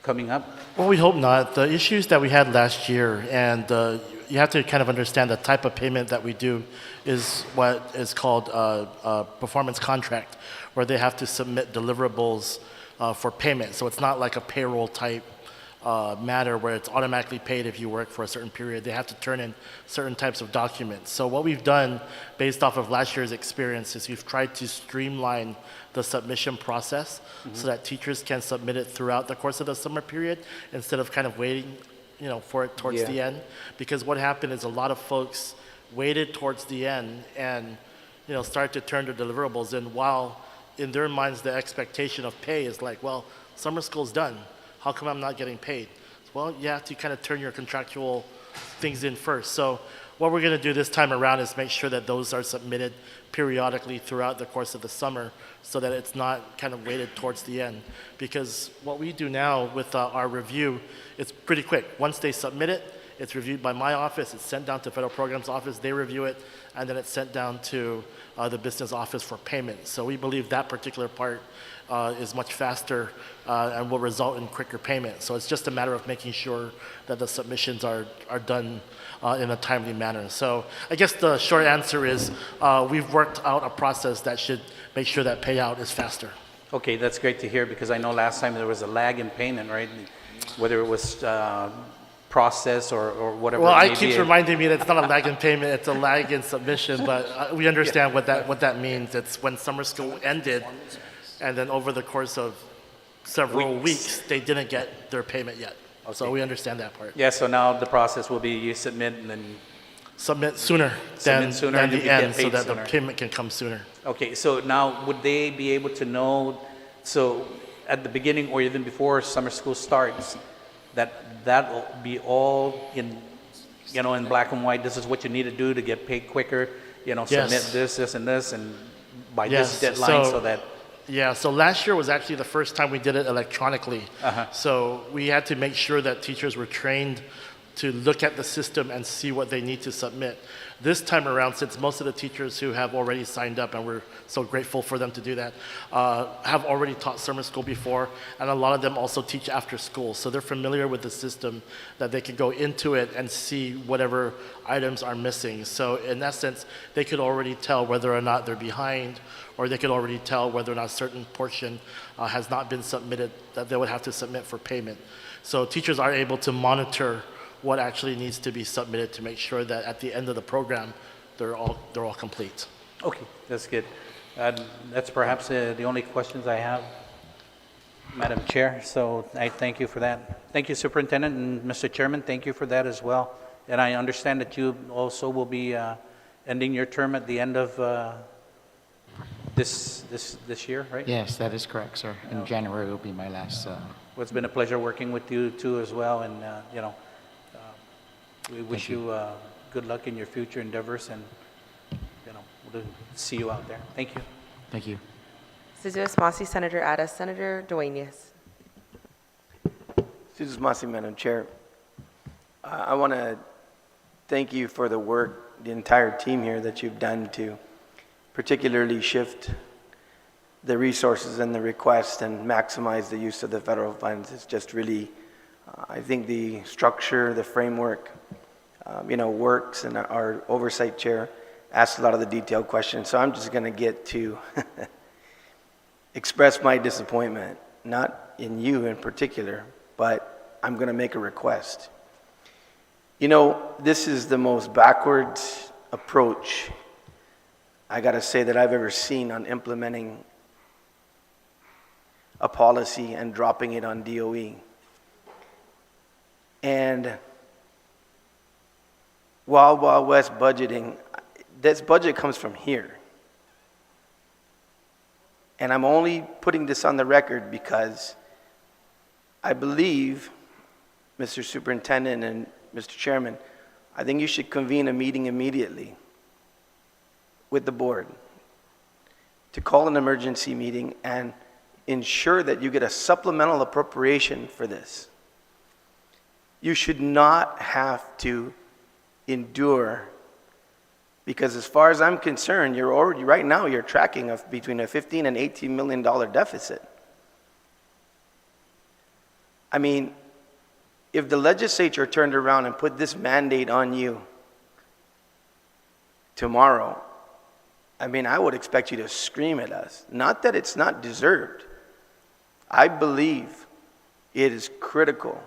coming up? Well, we hope not. The issues that we had last year, and you have to kind of understand the type of payment that we do is what is called a performance contract, where they have to submit deliverables for payment. So it's not like a payroll type matter where it's automatically paid if you work for a certain period. They have to turn in certain types of documents. So what we've done based off of last year's experience is we've tried to streamline the submission process so that teachers can submit it throughout the course of the summer period instead of kind of waiting for it towards the end. Because what happened is a lot of folks waited towards the end and started to turn their deliverables in, while in their minds the expectation of pay is like, well, summer school's done. How come I'm not getting paid? Well, you have to kind of turn your contractual things in first. So what we're going to do this time around is make sure that those are submitted periodically throughout the course of the summer so that it's not kind of weighted towards the end. Because what we do now with our review, it's pretty quick. Once they submit it, It's reviewed by my office, it's sent down to Federal Programs Office, they review it, and then it's sent down to the business office for payment. So we believe that particular part is much faster and will result in quicker payment. So it's just a matter of making sure that the submissions are done in a timely manner. So I guess the short answer is we've worked out a process that should make sure that payout is faster. Okay, that's great to hear, because I know last time there was a lag in payment, right? Whether it was process or whatever. Well, it I may keeps be. reminding me that it's not a lag in payment, it's a lag in submission, but we understand what that means. It's when summer school ended, and then over the course of several weeks, they didn't get their payment yet. So we understand that part. Yeah, so now the process will be you submit and then, Submit sooner than and you the get end, so paid that sooner. the payment can come sooner. okay, so now would they be able to know, so at the beginning or even before summer school starts, that'll be all in, in black and white, this is what you need to do to get paid quicker, Yes. submit this, and this, and by Yes, this deadline, so- so that, Yeah, so last year was actually the first time we did it electronically. So we had to make sure that teachers were trained to look at the system and see what they need to submit. This time around, since most of the teachers who have already signed up, and we're so grateful for them to do that, have already taught summer school before, and a lot of them also teach after school. So they're familiar with the system, that they could go into it and see whatever items are missing. So in essence, they could already tell whether or not they're behind, or they could already tell whether or not a certain portion has not been submitted that they would have to submit for payment. So teachers are able to monitor what actually needs to be submitted to make sure that at the end of the program, they're all complete. okay, that's good. That's perhaps the only questions I have, Madam Chair, so I thank you for that. Thank you, Superintendent, and Mr. Chairman, thank you for that as well. And I understand that you also will be ending your term at the end of this year, right? Yes, that is correct, sir. In January will be my last. Well, it's been a pleasure working with you too as well, and we wish you good luck in your future endeavors, and we'll see you out there. Thank you. Thank you. Suzus Masi, Senator Ada, Senator Dueñas. Suzus Masi, Madam Chair. I want to thank you for the work, the entire team here that you've done to particularly shift the resources and the request and maximize the use of the federal funds. It's just really, I think the structure, the framework, works, and our oversight chair asked a lot of the detailed questions. So I'm just going to get to express my disappointment, not in you in particular, but I'm going to make a request. This is the most backwards approach, I got to say, that I've ever seen on implementing a policy and dropping it on DOE. And Wild West budgeting, this budget comes from here. And I'm only putting this on the record because I believe, Mr. Superintendent and Mr. Chairman, I think you should convene a meeting immediately with the board to call an emergency meeting and ensure that you get a supplemental appropriation for this. You should not have to endure, because as far as I'm concerned, you're already, right now, you're tracking of between a $15 and $18 million deficit. I mean, if the legislature turned around and put this mandate on you tomorrow, I would expect you to scream at us. Not that it's not deserved. I believe it is critical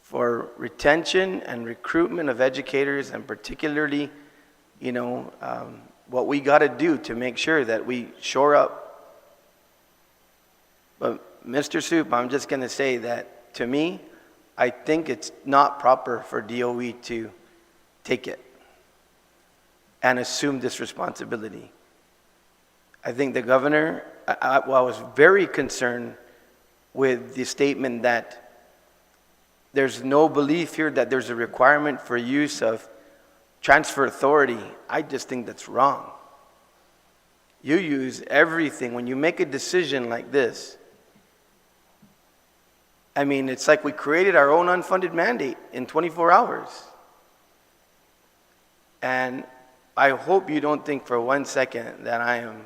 for retention and recruitment of educators, and particularly, what we got to do to make sure that we shore up. But Mr. Soup, I'm just going to say that, to me, I think it's not proper for DOE to take it and assume this responsibility. I think the governor, I was very concerned with the statement that there's no belief here that there's a requirement for use of transfer authority. I just think that's wrong. You use everything. When you make a decision like this, I mean, it's like we created our own unfunded mandate in 24 hours. And I hope you don't think for 1 second that I am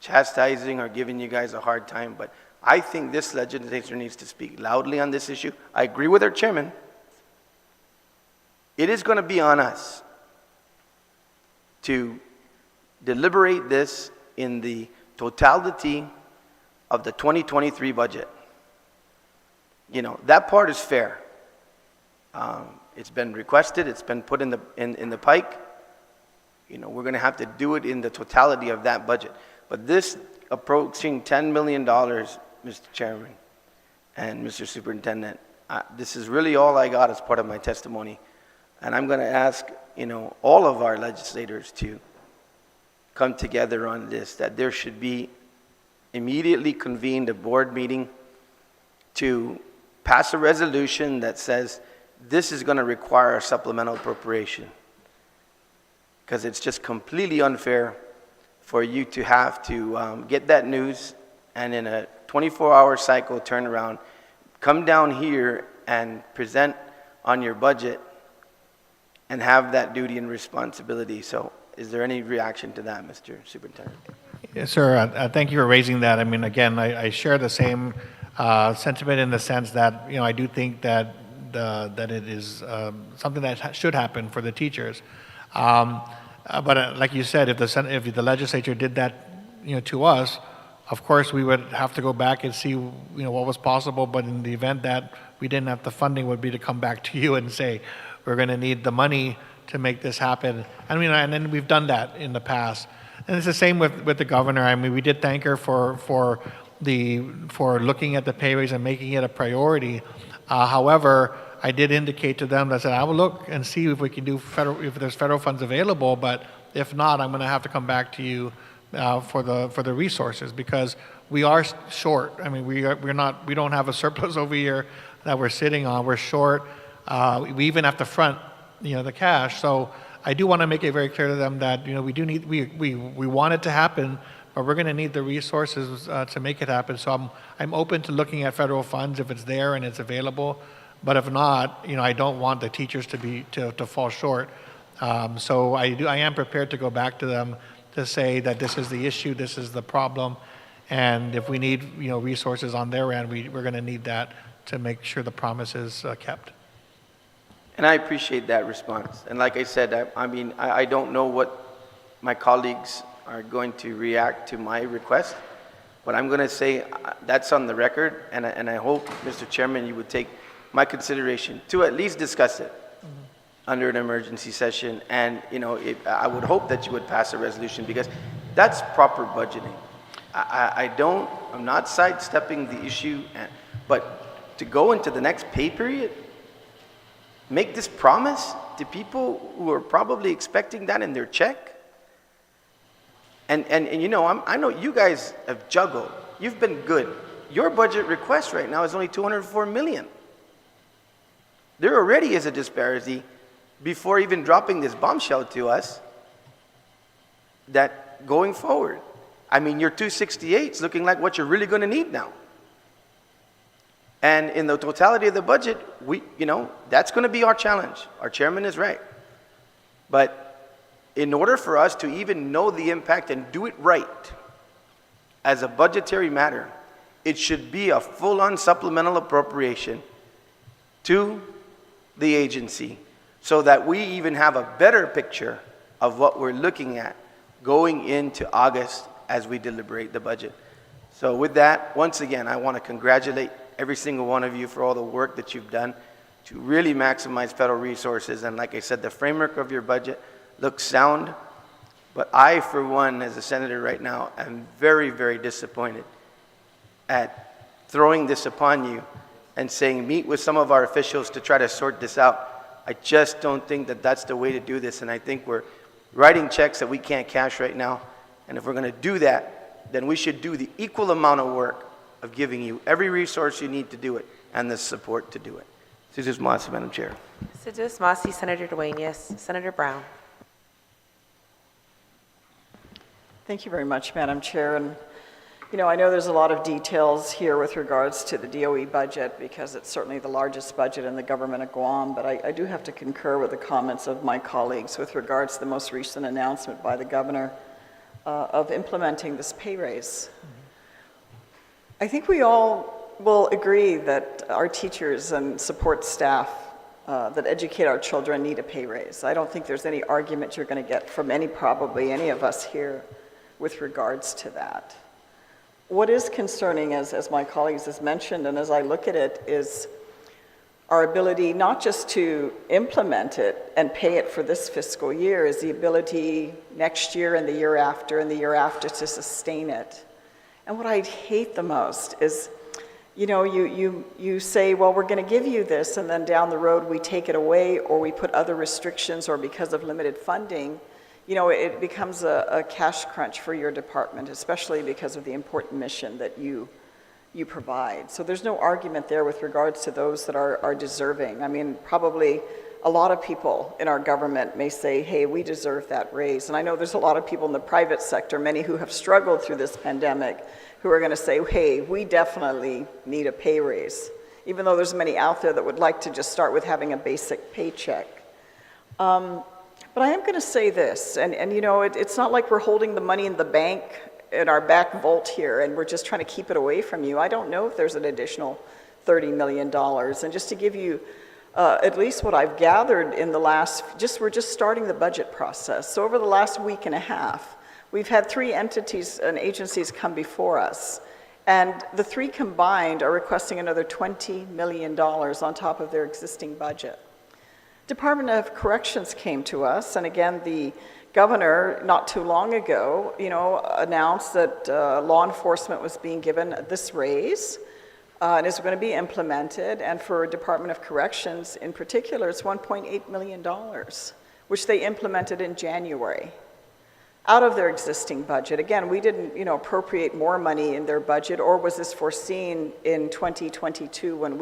chastising or giving you guys a hard time, but I think this legislature needs to speak loudly on this issue. I agree with our chairman. It is going to be on us to deliberate this in the totality of the 2023 budget. You know, that part is fair. It's been requested, it's been put in the pike. You know, we're going to have to do it in the totality of that budget. But this approaching $10 million, Mr. Chairman and Mr. Superintendent, this is really all I got as part of my testimony. And I'm going to ask, you know, all of our legislators to come together on this, that there should be immediately convened a board meeting to pass a resolution that says this is going to require a supplemental appropriation. Because it's just completely unfair for you to have to get that news and in a 24-hour cycle turn around, come down here and present on your budget and have that duty and responsibility. So is there any reaction to that, Mr. Superintendent? Yes, sir. Thank you for raising that. I mean, again, I share the same sentiment in the sense that, you know, I do think that that it is something that should happen for the teachers. But like you said, if the legislature did that, you know, to us, of course we would have to go back and see, you know, what was possible. But in the event that we didn't have the funding, would be to come back to you and say, we're going to need the money to make this happen. I mean, and then we've done that in the past. And it's the same with the governor. I mean, we did thank her for looking at the pay raise and making it a priority. However, I did indicate to them that I said I will look and see if we can do if there's federal funds available, but if not, I'm going to have to come back to you for the resources, because we are short. I mean, we don't have a surplus over here that we're sitting on. We're short. We even have to front, you know, the cash. So I do want to make it very clear to them that, you know, we do need we want it to happen, but we're going to need the resources to make it happen. So I'm open to looking at federal funds if it's there and it's available. But if not, you know, I don't want the teachers to fall short. So I am prepared to go back to them to say that this is the issue, this is the problem, and if we need, you know, resources on their end, we're going to need that to make sure the promise is kept. And I appreciate that response. And like I said, I mean, I don't know what my colleagues are going to react to my request, but I'm going to say that's on the record, and I hope, Mr. Chairman, you would take my consideration to at least discuss it under an emergency session. And, you know, I would hope that you would pass a resolution, because that's proper budgeting. I'm not sidestepping the issue, but to go into the next pay period, make this promise to people who are probably expecting that in their check. And you know, I know you guys have juggled. You've been good. Your budget request right now is only $204 million. There already is a disparity before even dropping this bombshell to us that going forward, I mean, your 268 is looking like what you're really going to need now. And in the totality of the budget, you know, that's going to be our challenge. Our chairman is right. But in order for us to even know the impact and do it right as a budgetary matter, it should be a full-on supplemental appropriation to the agency, so that we even have a better picture of what we're looking at going into August as we deliberate the budget. So with that, once again, I want to congratulate every single one of you for all the work that you've done to really maximize federal resources. And like I said, the framework of your budget looks sound, but I, for one, as a senator right now, am very, very disappointed at throwing this upon you and saying, meet with some of our officials to try to sort this out. I just don't think that that's the way to do this, and I think we're writing checks that we can't cash right now. And if we're going to do that, then we should do the equal amount of work of giving you every resource you need to do it and the support to do it. Suzus Masi, Madam Chair. Suzus Masi, Senator Dueñas. Senator Brown. Thank you very much, Madam Chair. And You know, I know there's a lot of details here with regards to the DOE budget because it's certainly the largest budget in the government of Guam, but I do have to concur with the comments of my colleagues with regards to the most recent announcement by the governor of implementing this pay raise. I think we all will agree that our teachers and support staff that educate our children need a pay raise. I don't think there's any argument you're going to get from probably any of us here with regards to that. What is concerning, as my colleagues has mentioned, and as I look at it, is our ability not just to implement it and pay it for this fiscal year, is the ability next year and the year after to sustain it. And what I hate the most is, you know, you say, well, we're going to give you this, and then down the road we take it away, or we put other restrictions, or because of limited funding, you know, it becomes a cash crunch for your department, especially because of the important mission that you provide. So there's no argument there with regards to those that are deserving. I mean, probably a lot of people in our government may say, hey, we deserve that raise. And I know there's a lot of people in the private sector, many who have struggled through this pandemic, who are going to say, hey, we definitely need a pay raise, even though there's many out there that would like to just start with having a basic paycheck. But I am going to say this, and you know, it's not like we're holding the money in the bank in our back vault here and we're just trying to keep it away from you. I don't know if there's an additional $30 million. And just to give you at least what I've gathered in the last, we're just starting the budget process. So over the last week and a half, we've had 3 entities and agencies come before us. And the 3 combined are requesting another $20 million on top of their existing budget. Department of Corrections came to us, and again, the governor, not too long ago, you know, announced that law enforcement was being given this raise, and is going to be implemented, and for Department of Corrections in particular, it's $1.8 million, which they implemented in January, out of their existing budget. Again, we didn't, you know, appropriate more money in their budget, or was this foreseen in 2022 when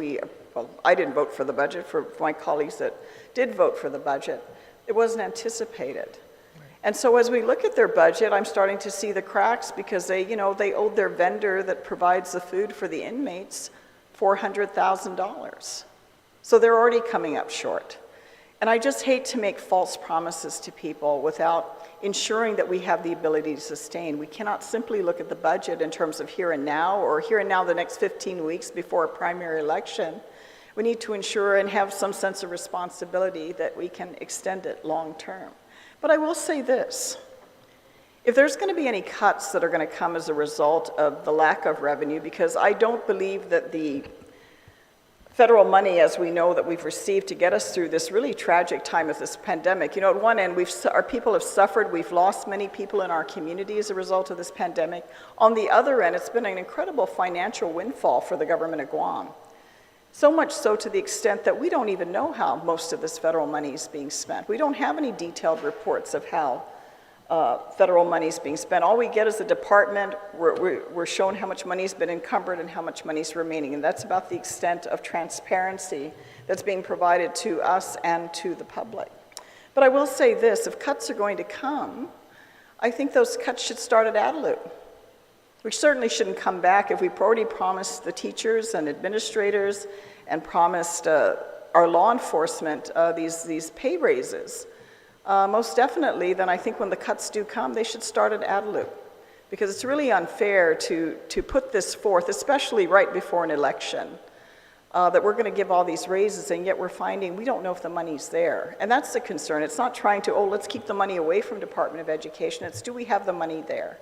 well, I didn't vote for the budget, for my colleagues that did vote for the budget. It wasn't anticipated. Right. And so as we look at their budget, I'm starting to see the cracks because they, you know, they owed their vendor that provides the food for the inmates $400,000. So they're already coming up short. And I just hate to make false promises to people without ensuring that we have the ability to sustain. We cannot simply look at the budget in terms of here and now, or here and now the next 15 weeks before a primary election. We need to ensure and have some sense of responsibility that we can extend it long term. But I will say this, if there's going to be any cuts that are going to come as a result of the lack of revenue, because I don't believe that the federal money, as we know, that we've received to get us through this really tragic time of this pandemic. You know, at one end, our people have suffered. We've lost many people in our community as a result of this pandemic. On the other end, it's been an incredible financial windfall for the government of Guam. So much so to the extent that we don't even know how most of this federal money is being spent. We don't have any detailed reports of how federal money is being spent. All we get is the department. We're shown how much money has been encumbered and how much money is remaining, and that's about the extent of transparency that's being provided to us and to the public. But I will say this, if cuts are going to come, I think those cuts should start at ADALU. We certainly shouldn't come back if we've already promised the teachers and administrators and promised our law enforcement these pay raises. Most definitely, then I think when the cuts do come, they should start at ADALU, because it's really unfair to put this forth, especially right before an election, that we're going to give all these raises, and yet we're finding we don't know if the money's there. And that's the concern. It's not trying to, let's keep the money away from Department of Education. It's, do we have the money there?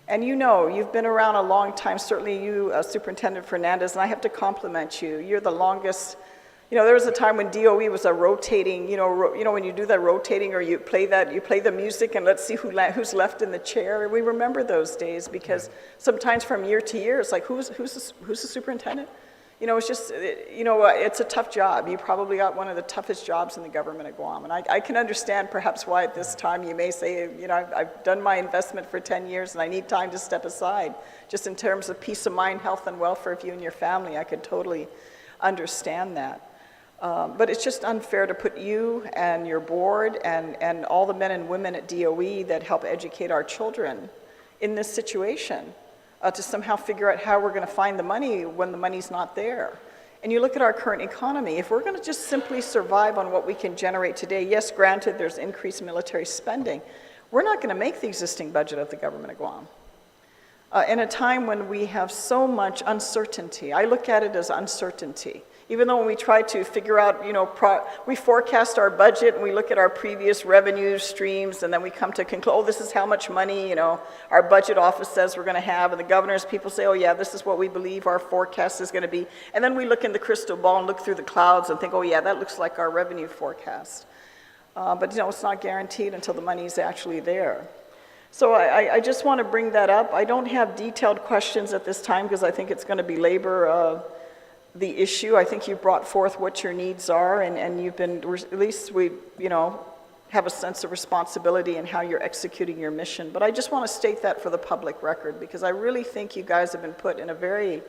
And you know, you've been around a long time, certainly you, Superintendent Fernandez, and I have to compliment you. You're the longest. You know, there was a time when DOE was a rotating, you know, when you do that rotating, or you play the music and let's see who's left in the chair. We remember those days because sometimes from year to year, it's like, who's the superintendent? You know, it's just, you know, it's a tough job. You probably got one of the toughest jobs in the government of Guam. And I can understand perhaps why at this time you may say, you know, I've done my investment for 10 years and I need time to step aside. Just in terms of peace of mind, health, and welfare of you and your family, I could totally understand that. But it's just unfair to put you and your board and all the men and women at DOE that help educate our children in this situation. to somehow figure out how we're going to find the money when the money's not there. And you look at our current economy, if we're going to just simply survive on what we can generate today, yes, granted, there's increased military spending, we're not going to make the existing budget of the government of Guam. In a time when we have so much uncertainty, I look at it as uncertainty. Even though when we try to figure out, we forecast our budget and we look at our previous revenue streams and then we come to conclude, oh, this is how much money, our budget office says we're going to have, and the governor's people say, oh yeah, this is what we believe our forecast is going to be. And then we look in the crystal ball and look through the clouds and think, oh yeah, that looks like our revenue forecast. But it's not guaranteed until the money is actually there. So I just want to bring that up. I don't have detailed questions at this time because I think it's going to belabor the issue. I think you brought forth what your needs are, and you've been, at least we, have a sense of responsibility in how you're executing your mission. But I just want to state that for the public record, because I really think you guys have been put in a very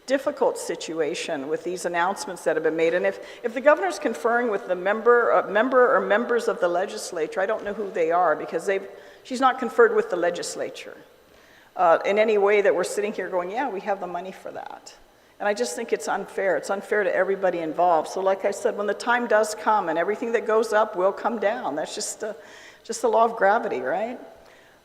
difficult situation with these announcements that have been made. And if the governor's conferring with the member or members of the legislature, I don't know who they are, because she's not conferred with the legislature in any way that we're sitting here going, yeah, we have the money for that. And I just think it's unfair. It's unfair to everybody involved. So like I said, when the time does come and everything that goes up will come down, that's just the law of gravity, right?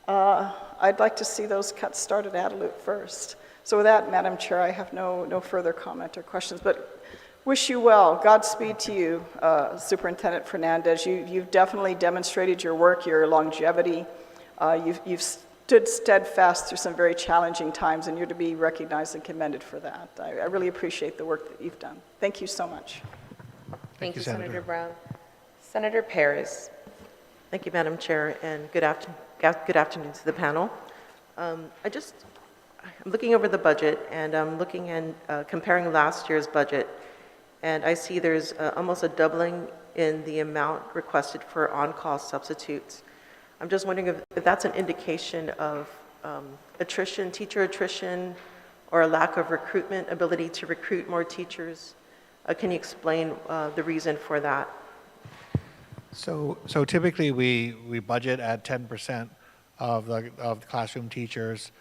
I'd like to see those cuts started at Adelut first. So with that, Madam Chair, I have no further comment or questions, but wish you well. Godspeed to you, Superintendent Fernandez. You've definitely demonstrated your work, your longevity. You've stood steadfast through some very challenging times, and you're to be recognized and commended for that. I really appreciate the work that you've done. Thank you so much. Thank you, Senator Brown. Senator Perez. Thank you, Madam Chair, and good afternoon to the panel. I'm looking over the budget, and I'm looking and comparing last year's budget, and I see there's almost a doubling in the amount requested for on-call substitutes. I'm just wondering if that's an indication of attrition, teacher attrition, or a lack of recruitment, ability to recruit more teachers. Can you explain the reason for that? So typically we budget at 10% of the classroom teachers,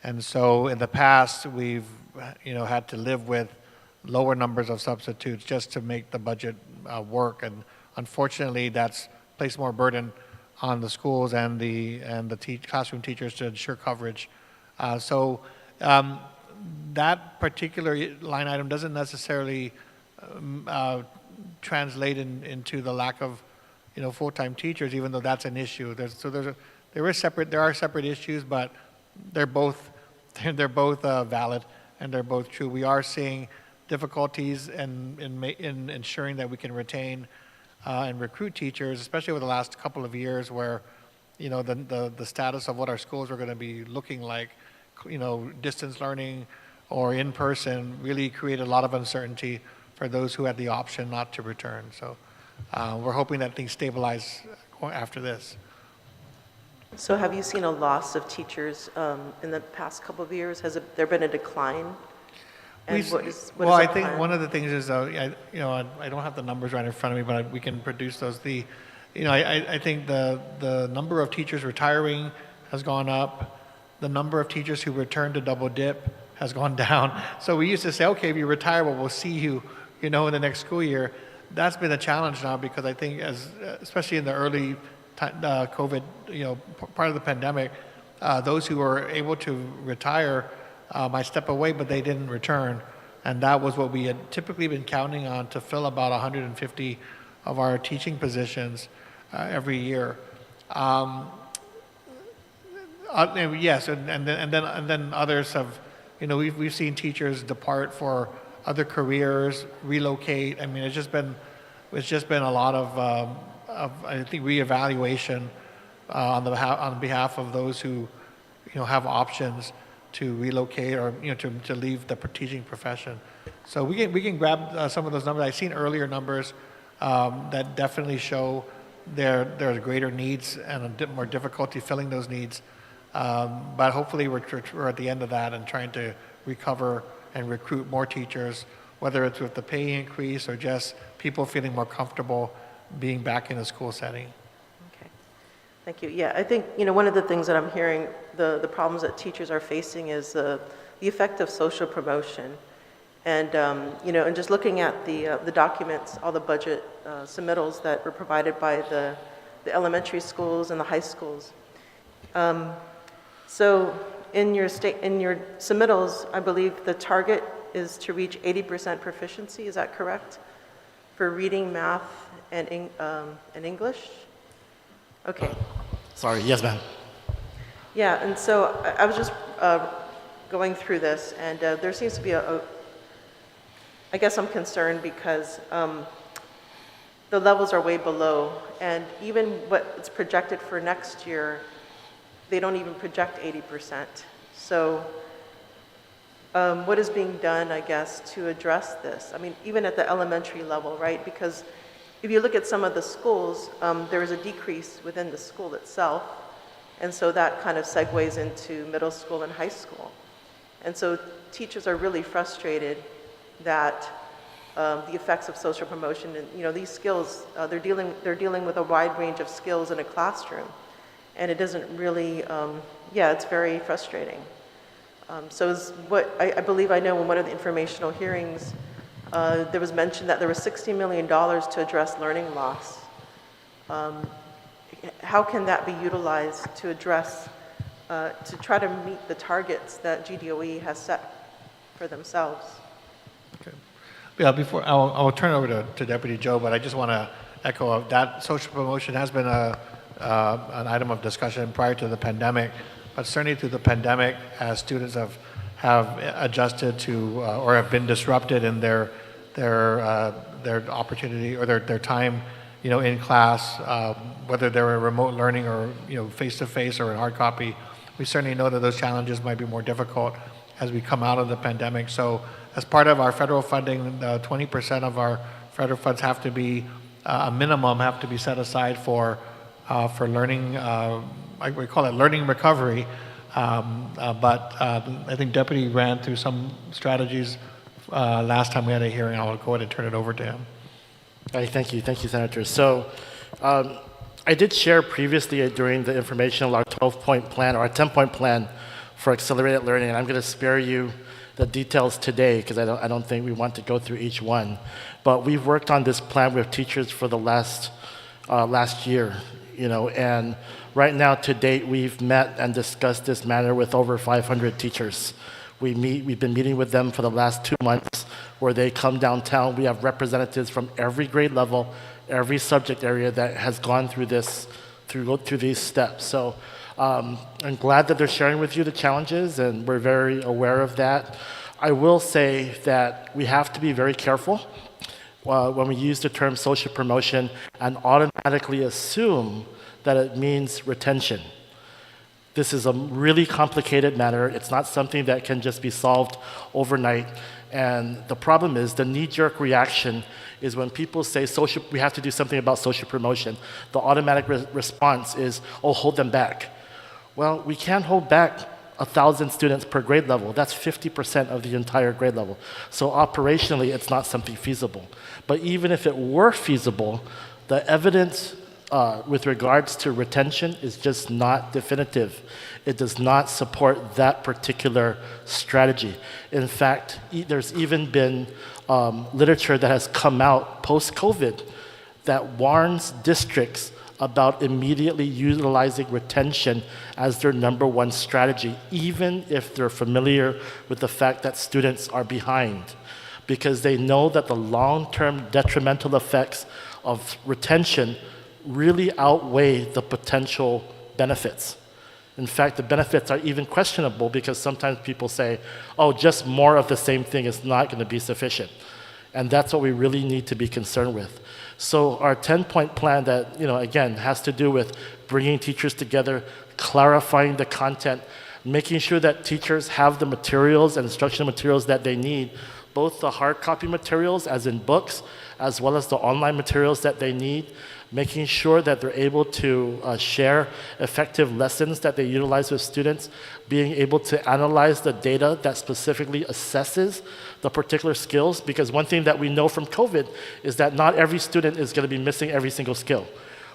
and so in the past we've had to live with lower numbers of substitutes just to make the budget work, and unfortunately that's placed more burden on the schools and the classroom teachers to ensure coverage. That particular line item doesn't necessarily translate into the lack of full-time teachers, even though that's an issue. There are separate issues, but they're both valid and they're both true. We are seeing difficulties in ensuring that we can retain and recruit teachers, especially over the last couple of years, where the status of what our schools are going to be looking like, distance learning or in person, really created a lot of uncertainty for those who had the option not to return. So we're hoping that things stabilize after this. So have you seen a loss of teachers in the past couple of years? Has there been a decline? And I think one of the things is, I don't have the numbers right in front of me, but we can produce those. I think the number of teachers retiring has gone up. The number of teachers who return to double dip has gone down. So we used to say, okay, if you retire, well, we'll see you, in the next school year. That's been a challenge now, because I think especially in the early COVID, part of the pandemic, those who were able to retire might step away, but they didn't return. And that was what we had typically been counting on to fill about 150 of our teaching positions every year. Yes, and then others have, we've seen teachers depart for other careers, relocate. I mean, it's just been a lot of I think reevaluation on behalf of those who have options to relocate or to leave the teaching profession. So we can grab some of those numbers. I've seen earlier numbers that definitely show there's greater needs and a more difficulty filling those needs. But hopefully we're at the end of that and trying to recover and recruit more teachers, whether it's with the pay increase or just people feeling more comfortable being back in a school setting. Okay. Thank you. Yeah, I think, one of the things that I'm hearing, the problems that teachers are facing is the effect of social promotion. And, and just looking at the documents, all the budget submittals that were provided by the elementary schools and the high schools. So in your submittals, I believe the target is to reach 80% proficiency. Is that correct? For reading, math, and English? Okay. Sorry, yes, ma'am. Yeah, and so I was just going through this, and there seems to be I guess I'm concerned because the levels are way below, and even what's projected for next year, they don't even project 80%. So what is being done, I guess, to address this? I mean, even at the elementary level, right? Because if you look at some of the schools, there is a decrease within the school itself, and so that kind of segues into middle school and high school. And so teachers are really frustrated that the effects of social promotion and these skills, they're dealing with a wide range of skills in a classroom, and it doesn't really, it's very frustrating. So what I believe I know in one of the informational hearings, there was mentioned that there was $60 million to address learning loss. How can that be utilized to address, to try to meet the targets that GDOE has set for themselves? Okay. Yeah, before I'll turn it over to Deputy Joe, but I just want to echo that social promotion has been an item of discussion prior to the pandemic, but certainly through the pandemic, as students have adjusted to or have been disrupted in their opportunity or their time, in class, whether they're remote learning or face-to-face or in hard copy, we certainly know that those challenges might be more difficult as we come out of the pandemic. So as part of our federal funding, 20% of our federal funds have to be, a minimum have to be set aside for learning, we call it learning recovery. But I think Deputy ran through some strategies last time we had a hearing. I'll go ahead and turn it over to him. All right, thank you, Senator. So I did share previously during the informational our 12-point plan or our 10-point plan for accelerated learning, and I'm going to spare you the details today because I don't think we want to go through each one. But we've worked on this plan with teachers for the last year, and right now to date we've met and discussed this matter with over 500 teachers. We've been meeting with them for the last 2 months where they come downtown. We have representatives from every grade level, every subject area that has gone through through these steps. So I'm glad that they're sharing with you the challenges, and we're very aware of that. I will say that we have to be very careful when we use the term social promotion and automatically assume that it means retention. This is a really complicated matter. It's not something that can just be solved overnight. And the problem is the knee-jerk reaction is when people say we have to do something about social promotion, the automatic response is, oh, hold them back. Well, we can't hold back 1,000 students per grade level. That's 50% of the entire grade level. So operationally, it's not something feasible. But even if it were feasible, the evidence with regards to retention is just not definitive. It does not support that particular strategy. In fact, there's even been literature that has come out post-COVID that warns districts about immediately utilizing retention as their #1 strategy, even if they're familiar with the fact that students are behind, because they know that the long-term detrimental effects of retention really outweigh the potential benefits. In fact, the benefits are even questionable because sometimes people say, oh, just more of the same thing is not going to be sufficient. And that's what we really need to be concerned with. So our 10-point plan that, again, has to do with bringing teachers together, clarifying the content, making sure that teachers have the materials and instructional materials that they need, both the hard copy materials, as in books, as well as the online materials that they need, making sure that they're able to share effective lessons that they utilize with students, being able to analyze the data that specifically assesses the particular skills, because one thing that we know from COVID is that not every student is going to be missing every single skill.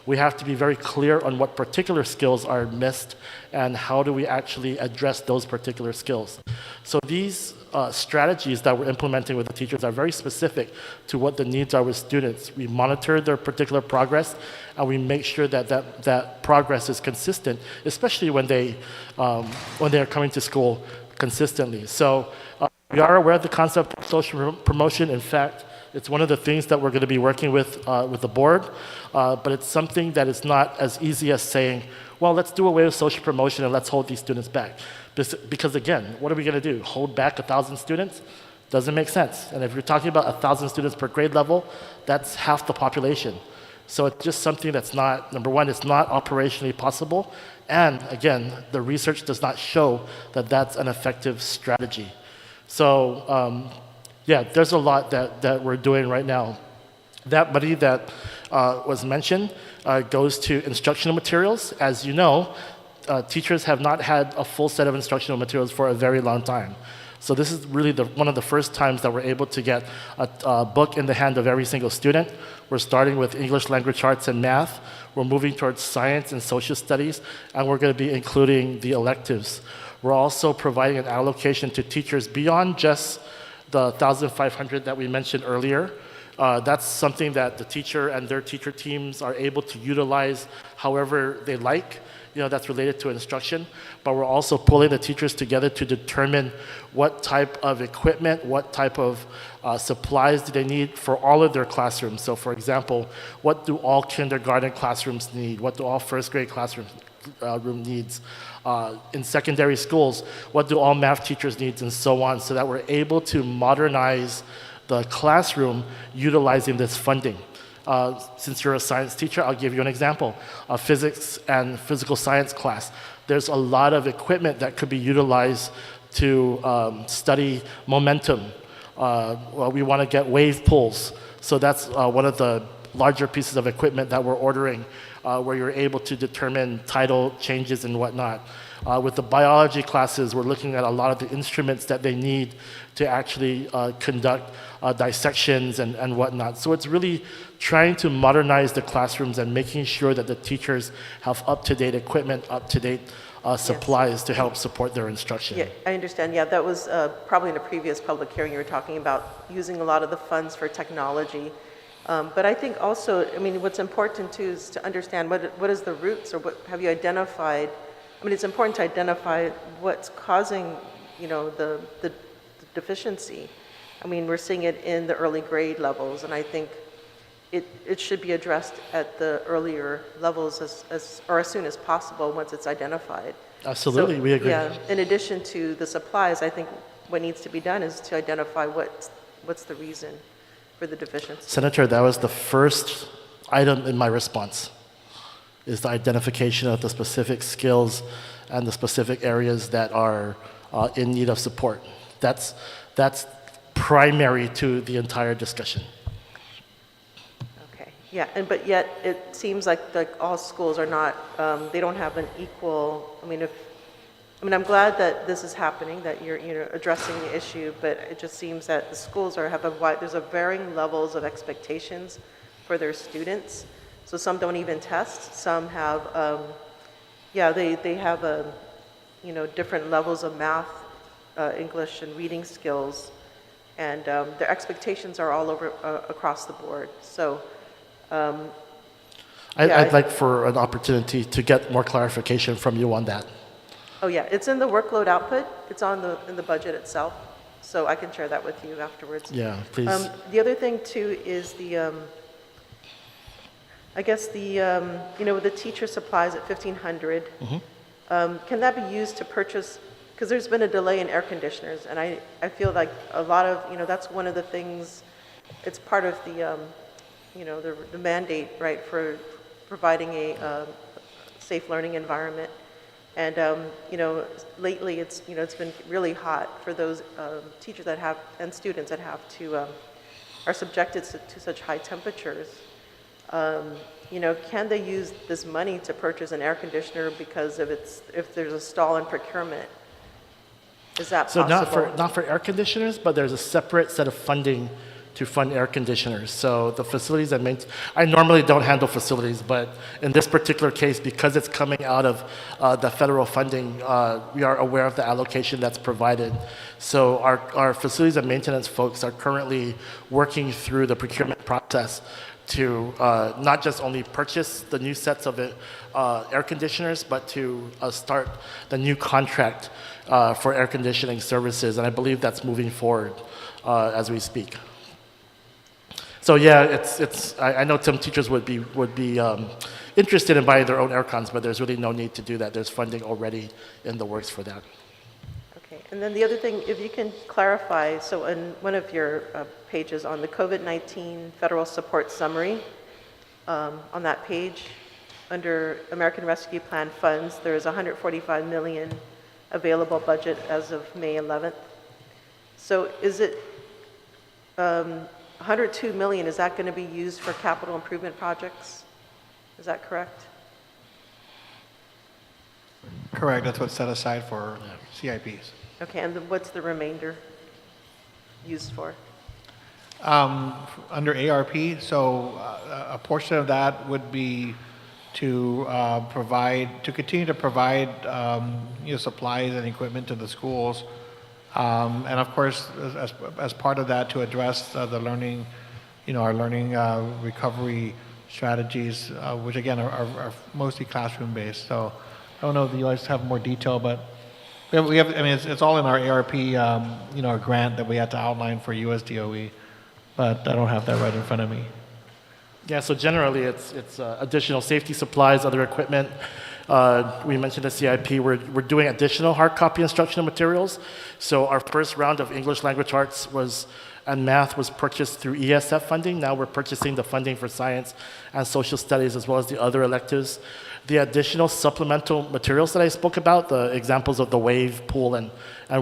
we have to be very clear on what particular skills are missed and how do we actually address those particular skills. So these strategies that we're implementing with the teachers are very specific to what the needs are with students. We monitor their particular progress, and we make sure that that progress is consistent, especially when they are coming to school consistently. So we are aware of the concept of social promotion. In fact, it's one of the things that we're going to be working with the board, but it's something that is not as easy as saying, well, let's do away with social promotion and let's hold these students back. Because again, what are we going to do? Hold back 1,000 students? Doesn't make sense. And if you're talking about 1,000 students per grade level, that's half the population. So it's just something that's not, number one, it's not operationally possible. And again, the research does not show that that's an effective strategy. So yeah, there's a lot that we're doing right now. That money that was mentioned goes to instructional materials. As you know, teachers have not had a full set of instructional materials for a very long time. So this is really one of the first times that we're able to get a book in the hand of every single student. We're starting with English language arts and math. We're moving towards science and social studies, and we're going to be including the electives. We're also providing an allocation to teachers beyond just the 1,500 that we mentioned earlier. That's something that the teacher and their teacher teams are able to utilize however they like. That's related to instruction, but we're also pulling the teachers together to determine what type of equipment, what type of supplies do they need for all of their classrooms. So for example, what do all kindergarten classrooms need? What do all first grade classroom needs? In secondary schools, what do all math teachers need, and so on, so that we're able to modernize the classroom utilizing this funding. Since you're a science teacher, I'll give you an example. A physics and physical science class. There's a lot of equipment that could be utilized to study momentum. We want to get wave pools. So that's one of the larger pieces of equipment that we're ordering, where you're able to determine tidal changes and whatnot. With the biology classes, we're looking at a lot of the instruments that they need to actually conduct dissections and whatnot. So it's really trying to modernize the classrooms and making sure that the teachers have up-to-date equipment, up-to-date supplies to help support their instruction. Yeah, I understand. Yeah, that was probably in a previous public hearing you were talking about using a lot of the funds for technology. But I think also, what's important too is to understand what is the roots, or what have you identified. It's important to identify what's causing, the deficiency. We're seeing it in the early grade levels, and I think it should be addressed at the earlier levels as soon as possible once it's identified. Absolutely, so, we agree. Yeah, in addition to the supplies, I think what needs to be done is to identify what's the reason for the deficiency. Senator, that was the first item in my response, is the identification of the specific skills and the specific areas that are in need of support. That's primary to the entire discussion. Okay, yeah, but yet it seems like all schools are not, they don't have an equal, I'm glad that this is happening, that you're addressing the issue, but it just seems that the schools there's a varying levels of expectations for their students. So some don't even test, some have, they have different levels of math, English and reading skills, and their expectations are all over, across the board. So, I'd like for an opportunity to get more clarification from you on that. Oh yeah, it's in the workload output. It's in the budget itself, so I can share that with you afterwards. Yeah, please. The other thing too is the, I guess the teacher supplies at $1,500. Mm-hmm. Can that be used to purchase? Because there's been a delay in air conditioners, and I feel like a lot of that's one of the things. It's part of the the mandate, right, for providing a safe learning environment. And lately it's been really hot for those teachers that have and students that have to are subjected to such high temperatures. Can they use this money to purchase an air conditioner because if there's a stall in procurement? Is that possible? So not for air conditioners, but there's a separate set of funding to fund air conditioners. So the facilities and maintenance, I normally don't handle facilities, but in this particular case, because it's coming out of the federal funding, we are aware of the allocation that's provided. So our facilities and maintenance folks are currently working through the procurement process to not just only purchase the new sets of air conditioners, but to start the new contract for air conditioning services. And I believe that's moving forward as we speak. So yeah, I know some teachers would be interested in buying their own air cons, but there's really no need to do that. There's funding already in the works for that. Okay, and then the other thing, if you can clarify, so in one of your pages on the COVID-19 Federal Support Summary, on that page, under American Rescue Plan funds, there is $145 million available budget as of May 11th. So is it 102 million, is that going to be used for capital improvement projects? Is that correct? Correct, that's what's set aside for CIPs. Okay, and then what's the remainder used for? Under ARP, so a portion of that would be to continue to provide supplies and equipment to the schools. And of course, as part of that, to address the learning, our learning recovery strategies, which again are mostly classroom-based. So I don't know if you guys have more detail, but we have. I mean, it's all in our ARP, our grant that we had to outline for US DOE, but I don't have that right in front of me. Yeah, so generally it's additional safety supplies, other equipment. We mentioned the CIP, we're doing additional hard copy instructional materials. So our first round of English language arts and math was purchased through ESF funding. Now we're purchasing the funding for science and social studies as well as the other electives. The additional supplemental materials that I spoke about, the examples of the wave pool and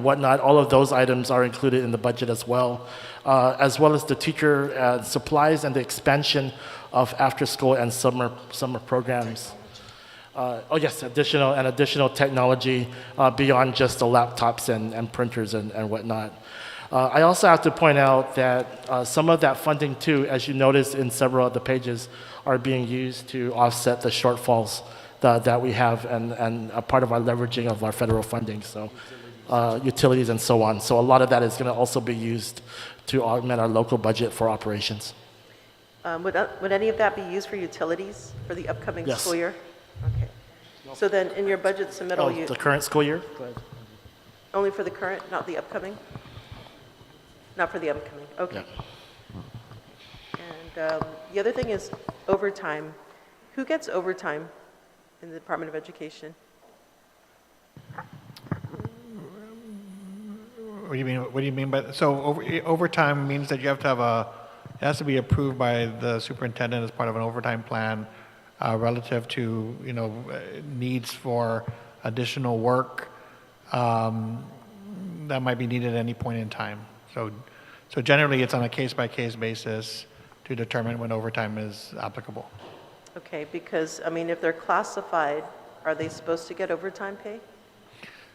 whatnot, all of those items are included in the budget as well as the teacher supplies and the expansion of after-school and summer programs. Additional technology beyond just the laptops and printers and whatnot. I also have to point out that some of that funding too, as you notice in several of the pages, are being used to offset the shortfalls that we have and a part of our leveraging of our federal funding, so utilities and so on. So a lot of that is going to also be used to augment our local budget for operations. Would any of that be used for utilities for the upcoming Yes. school year? Okay. So then in your budget submittal, The current school year? Go ahead. only for the current, not the upcoming? Not for the upcoming, okay. Yeah. And the other thing is overtime. Who gets overtime in the Department of Education? What do you mean by that? So overtime means that you have to have it has to be approved by the superintendent as part of an overtime plan relative to needs for additional work that might be needed at any point in time. So generally it's on a case-by-case basis to determine when overtime is applicable. Okay, because, I mean, if they're classified, are they supposed to get overtime pay?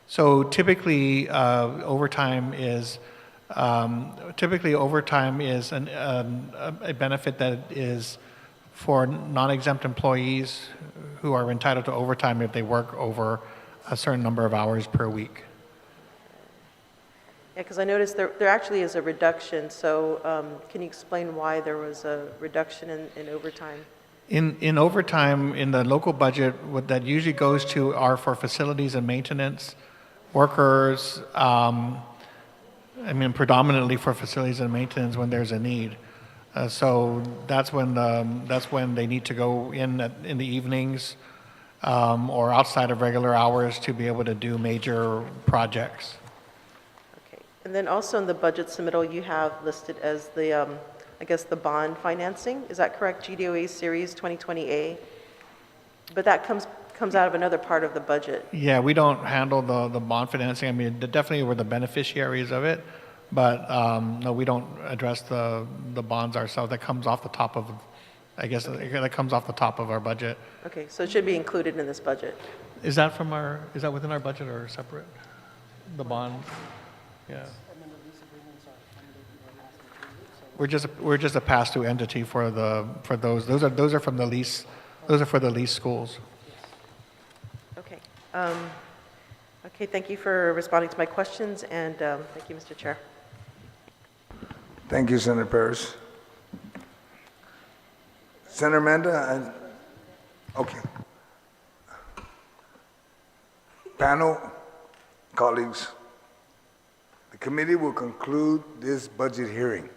So typically, overtime is a benefit that is for non-exempt employees who are entitled to overtime if they work over a certain number of hours per week. Yeah, because I noticed there actually is a reduction, so can you explain why there was a reduction in overtime? In overtime, in the local budget, what that usually goes to are for facilities and maintenance workers, predominantly for facilities and maintenance when there's a need. So that's when they need to go in the evenings or outside of regular hours to be able to do major projects. Okay, and then also in the budget submittal, you have listed as the, the bond financing. Is that correct? GDOA Series 2020A? But that comes out of another part of the budget. Yeah, we don't handle the bond financing. I mean, definitely we're the beneficiaries of it, but no, we don't address the bonds ourselves. That comes off the top of, that comes off the top of our budget. Okay, so it should be included in this budget. Is that within our budget or separate? The bond? Yeah. We're just a pass-through entity for those. Those are from the lease. Those are for the lease schools. Okay. Okay, thank you for responding to my questions, and thank you, Mr. Chair. Thank you, Senator Paris. Senator Manda, okay. Panel, colleagues, the committee will conclude this budget hearing,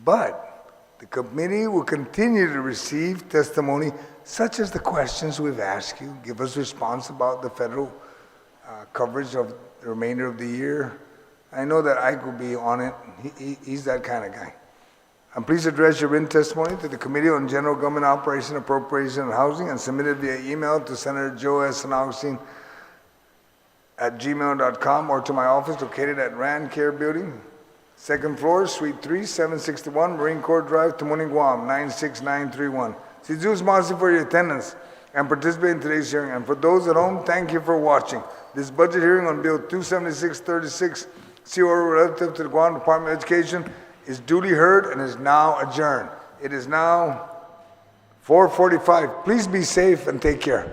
but the committee will continue to receive testimony such as the questions we've asked you, give us response about the federal coverage of the remainder of the year. I know that Ike will be on it. He's that kind of guy. And please address your written testimony to the Committee on General Government Operation, Appropriation, and Housing and submit it via email to Senator Joe S. Agustin at gmail.com or to my office located at Rand Care Building, 2nd floor, Suite 3, 761 Marine Corps Drive, Tamuning, Guam, 96931. Si Zeus Masi for your attendance and participate in today's hearing. And for those at home, thank you for watching. This budget hearing on Bill 27636, CO relative to the Guam Department of Education, is duly heard and is now adjourned. It is now 4:45. Please be safe and take care.